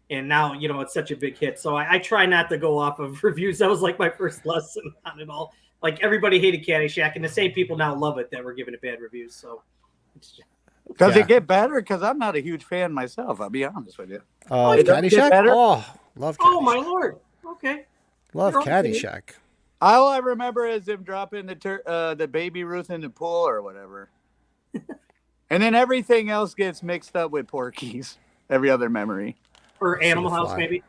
And now, it's such a big hit. So I try not to go off of reviews. That was like my first lesson on it all. Like everybody hated Caddyshack, and the same people now love it that were giving it bad reviews. So Does it get better? Because I'm not a huge fan myself. I'll be honest with you. Caddyshack? Oh, love Caddyshack. Oh, my Lord. Okay. Love Caddyshack. All I remember is him dropping the baby Ruth in the pool or whatever. And then everything else gets mixed up with Porky's. Every other memory. Or Animal House, maybe.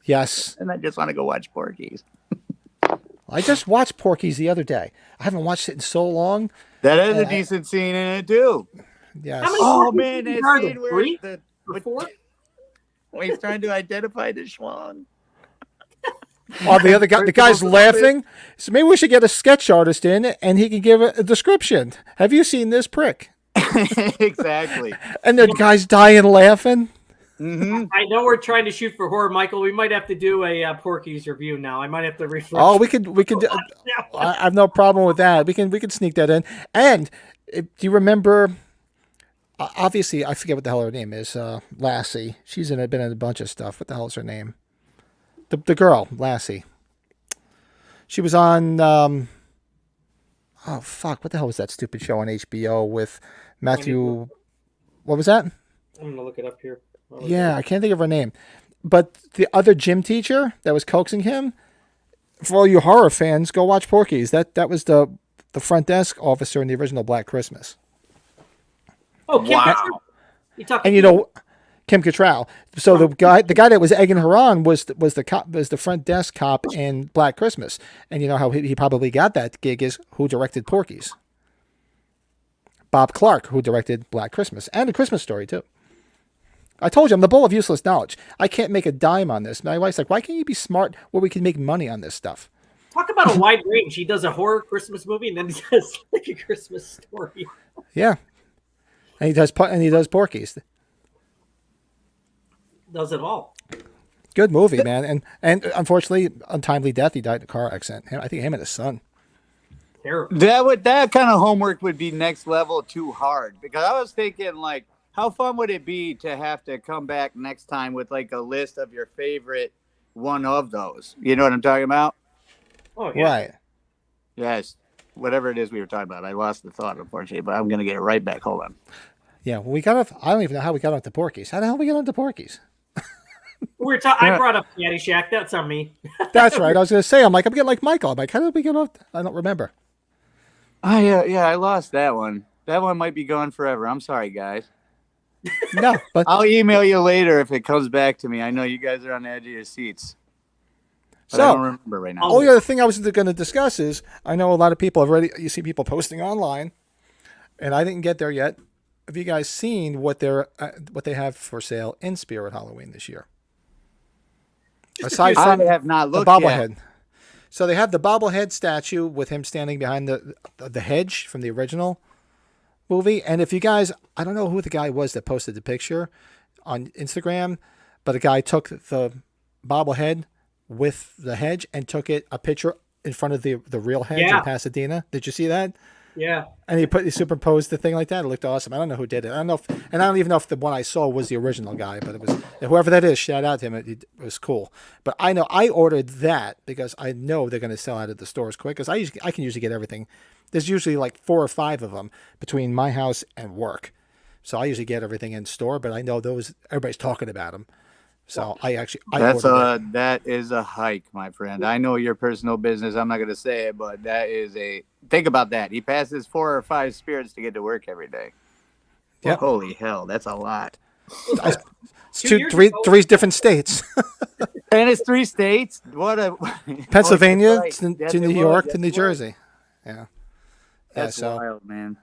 Yes. And I just want to go watch Porky's. I just watched Porky's the other day. I haven't watched it in so long. That is a decent scene in it, too. Yes. Oh, man. That scene where Three? when he's trying to identify the Schwan. Oh, the guy's laughing. So maybe we should get a sketch artist in, and he can give a description. Have you seen this prick? Exactly. And the guy's dying laughing. Mm-hmm. I know we're trying to shoot for horror, Michael. We might have to do a Porky's review now. I might have to refresh. Oh, we could. I have no problem with that. We can sneak that in. And do you remember? Obviously, I forget what the hell her name is. Lassie. She's been in a bunch of stuff. What the hell is her name? The girl, Lassie. She was on. Oh fuck! What the hell was that stupid show on HBO with Matthew? What was that? I'm gonna look it up here. Yeah, I can't think of her name. But the other gym teacher that was coaxing him, for all you horror fans, go watch Porky's. That was the front desk officer in the original Black Christmas. Oh, Kim Wow. And Kim Cattrall. So the guy that was egging her on was the cop, was the front desk cop in Black Christmas. And you know how he probably got that gig is who directed Porky's. Bob Clark, who directed Black Christmas and A Christmas Story too. I told you, I'm the bull of useless knowledge. I can't make a dime on this. My wife's like, why can't you be smart where we can make money on this stuff? Talk about a wide range. He does a horror Christmas movie, and then he does like A Christmas Story. Yeah. And he does Porky's. Does it all. Good movie, man. And unfortunately, untimely death. He died in a car accident. I think him and his son. Terrible. That kind of homework would be next level too hard. Because I was thinking, like, how fun would it be to have to come back next time with like a list of your favorite one of those? You know what I'm talking about? Oh, yeah. Right. Yes. Whatever it is we were talking about. I lost the thought, unfortunately, but I'm going to get it right back. Hold on. Yeah, well, I don't even know how we got onto Porky's. How the hell we got onto Porky's? I brought up Caddyshack. That's on me. That's right. I was going to say, I'm getting like Michael. I'm like, how did we get off? I don't remember. I lost that one. That one might be gone forever. I'm sorry, guys. No, but I'll email you later if it comes back to me. I know you guys are on the edge of your seats. But I So, don't remember right now. only other thing I was going to discuss is I know a lot of people have already. You see people posting online, and I didn't get there yet. Have you guys seen what they have for sale in Spirit Halloween this year? Aside I from have not the looked bobblehead, yet. so they have the bobblehead statue with him standing behind the hedge from the original movie. And if you guys, I don't know who the guy was that posted the picture on Instagram, but a guy took the bobblehead with the hedge and took a picture in front of the real hedge Yeah. in Pasadena. Did you see that? Yeah. And he superposed the thing like that. It looked awesome. I don't know who did it. I don't know I don't even know if the one I saw was the original guy, but it was whoever that is. Shout out to him. It was cool. But I know I ordered that because I know they're going to sell out at the stores quick. Because I can usually get everything. There's usually like 4 or 5 of them between my house and work, so I usually get everything in store. But I know everybody's talking about them. So I ordered it. That is a hike, my friend. I know your personal business. I'm not going to say it, but that is think about that. He passes 4 or 5 spirits to get to work every day. Yep. Holy hell, that's a lot. It's 3 different states. And it's 3 states. What a Pennsylvania Yes, to it New was. York Yes, to New it was. Jersey. Yeah. That's so wild, man.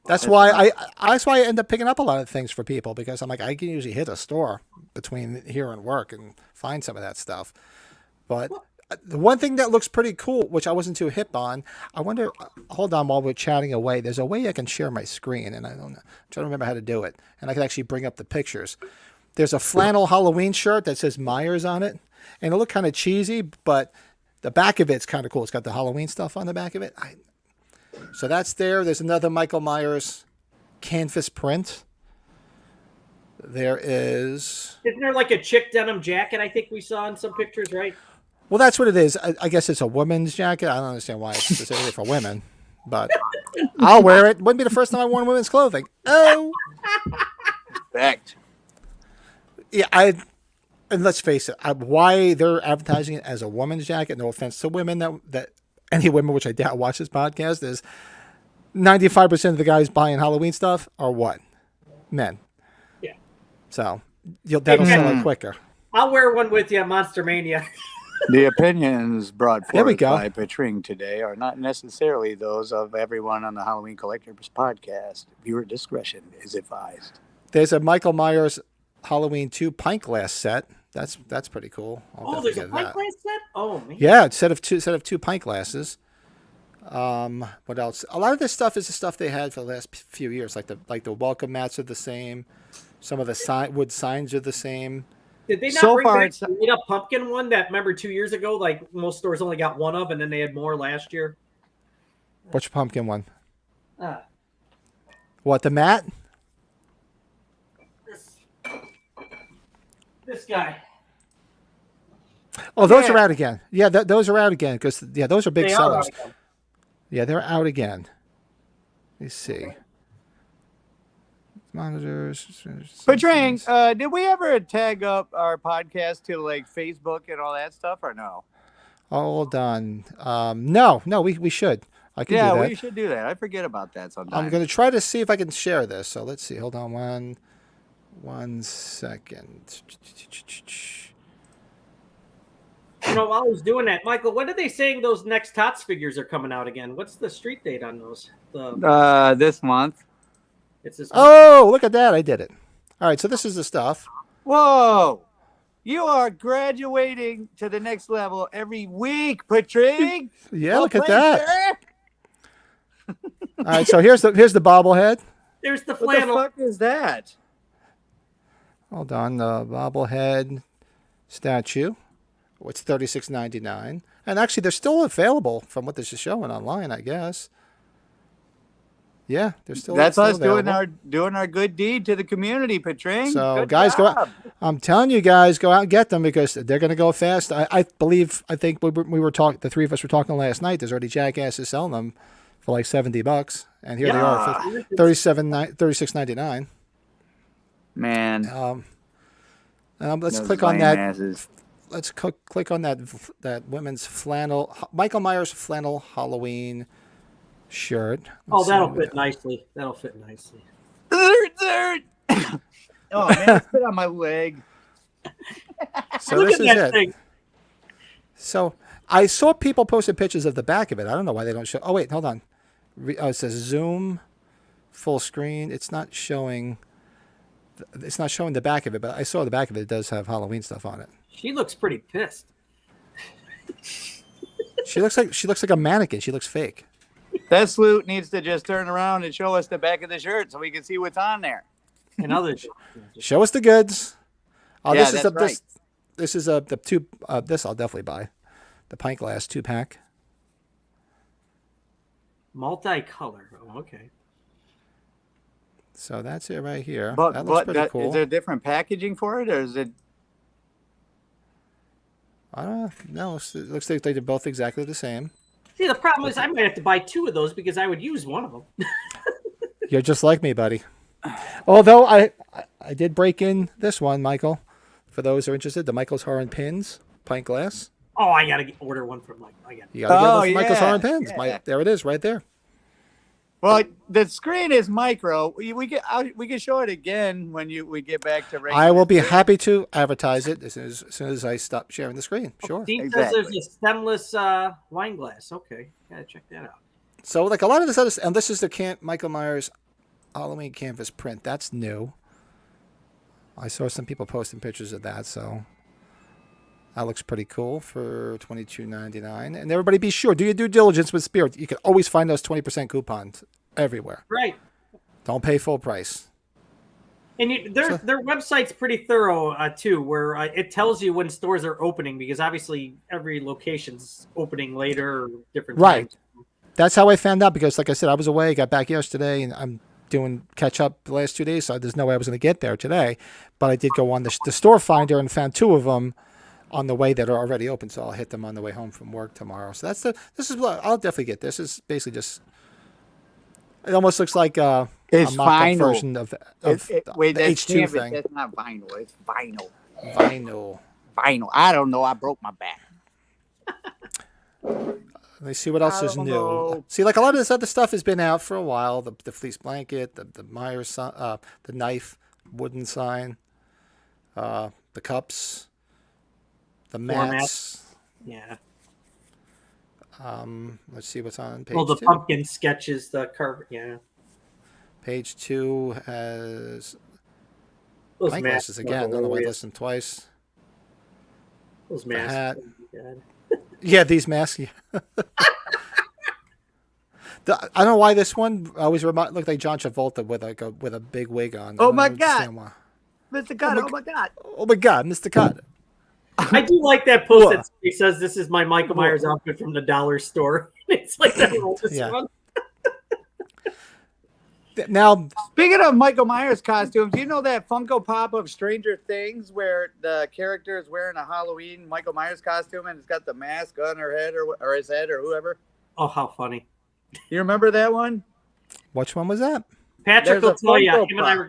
that's why I end up picking up a lot of things for people because I'm like I can usually hit a store between here and work and find some of that stuff. But the one thing that looks pretty cool, which I wasn't too hip on, I wonder. Hold on, while we're chatting away, there's a way I can share my screen, and I don't know. I'm trying to remember how to do it, and I can actually bring up the pictures. There's a flannel Halloween shirt that says Myers on it, and it looked kind of cheesy, but the back of it's kind of cool. It's got the Halloween stuff on the back of it. So that's there. There's another Michael Myers canvas print. There is. Isn't there like a chick denim jacket I think we saw in some pictures, right? Well, that's what it is. I guess it's a woman's jacket. I don't understand why it's specifically for women, but I'll wear it. Wouldn't be the first time I wore women's clothing. Oh. Respect. Yeah, and let's face it. Why they're advertising it as a woman's jacket? No offense to women that any women, which I doubt watch this podcast, is 95% of the guys buying Halloween stuff are what? Men. Yeah. So that'll sell it quicker. I'll wear one with you at Monster Mania. The opinions brought There we forth go. by Patring today are not necessarily those of everyone on the Halloween Collectors podcast. Viewer discretion is advised. There's a Michael Myers Halloween 2 pint glass set. That's pretty cool. I'll There's definitely a get pint that. glass set? Oh man. Yeah, it's set of two pint glasses. What else? A lot of this stuff is the stuff they had for the last few years. Like the welcome mats are the same. Some of the wood signs are the same. Did they not So bring far, back the made up pumpkin one that remember 2 years ago? Like most stores only got one of, and then they had more last year. Which pumpkin one? Ah, What, the mat? this guy. Oh, those are out again. Yeah, those are out again because those are big They are sellers. out again. Yeah, they're out again. Let me see. Monitors. Patring, did we ever tag up our podcast to like Facebook and all that stuff or no? Hold on. No, we should. I can do that. Yeah, we should do that. I forget about that sometimes. I'm going to try to see if I can share this. So let's see. Hold on one second. While I was doing that, Michael, when are they saying those next TOTS figures are coming out again? What's the street date on those? This month. It's this. Oh, look at that. I did it. All right, so this is the stuff. Whoa! You are graduating to the next level every week, Patring. Yeah, look at that. All right, so here's the bobblehead. There's the What the flannel. fuck is that? Hold on, the bobblehead statue. It's $36.99, and actually they're still available from what this is showing online, I guess. Yeah, they're still. That's still us available. doing our good deed to the community, Patring. So Good guys, go job. out. I'm telling you guys, go out and get them because they're going to go fast. I think we were talking. The three of us were talking last night. There's already jackasses selling them for like $70, and here they are, $36.99. Man. Let's Those click on lame that. asses. Let's click on that women's flannel Michael Myers flannel Halloween shirt. Let's see That'll what fit nicely. That'll fit nicely. Oh man, spit on my leg. So Look this at is that it. thing. So I saw people posting pictures of the back of it. I don't know why they don't show. Oh wait, hold on. It says zoom, full screen. It's not showing. It's not showing the back of it, but I saw the back of it. It does have Halloween stuff on it. She looks pretty pissed. She looks like a mannequin. She looks fake. That sloot needs to just turn around and show us the back of the shirt so we can see what's on there. And others. Show us the goods. Oh, Yeah, this is that's right. This is the two. This I'll definitely buy. The pint glass 2-pack. Multicolor. Oh, okay. So that's it right here. But that looks pretty cool. Is there different packaging for it, or is it? I don't know. No, it looks like they're both exactly the same. See, the problem is I might have to buy 2 of those because I would use one of them. You're just like me, buddy. Although I did break in this one, Michael. For those who are interested, the Michael's Horror and Pins pint glass. Oh, I gotta order one from Mike. You gotta get one from yeah, Michael's Horror and Pins. yeah. There it is, right there. Well, the screen is micro. We can show it again when we get back to. I will be happy to advertise it as soon as I stop sharing the screen. Sure. Dean says Exactly. there's a stemless wine glass. Okay, gotta check that out. So like a lot of this other, and this is the Michael Myers Halloween canvas print. That's new. I saw some people posting pictures of that, so that looks pretty cool for $22.99. And everybody, be sure, do your due diligence with Spirit. You can always find those 20% coupons everywhere. Right. Don't pay full price. And their website's pretty thorough too, where it tells you when stores are opening because obviously every location's opening later or different Right. times. That's how I found out because, like I said, I was away, got back yesterday, and I'm doing catch up the last 2 days, so there's no way I was going to get there today. But I did go on the store finder and found 2 of them on the way that are already open, so I'll hit them on the way home from work tomorrow. So this is what I'll definitely get. This is basically just. It almost looks like a mock-up version of wait, the that's H2 canvas. thing. That's not vinyl. It's vinyl. Vinyl. I don't know. I broke my back. Let me see what else is don't new. know. See, like a lot of this other stuff has been out for a while. The fleece blanket, the Myers, the knife, wooden sign, the cups, the mats. Yeah. Let's see what's on page Well, the 2. pumpkin sketches, the carving. Yeah. Page 2 has Those pint masks glasses again. I don't know why I listened twice. Those The masks. hat. God. Yeah, these masks. Yeah. I don't know why this one always looked like John Travolta with a big wig on. Oh I my don't God. understand why. Mr. Cut, oh my God. Oh my God, Mr. Cut. I do like that post What? that he says this is my Michael Myers outfit from the dollar store. It's like that oldest Yeah. one. Now, Speaking of Michael Myers costumes, you know that Funko Pop of Stranger Things where the character is wearing a Halloween Michael Myers costume and it's got the mask on her head or his head or whoever? Oh, how funny. You remember that one? which one was that? Patrick There's will a tell you. Funko Him and I Pop.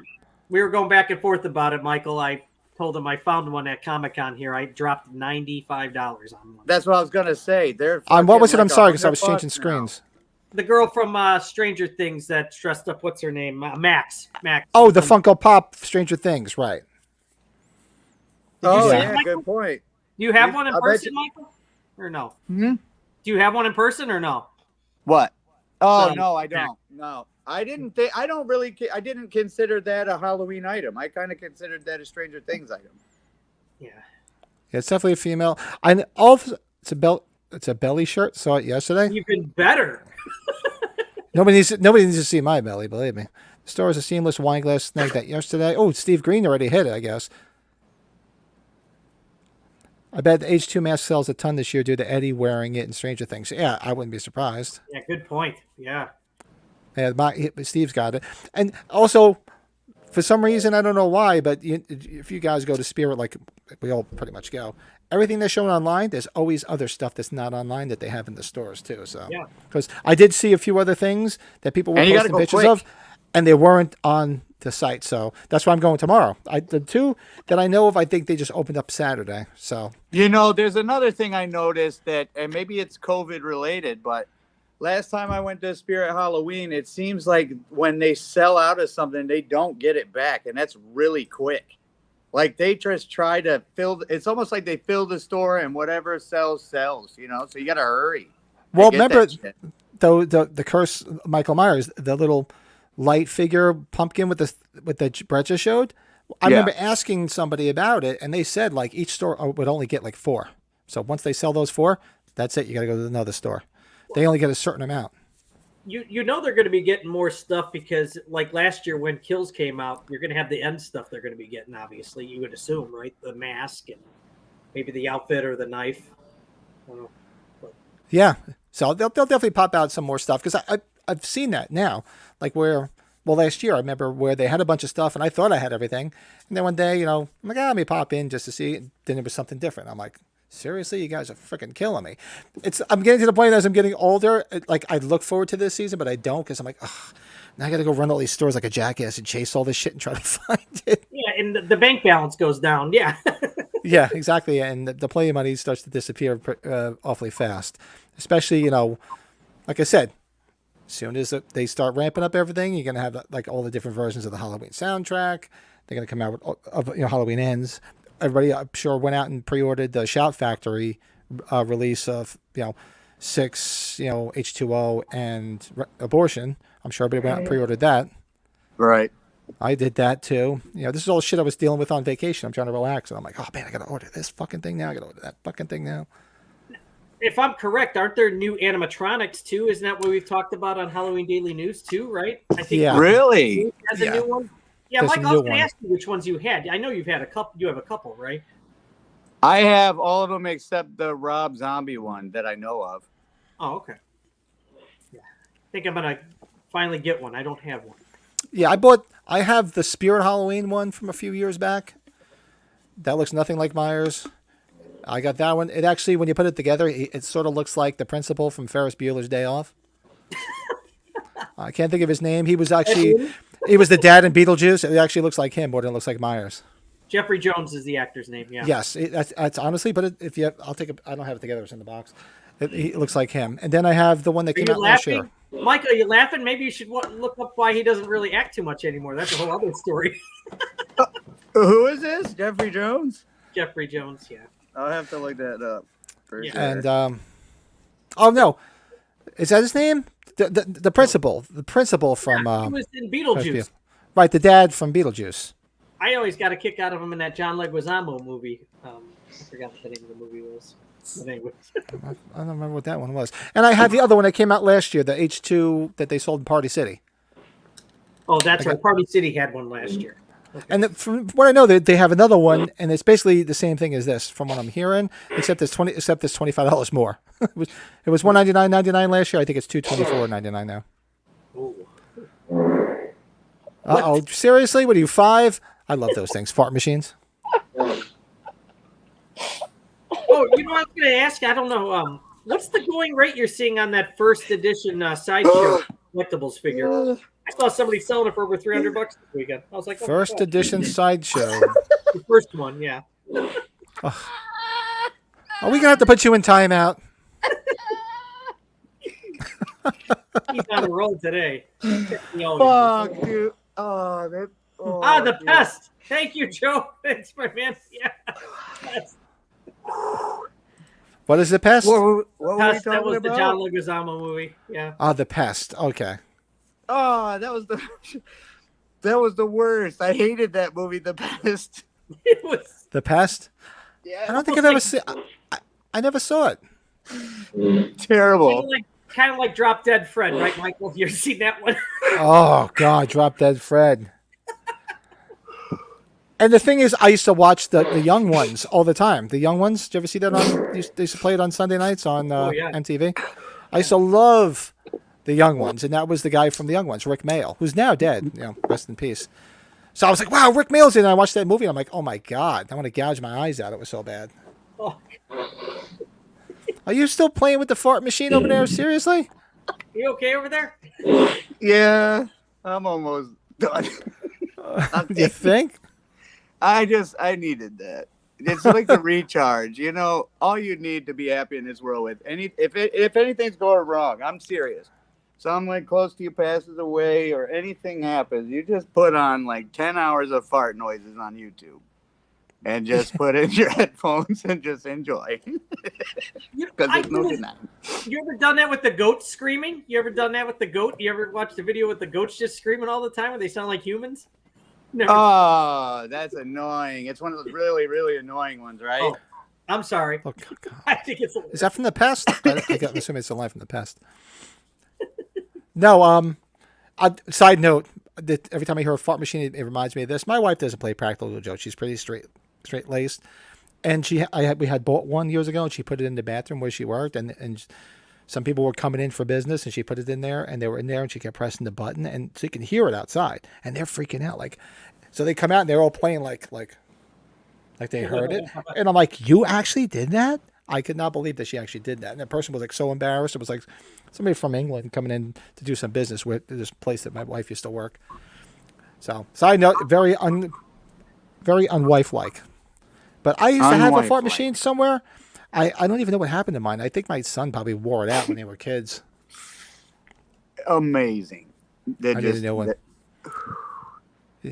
we were going back and forth about it, Michael. I told him I found one at Comic-Con here. I dropped $95 on one. That's what I was gonna say. They're What was it? fucking I'm like sorry because I was $100 changing now. screens. The girl from Stranger Things that dressed up, what's her name? Max. Oh, the Funko Pop Stranger Things, right? Oh see yeah, it, Michael? good point. Do you have one in I bet person, you- Michael? Or no? Hmm? Do you have one in person or no? What? Oh So- no, I don't. No, I didn't think. I don't really. I didn't consider that a Halloween item. I kind of considered that a Stranger Things item. Yeah. Yeah, it's definitely a female. It's a belly shirt. Saw it yesterday. Even better. Nobody needs to see my belly. Believe me. The store is a seamless wine glass. Snagged that yesterday. Oh, Steve Green already hit it. I guess. I bet the H2 mask sells a ton this year due to Eddie wearing it in Stranger Things. Yeah, I wouldn't be surprised. Yeah, good point. Yeah. Yeah, Steve's got it. And also, for some reason, I don't know why, but if you guys go to Spirit, like we all pretty much go, everything they're showing online, there's always other stuff that's not online that they have in the stores too. So, Yeah. because I did see a few other things that people were And you gotta posting go pictures quick. of, and they weren't on the site. So that's why I'm going tomorrow. The 2 that I know of, I think they just opened up Saturday. So You know, there's another thing I noticed that, and maybe it's COVID related, but last time I went to Spirit Halloween, it seems like when they sell out of something, they don't get it back, and that's really quick. Like they just try to fill. It's almost like they fill the store and whatever sells. You know, so you got to hurry. I Well, get remember that shit. the curse Michael Myers, the little light figure pumpkin with the Brett just showed. I remember asking somebody about it, and they said like each store would only get like 4. So once they sell those 4, that's it. You got to go to another store. They only get a certain amount. You know they're going to be getting more stuff because like last year when Kills came out, you're going to have the end stuff they're going to be getting. Obviously, you would assume, right? The mask and maybe the outfit or the knife. I don't know. But Yeah. So they'll definitely pop out some more stuff because I've seen that now. Like last year I remember where they had a bunch of stuff and I thought I had everything, and then one day, I'm like, let me pop in just to see. And then it was something different. I'm like, seriously, you guys are freaking killing me. I'm getting to the point as I'm getting older. Like I look forward to this season, but I don't because I'm like, ugh, now I got to go run all these stores like a jackass and chase all this shit and try to find it. yeah, and the bank balance goes down. Yeah. Yeah, exactly. And the play money starts to disappear awfully fast, especially, like I said, as soon as they start ramping up everything, you're going to have like all the different versions of the Halloween soundtrack. They're going to come out with Halloween Ends. Everybody, I'm sure, went out and pre-ordered the Shout Factory release of, 6, H2O and Abortion. I'm sure everybody went out and pre-ordered that. Right. I did that too. This is all shit I was dealing with on vacation. I'm trying to relax. And I'm like, oh man, I got to order this fucking thing now. I got to order that fucking thing now. If I'm correct, aren't there new animatronics too? Isn't that what we've talked about on Halloween Daily News too? Right? I think. Yeah. Really? Has a new one. Yeah, There's Mike, some I was new going to ones. ask you which ones you had. I know you've had a couple. You have a couple, right? I have all of them except the Rob Zombie one that I know of. Oh, okay. Yeah, I think I'm gonna finally get one. I don't have one. Yeah, I have the Spirit Halloween one from a few years back. That looks nothing like Myers. I got that one. It actually, when you put it together, it sort of looks like the principal from Ferris Bueller's Day Off. I can't think of his name. He was the dad in Beetlejuice. It actually looks like him more than it looks like Myers. Jeffrey Jones is the actor's name. Yeah. Yes, that's honestly. But I don't have it together. It's in the box. It looks like him. And then I have the one that Are came you out last year. laughing? Mike, are you laughing? Maybe you should look up why he doesn't really act too much anymore. That's a whole other story. Who is this? Jeffrey Jones? Jeffrey Jones, yeah. I'll have to look that up. For Yeah. sure. And oh no, is that his name? The principal, from He was in Beetlejuice. right? The dad from Beetlejuice. I always got a kick out of him in that John Leguizamo movie. I forgot what the name of the movie was. But anyway. I don't remember what that one was. And I have the other one that came out last year, the H2 that they sold in Party City. Oh, that's right. Party City had one last year. And from what I know, they have another one, and it's basically the same thing as this, from what I'm hearing, except it's $25 more. it was $199.99 last year. I think it's $224.99 now. Uh-oh, seriously? What are you, 5? I love those things, fart machines. Oh, you know what I was going to ask? I don't know. What's the going rate you're seeing on that first edition Sideshow collectibles figure? I saw somebody selling it for over $300 this weekend. I was like, First edition Sideshow. The first one, yeah. Are we going to have to put you in timeout? He's on the road today. Fuck, dude. Oh, that. Oh, the dude. pest. Thank you, Joe. Thanks, my man. Yeah. Pest. What is the Pest? What were we Pest, talking that was about? the John Leguizamo movie. Yeah. The Pest. Okay. Oh, that was the worst. I hated that movie, The Pest. It was. The Pest? Yeah, I don't think I've ever seen. I never saw it. terrible. Kind of like Drop Dead Fred, right, Michael? You've seen that one? Oh God, Drop Dead Fred. And the thing is, I used to watch the young ones all the time. The young ones. Did you ever see that on? They used to play it on Sunday nights on yeah. MTV. I used to love the young ones, and that was the guy from the young ones, Rick Mail, who's now dead. Rest in peace. So I was like, wow, Rick Mail's in. And I watched that movie, and I'm like, oh my God, I want to gouge my eyes out. It was so bad. Oh. Are you still playing with the fart machine over there? Seriously? You okay over there? Yeah, I'm almost done. You think? I needed that. It's like the recharge. All you need to be happy in this world with. If anything's going wrong, I'm serious. Someone close to you passes away or anything happens, you just put on like 10 hours of fart noises on YouTube. and just put in your headphones and just enjoy. Because there's no denying. You ever done that with the goats screaming? You ever done that with the goat? You ever watched the video with the goats just screaming all the time when they sound like humans? Never. Oh, that's annoying. It's one of those really, really annoying ones, right? Oh, I'm sorry. Oh, I think it's. is that from the past? I assume it's a line from the past. No. Side note: that every time I hear a fart machine, it reminds me of this. My wife doesn't play practical jokes. She's pretty straight laced, and we had bought one years ago, and she put it in the bathroom where she worked, and some people were coming in for business, and she put it in there, and they were in there, and she kept pressing the button, and so you can hear it outside, and they're freaking out. Like, so they come out and they're all playing like they heard it, and I'm like, you actually did that? I could not believe that she actually did that, and the person was like so embarrassed. It was like somebody from England coming in to do some business with this place that my wife used to work. So, side note, very unwife-like. But I used to have a fart machine somewhere. I don't even know what happened to mine. I think my son probably wore it out when they were kids. Amazing. I didn't know what.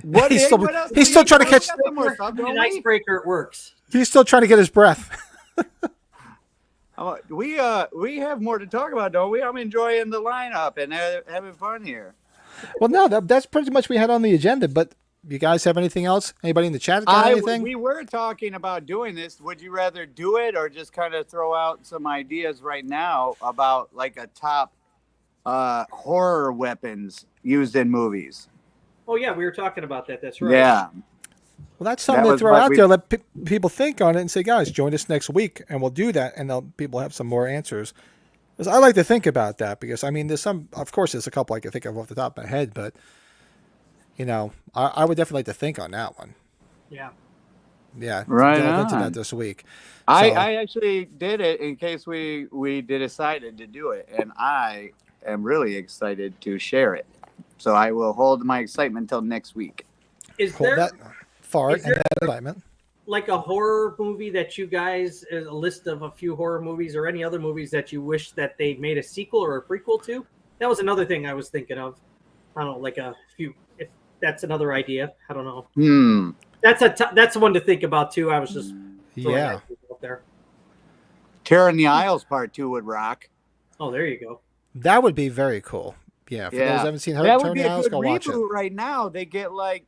What He's else still trying to catch. An icebreaker, it works. He's still trying to get his breath. We have more to talk about, don't we? I'm enjoying the lineup and having fun here. Well, no, that's pretty much what we had on the agenda. But you guys have anything else? Anybody in the chat got anything? We were talking about doing this. Would you rather do it or just kind of throw out some ideas right now about like a top horror weapons used in movies? Oh yeah, we were talking about that. That's right. Yeah. Well, that's something to throw out there. Let people think on it and say, guys, join us next week, and we'll do that, and people have some more answers. Because I like to think about that, because, I mean, there's a couple I can think of off the top of my head, but, I would definitely like to think on that one. Yeah. Yeah. Right delve on. into that this week. I actually did it in case we decided to do it, and I am really excited to share it. So I will hold my excitement until next week. Hold that fart and that excitement. Like a horror movie that you guys, a list of a few horror movies or any other movies that you wish that they made a sequel or a prequel to? That was another thing I was thinking of. I don't know, like a few, if that's another idea. I don't know. That's one to think about too. I was just throwing that out there. Tearing the Aisles Part 2 would rock. Oh, there you go. That would be very cool. Yeah, for those who haven't seen that would Tearing be the a Aisles, good go watch it. reboot right now. They get like,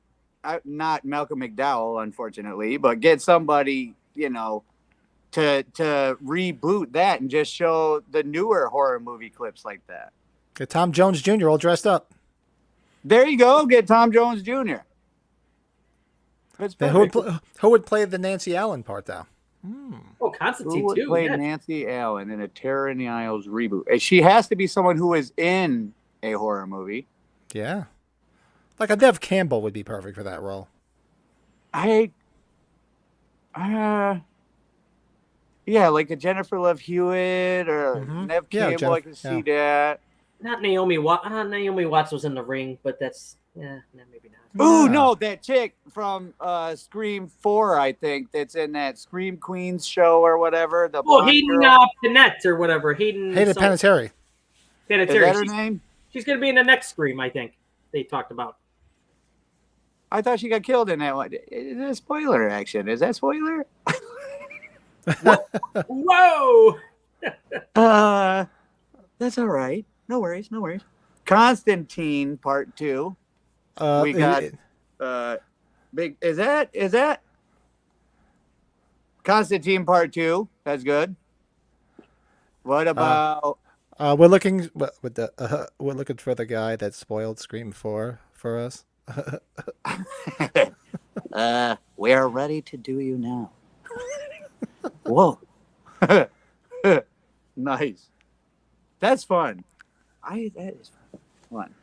not Malcolm McDowell, unfortunately, but get somebody, to reboot that and just show the newer horror movie clips like that. Get Tom Jones Jr. all dressed up. There you go. Get Tom Jones Jr. Then who would play the Nancy Allen part, though? Oh, Constantine, who would too. play Nancy Allen in a Terror in the Aisles reboot? And she has to be someone who is in a horror movie. Yeah. Like a Nev Campbell would be perfect for that role. Yeah, like a Jennifer Love Hewitt or Nev Campbell. I can see that. Not Naomi Watts. Naomi Watts was in The Ring, but that's maybe not. Ooh, no, that chick from Scream 4, I think, that's in that Scream Queens show or whatever. Hayden Panette or whatever. Hayden Panettiere. Is that her name? She's going to be in the next Scream, I think. They talked about. I thought she got killed in that one. Is it a spoiler action? Is that spoiler? Whoa! That's all right. No worries. Constantine Part 2. We got big. Is that Constantine Part 2? That's good. What about? We're looking for the guy that spoiled Scream 4 for us. We are ready to do you now. Whoa. Nice. That's fun. That is fun.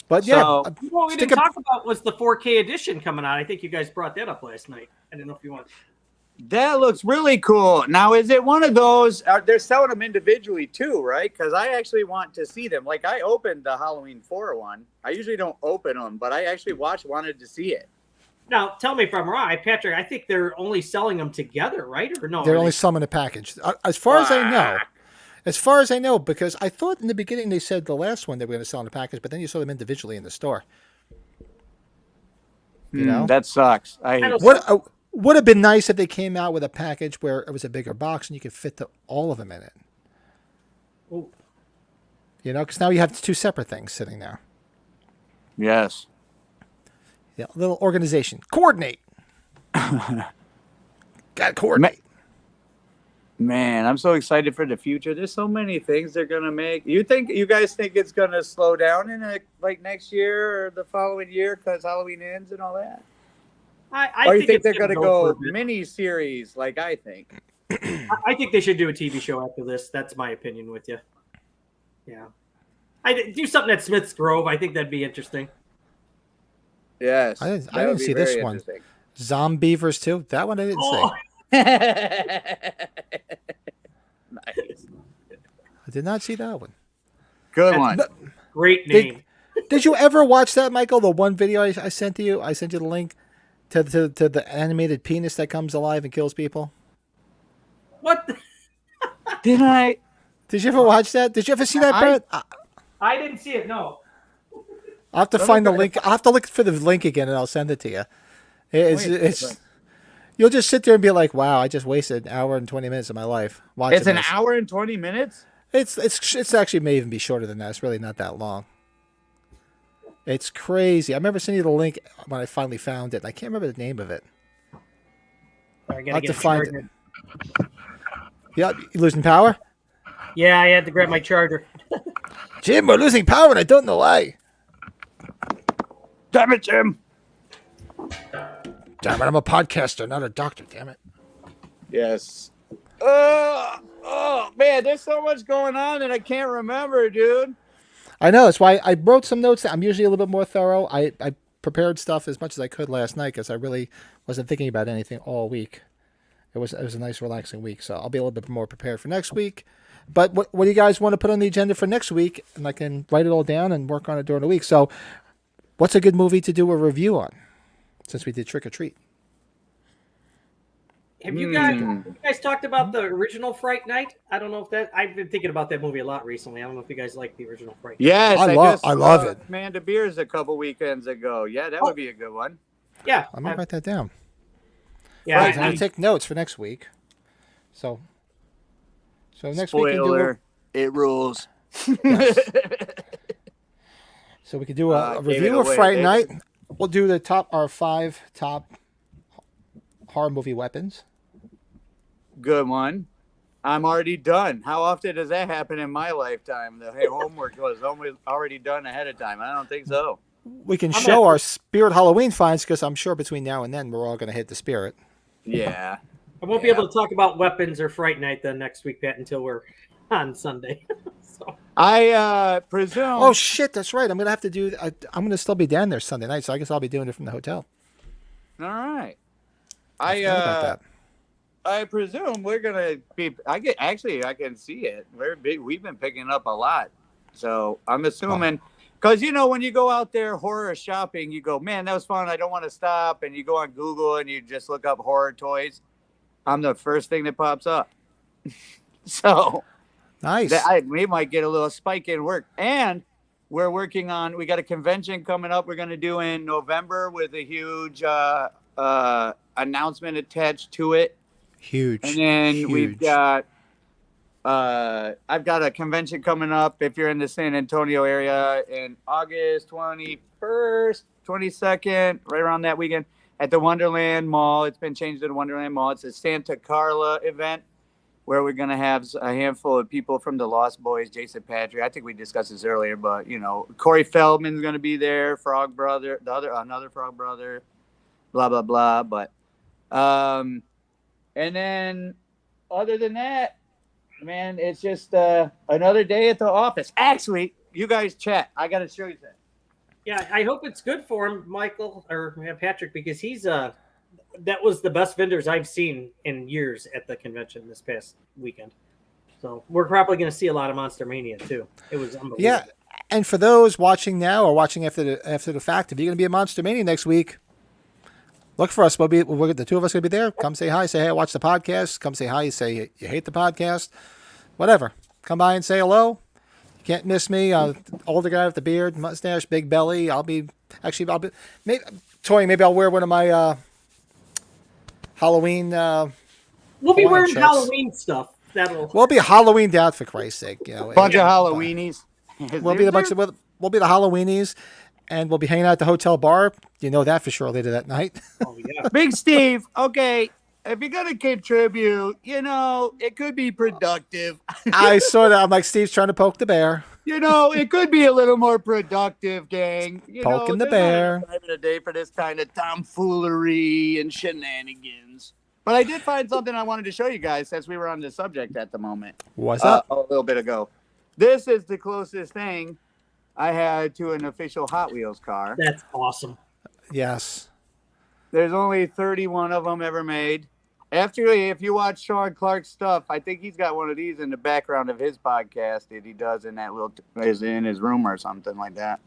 But yeah, what we didn't talk about was the 4K edition coming out. I think you guys brought that up last night. I didn't know if you want. That looks really cool. Now, is it one of those? They're selling them individually too, right? Because I actually want to see them. Like I opened the Halloween 4 one. I usually don't open them, but I actually wanted to see it. Now, tell me if I'm wrong, Patrick. I think they're only selling them together, right? Or no? They're only selling a package, as far as I know. As far as I know, because I thought in the beginning they said the last one they were going to sell in a package, but then you saw them individually in the store. You know that sucks. Would have been nice if they came out with a package where it was a bigger box and you could fit all of them in it. Ooh. You know, because now you have two separate things sitting there. Yes. Yeah, a little organization. Coordinate. Got to coordinate. Man, I'm so excited for the future. There's so many things they're gonna make. You guys think it's gonna slow down in like next year or the following year because Halloween ends and all that? I or you think it's they're gonna for go a bit. mini series like I think? I think they should do a TV show after this. That's my opinion with you. Yeah. I do something at Smith's Grove. I think that'd be interesting. Yes. I didn't see this one. Zombievers too. That one I didn't see. Nice. I did not see that one. Good one. Great name. Did you ever watch that, Michael? The one video I sent to you? I sent you the link to the animated penis that comes alive and kills people. What? Did I? Did you ever watch that? Did you ever see that, Brett? I didn't see it. No. I'll have to find the link. I'll have to look for the link again, and I'll send it to you. It's you'll just sit there and be like, "Wow, I just wasted an hour and 20 minutes of my life watching." It's an hour and 20 minutes. It's actually may even be shorter than that. It's really not that long. It's crazy. I remember sending you the link when I finally found it. I can't remember the name of it. I I'll have to find it. Yeah, you losing power? Yeah, I had to grab my charger. Jim, we're losing power, and I don't know why. Damn it, Jim. Damn it, I'm a podcaster, not a doctor, damn it. Yes. Oh, man, there's so much going on and I can't remember, dude. I know. That's why I wrote some notes. I'm usually a little bit more thorough. I prepared stuff as much as I could last night because I really wasn't thinking about anything all week. It was a nice, relaxing week. So I'll be a little bit more prepared for next week. But what do you guys want to put on the agenda for next week? And I can write it all down and work on it during the week. So what's a good movie to do a review on since we did Trick or Treat? Have you guys talked about the original Fright Night? I don't know if that. I've been thinking about that movie a lot recently. I don't know if you guys like the original Fright Night. Yes, I love it. Amanda Beers a couple weekends ago. Yeah, that would be a good one. Yeah, I'm gonna write that down. Yeah, I'm gonna take notes for next week. So next week it rules. Yes. So we could do a review of Fright Night. We'll do our 5 top horror movie weapons. Good one. I'm already done. How often does that happen in my lifetime? The homework was already done ahead of time. I don't think so. We can show our Spirit Halloween finds because I'm sure between now and then we're all going to hit the Spirit. Yeah. I won't be able to talk about weapons or Fright Night then next week, Pat, until we're on Sunday. So. I presume. Oh shit, that's right. I'm gonna have to do. I'm gonna still be down there Sunday night, so I guess I'll be doing it from the hotel. All right. I forgot about that. I presume we're gonna be. I can see it. We've been picking up a lot, so I'm assuming because when you go out there horror shopping, you go, man, that was fun. I don't want to stop, and you go on Google and you just look up horror toys. I'm the first thing that pops up. So nice. We might get a little spike in work, and we're working on. We got a convention coming up. We're gonna do in November with a huge announcement attached to it. Huge. And then we've got I've got a convention coming up if you're in the San Antonio area in August 21st, 22nd, right around that weekend at the Wonderland Mall. It's been changed to the Wonderland Mall. It's a Santa Carla event where we're going to have a handful of people from the Lost Boys, Jason Patrick. I think we discussed this earlier, but Corey Feldman's going to be there, Frog Brother, another Frog Brother, blah, blah, blah. But and then other than that, man, it's just another day at the office. Actually, you guys chat. I got to show you that. Yeah, I hope it's good for him, Michael or Patrick, because he's that was the best vendors I've seen in years at the convention this past weekend. So we're probably going to see a lot of Monster Mania too. It was unbelievable. Yeah, and for those watching now or watching after the fact, if you're going to be at Monster Mania next week, look for us. The two of us going to be there. Come say hi. Say, hey, I watch the podcast. Come say hi. Say you hate the podcast. Whatever. Come by and say hello. You can't miss me. Older guy with the beard, mustache, big belly. Maybe I'll wear one of my Halloween. We'll be Hawaiian wearing shirts. Halloween stuff. We'll be Halloweened out for Christ's sake. You know, Bunch of Halloweenies. We'll be we'll be the Halloweenies, and we'll be hanging out at the hotel bar. You know that for sure later that night. Oh yeah. Big Steve. Okay, if you're gonna contribute, it could be productive. I saw that. I'm like, Steve's trying to poke the bear. It could be a little more productive, gang. Poking the there's bear. not enough time in a day for this kind of tomfoolery and shenanigans. But I did find something I wanted to show you guys since we were on the subject at the moment. What's up? A little bit ago. This is the closest thing I had to an official Hot Wheels car. That's awesome. Yes. There's only 31 of them ever made. Actually, if you watch Sean Clark's stuff, I think he's got one of these in the background of his podcast that he does in that is in his room or something like that.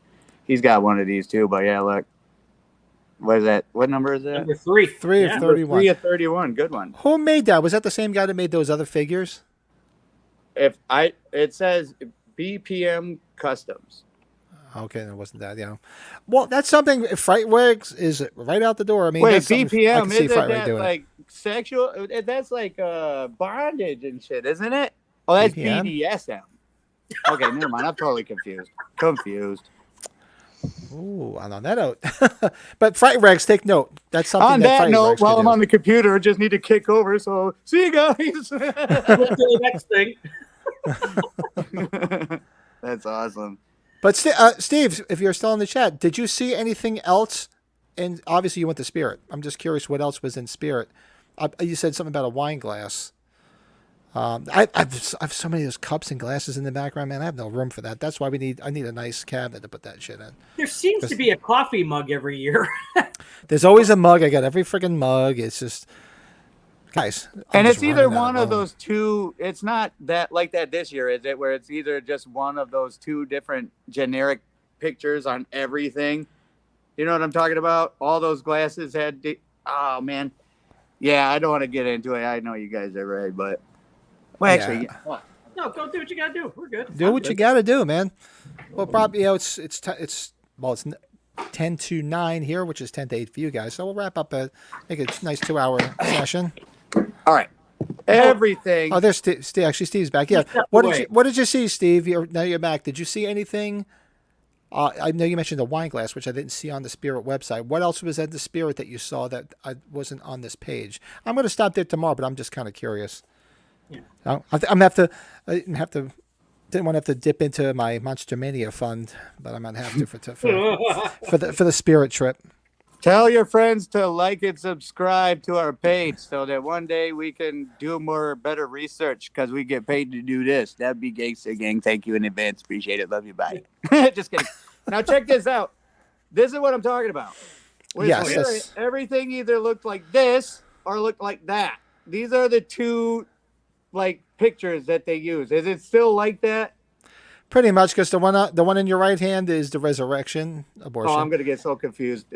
He's got one of these too, but yeah, look. What is that? What number is that? Number 3. 3 of 31. 3 of 31. Good one. Who made that? Was that the same guy that made those other figures? It says BPM Customs. Okay, it wasn't that. Yeah. Well, that's something. Fright Wigs is right out the door. I mean, Wait, that's something I BPM can see isn't Fright Wig that doing it. like sexual? That's like bondage and shit, isn't it? Oh, that's BPM? BDSM. Okay, never mind. I'm totally confused. Ooh, on that note. But Fright Rags, take note. That's something On that Fright note, Rags while could I'm do. on the computer, I just need to kick over. So, see you guys. Let's do the next thing. That's awesome. But Steve, if you're still in the chat, did you see anything else? And obviously, you went to Spirit. I'm just curious what else was in Spirit. You said something about a wine glass. I've so many of those cups and glasses in the background, man. I have no room for that. That's why I need a nice cabinet to put that shit in. There seems to be a coffee mug every year. There's always a mug. I got every freaking mug. It's just, guys. And it's either one of those two. It's not that like that this year, is it? Where it's either just one of those two different generic pictures on everything. You know what I'm talking about? All those glasses had. Oh man, yeah. I don't want to get into it. I know you guys are right, but actually, yeah. No, go do what you gotta do. We're good. Do what you got to do, man. Well, probably it's 10 to 9 here, which is 10 to 8 for you guys. So we'll wrap up make a nice 2-hour session. All right. Everything. Oh, there's Steve. Actually, Steve's back. Yeah. What did you see, Steve? Now you're back. Did you see anything? I know you mentioned the wine glass, which I didn't see on the Spirit website. What else was at the Spirit that you saw that wasn't on this page? I'm going to stop there tomorrow, but I'm just kind of curious. Yeah. I'm gonna have to. I didn't want to have to dip into my Monster Mania fund, but I might have to for the Spirit trip. Tell your friends to like and subscribe to our page so that one day we can do better research because we get paid to do this. That'd be gangster gang. Thank you in advance. Appreciate it. Love you. Bye. Just kidding. Now check this out. This is what I'm talking about. Yes. Everything either looked like this or looked like that. These are the two pictures that they use. Is it still like that? Pretty much, because the one in your right hand is the resurrection abortion. Oh, I'm gonna get so confused.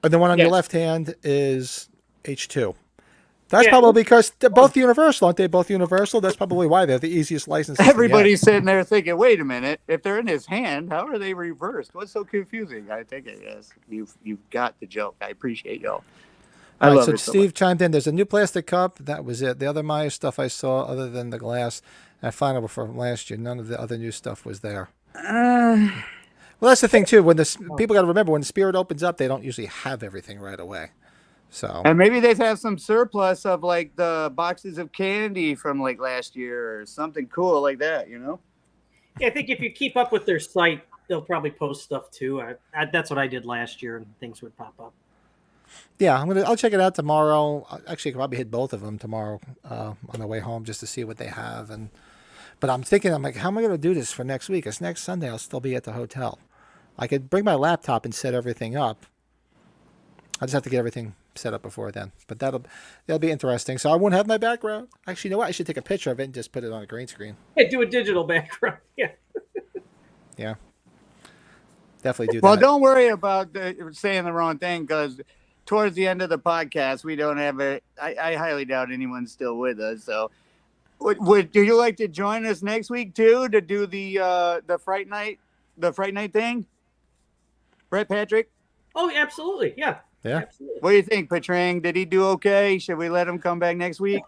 And the one on your left hand is H2. That's probably because they're both Universal, aren't they? Both Universal. That's probably why they're the easiest licenses. Everybody's sitting there thinking, "Wait a minute! If they're in his hand, how are they reversed? What's so confusing?" I think it is. You've got the joke. I appreciate y'all. All right, so Steve chimed in. There's a new plastic cup. That was it. The other Maya stuff I saw, other than the glass, I found it from last year. None of the other new stuff was there. Well, that's the thing too. When people got to remember, when the Spirit opens up, they don't usually have everything right away. So, and maybe they have some surplus of the boxes of candy from last year or something cool like that. Yeah, I think if you keep up with their site, they'll probably post stuff too. That's what I did last year, and things would pop up. Yeah, I'll check it out tomorrow. Actually, I could probably hit both of them tomorrow on the way home just to see what they have. But I'm thinking, how am I going to do this for next week? Because next Sunday I'll still be at the hotel. I could bring my laptop and set everything up. I just have to get everything set up before then. But that'll be interesting. So I won't have my background. Actually, you know what? I should take a picture of it and just put it on a green screen. Yeah, do a digital background. Yeah. Yeah. Definitely do that. Well, don't worry about saying the wrong thing because towards the end of the podcast, we don't have I highly doubt anyone's still with us. So, would you like to join us next week too to do the Fright Night thing, Brett Patrick? Oh, absolutely, yeah. Yeah. Absolutely. What do you think, Petrang? Did he do okay? Should we let him come back next week?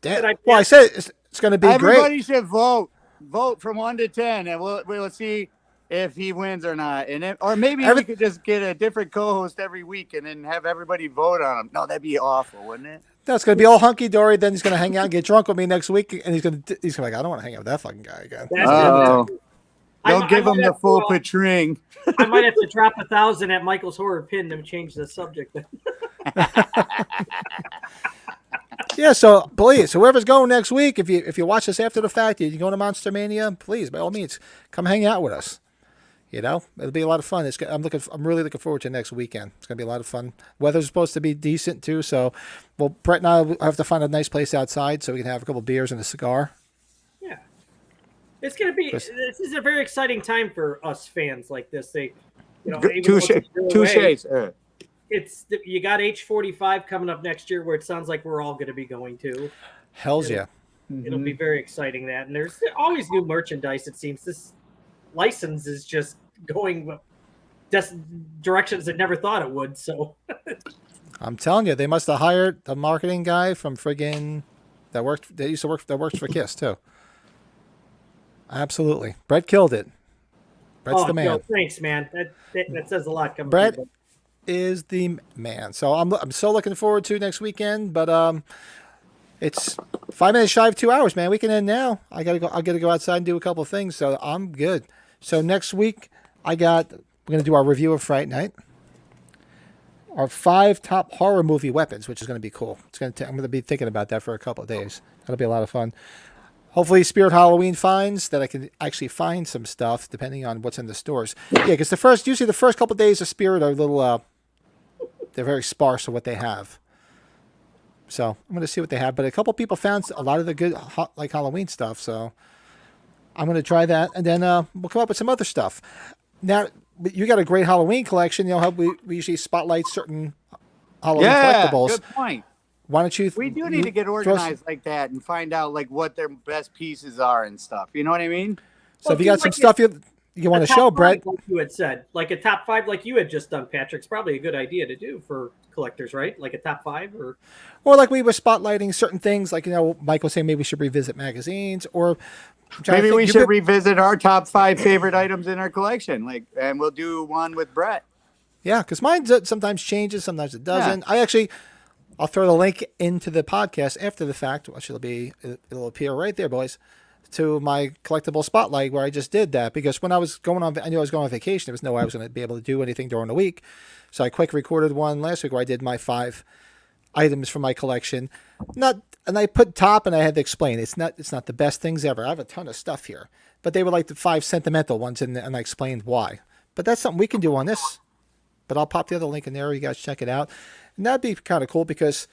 Well, I said it's going to be Everybody great. should vote. Vote from 1 to 10, and we'll see if he wins or not. Or maybe we could just get a different co-host every week and then have everybody vote on him. No, that'd be awful, wouldn't it? That's going to be all hunky dory. Then he's going to hang out and get drunk with me next week, and he's going to like, I don't want to hang out with that fucking guy again. Oh, don't give him the full to, Petrang. I might have to drop 1,000 at Michael's horror pin to change the subject. Yeah, so please, whoever's going next week, if you watch this after the fact, you go to Monster Mania, please, by all means, come hang out with us. You know, it'll be a lot of fun. I'm really looking forward to next weekend. It's gonna be a lot of fun. Weather's supposed to be decent too, so Brett and I will have to find a nice place outside so we can have a couple beers and a cigar. Yeah, it's gonna be. This is a very exciting time for us fans like this. Touche. It's you got H45 coming up next year, where it sounds like we're all going to be going to. Hell's yeah! It'll be very exciting. That, and there's always new merchandise. It seems this license is just going directions it never thought it would. So I'm telling you, they must have hired the marketing guy from friggin' that works for Kiss too. Absolutely, Brett killed it. Brett's the man. No, thanks, man. That says a lot. Coming Brett from you. Is the man. So I'm so looking forward to next weekend, but it's 5 minutes shy of 2 hours, man. We can end now. I gotta go outside and do a couple of things, so I'm good. So next week we're gonna do our review of Fright Night. Our 5 top horror movie weapons, which is gonna be cool. I'm gonna be thinking about that for a couple of days. That'll be a lot of fun. Hopefully Spirit Halloween finds that I can actually find some stuff depending on what's in the stores. Yeah, because usually the first couple of days of Spirit are a little they're very sparse of what they have. So I'm going to see what they have. But a couple people found a lot of the good like Halloween stuff. So I'm going to try that. And then we'll come up with some other stuff. Now, you got a great Halloween collection. You know how we usually spotlight certain Halloween collectibles. Good point. Why don't you? We do need to get organized like that and find out like what their best pieces are and stuff. You know what I mean? So if you got some stuff you want to show, Brett? Like you had said, like a top 5, like you had just done, Patrick. It's probably a good idea to do for collectors, right? Like a top 5, or like we were spotlighting certain things. Like Mike was saying, maybe we should revisit magazines, or maybe we should revisit our top 5 favorite items in our collection. And we'll do one with Brett. Yeah, because mine sometimes changes, sometimes it doesn't. Yeah. I'll throw the link into the podcast after the fact, which it'll appear right there, boys, to my collectible spotlight where I just did that. Because when I knew I was going on vacation, there was no way I was going to be able to do anything during the week. So I quick recorded one last week where I did my 5 items from my collection. And I put top, and I had to explain it's not the best things ever. I have a ton of stuff here, but they were like the 5 sentimental ones, and I explained why. But that's something we can do on this. But I'll pop the other link in there. You guys check it out. And that'd be kind of cool because,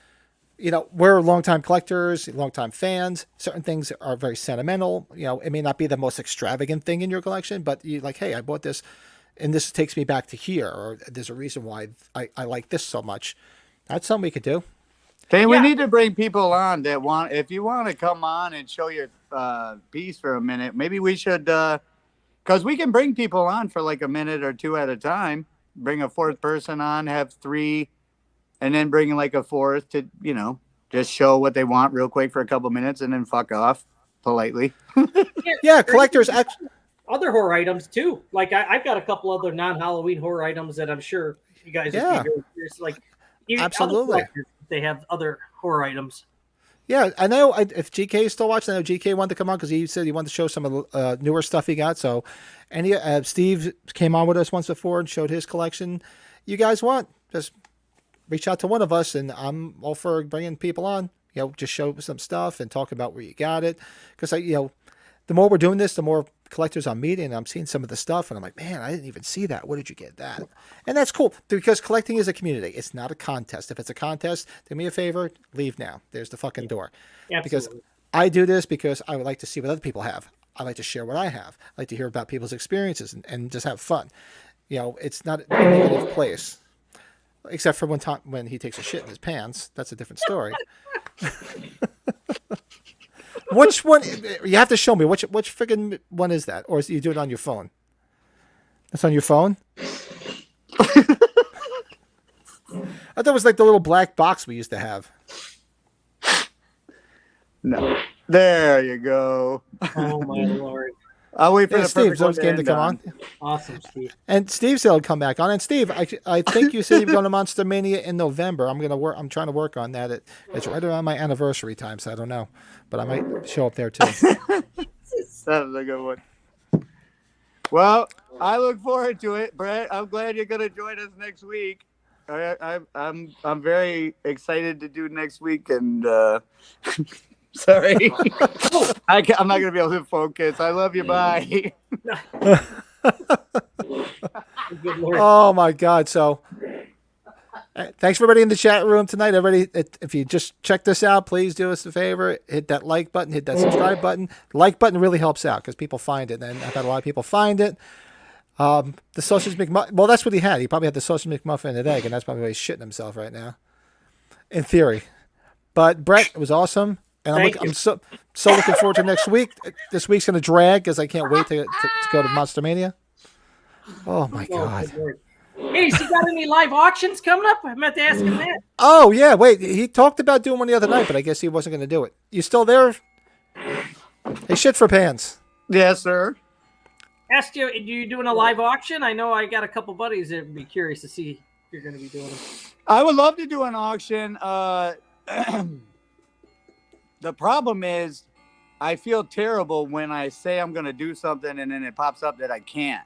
we're longtime collectors, longtime fans. Certain things are very sentimental. It may not be the most extravagant thing in your collection, but you're like, hey, I bought this, and this takes me back to here, or there's a reason why I like this so much. That's something we could do. Okay, we need to bring people on if you want to come on and show your piece for a minute, maybe we should, because we can bring people on for like a minute or 2 at a time. Bring a 4th person on, have 3, and then bring like a 4th to, just show what they want real quick for a couple minutes and then fuck off politely. Yeah, collectors. Other horror items too. Like I've got a couple other non-Halloween horror items that I'm sure you guys would be very curious. Like absolutely, they have other horror items. Yeah, I know. If GK is still watching, I know GK wanted to come on because he said he wanted to show some of the newer stuff he got. So, Steve came on with us once before and showed his collection. You guys want, just reach out to one of us, and I'm all for bringing people on. Just show some stuff and talk about where you got it. Because the more we're doing this, the more collectors I'm meeting, and I'm seeing some of the stuff, and I'm like, man, I didn't even see that. Where did you get that? And that's cool because collecting is a community. It's not a contest. If it's a contest, do me a favor, leave now. There's the fucking door. Absolutely. Because I do this because I would like to see what other people have. I like to share what I have. I like to hear about people's experiences and just have fun. It's not a negative place. Except for when he takes a shit in his pants. That's a different story. Which one? You have to show me. Which friggin' one is that? Or you do it on your phone? That's on your phone? I thought it was like the little black box we used to have. No. There you go. Oh my lord! I'll wait for Yeah, the Steve, perfect one those game to end come on. Awesome, Steve. And Steve said he'll come back on. And Steve, I think you said you're going to Monster Mania in November. I'm trying to work on that. It's right around my anniversary time, so I don't know, but I might show up there too. That was a good one. Well, I look forward to it, Brett. I'm glad you're going to join us next week. I'm very excited to do next week, and sorry, I'm not going to be able to focus. I love you. Bye. Good Lord. Oh my God! So, thanks for everybody in the chat room tonight. Everybody, if you just check this out, please do us a favor: hit that like button, hit that subscribe button. The like button really helps out because people find it, and I've had a lot of people find it. The sausage McMuffin. Well, that's what he had. He probably had the sausage McMuffin and an egg, and that's probably why he's shitting himself right now, in theory. But Brett, it was awesome, and I'm so looking forward to next week. This week's gonna drag because I can't wait to go to Monster Mania. Oh my God. Good Lord. Hey, so you got any live auctions coming up? I meant to ask him that. Oh yeah, wait. He talked about doing one the other night, but I guess he wasn't going to do it. You still there? Hey, shit for pants. Yes, sir. Asked you, are you doing a live auction? I know I got a couple buddies that would be curious to see if you're going to be doing them. I would love to do an auction. The problem is, I feel terrible when I say I'm going to do something and then it pops up that I can't.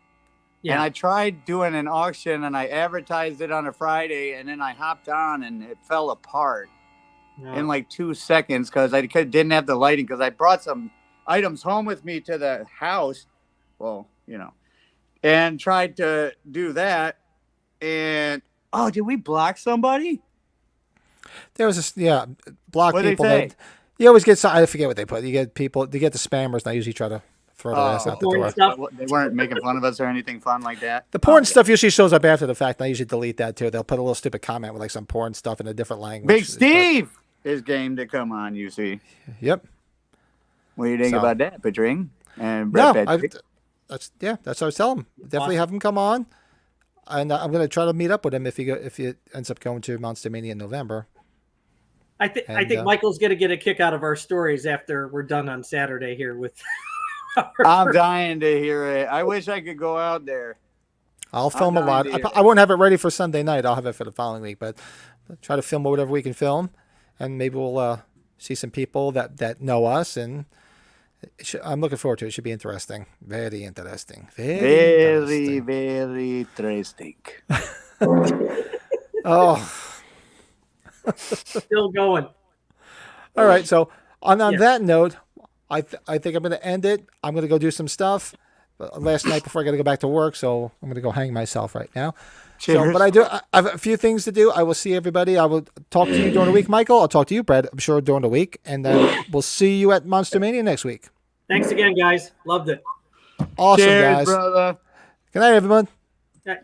Yeah. And I tried doing an auction and I advertised it on a Friday and then I hopped on and it fell apart in like 2 seconds because I didn't have the lighting because I brought some items home with me to the house. Well, and tried to do that. And, did we block somebody? There was this, block What'd they people. say? You always get some, I forget what they put. You get people, you get the spammers, and I usually try to throw their ass out the door. Stuff. They weren't making fun of us or anything fun like that. The porn stuff usually shows up after the fact, and I usually delete that too. They'll put a little stupid comment with like some porn stuff in a different language. Big Steve is game to come on, you see. Yep. What do you think about that, Patring? And No, Brett that's what I was telling him. Definitely have him come on, and I'm going to try to meet up with him if he ends up going to Monster Mania in November. I think Michael's going to get a kick out of our stories after we're done on Saturday here with. I'm dying to hear it. I wish I could go out there. I'll film a lot. I won't have it ready for Sunday night. I'll have it for the following week, but I'll try to film whatever we can film, and maybe we'll see some people that know us, and I'm looking forward to it. It should be interesting. Very interesting. Very, very interesting. Oh. Still going. All right. So on that note, I think I'm going to end it. I'm going to go do some stuff. Last night before I got to go back to work, so I'm going to go hang myself right now. Cheers. So, but I have a few things to do. I will see everybody. I will talk to you during the week, Michael. I'll talk to you, Brad, I'm sure, during the week. And then we'll see you at Monster Mania next week. Thanks again, guys. Loved it. Awesome, Cheers, guys. brother. Good night, everyone. Yeah.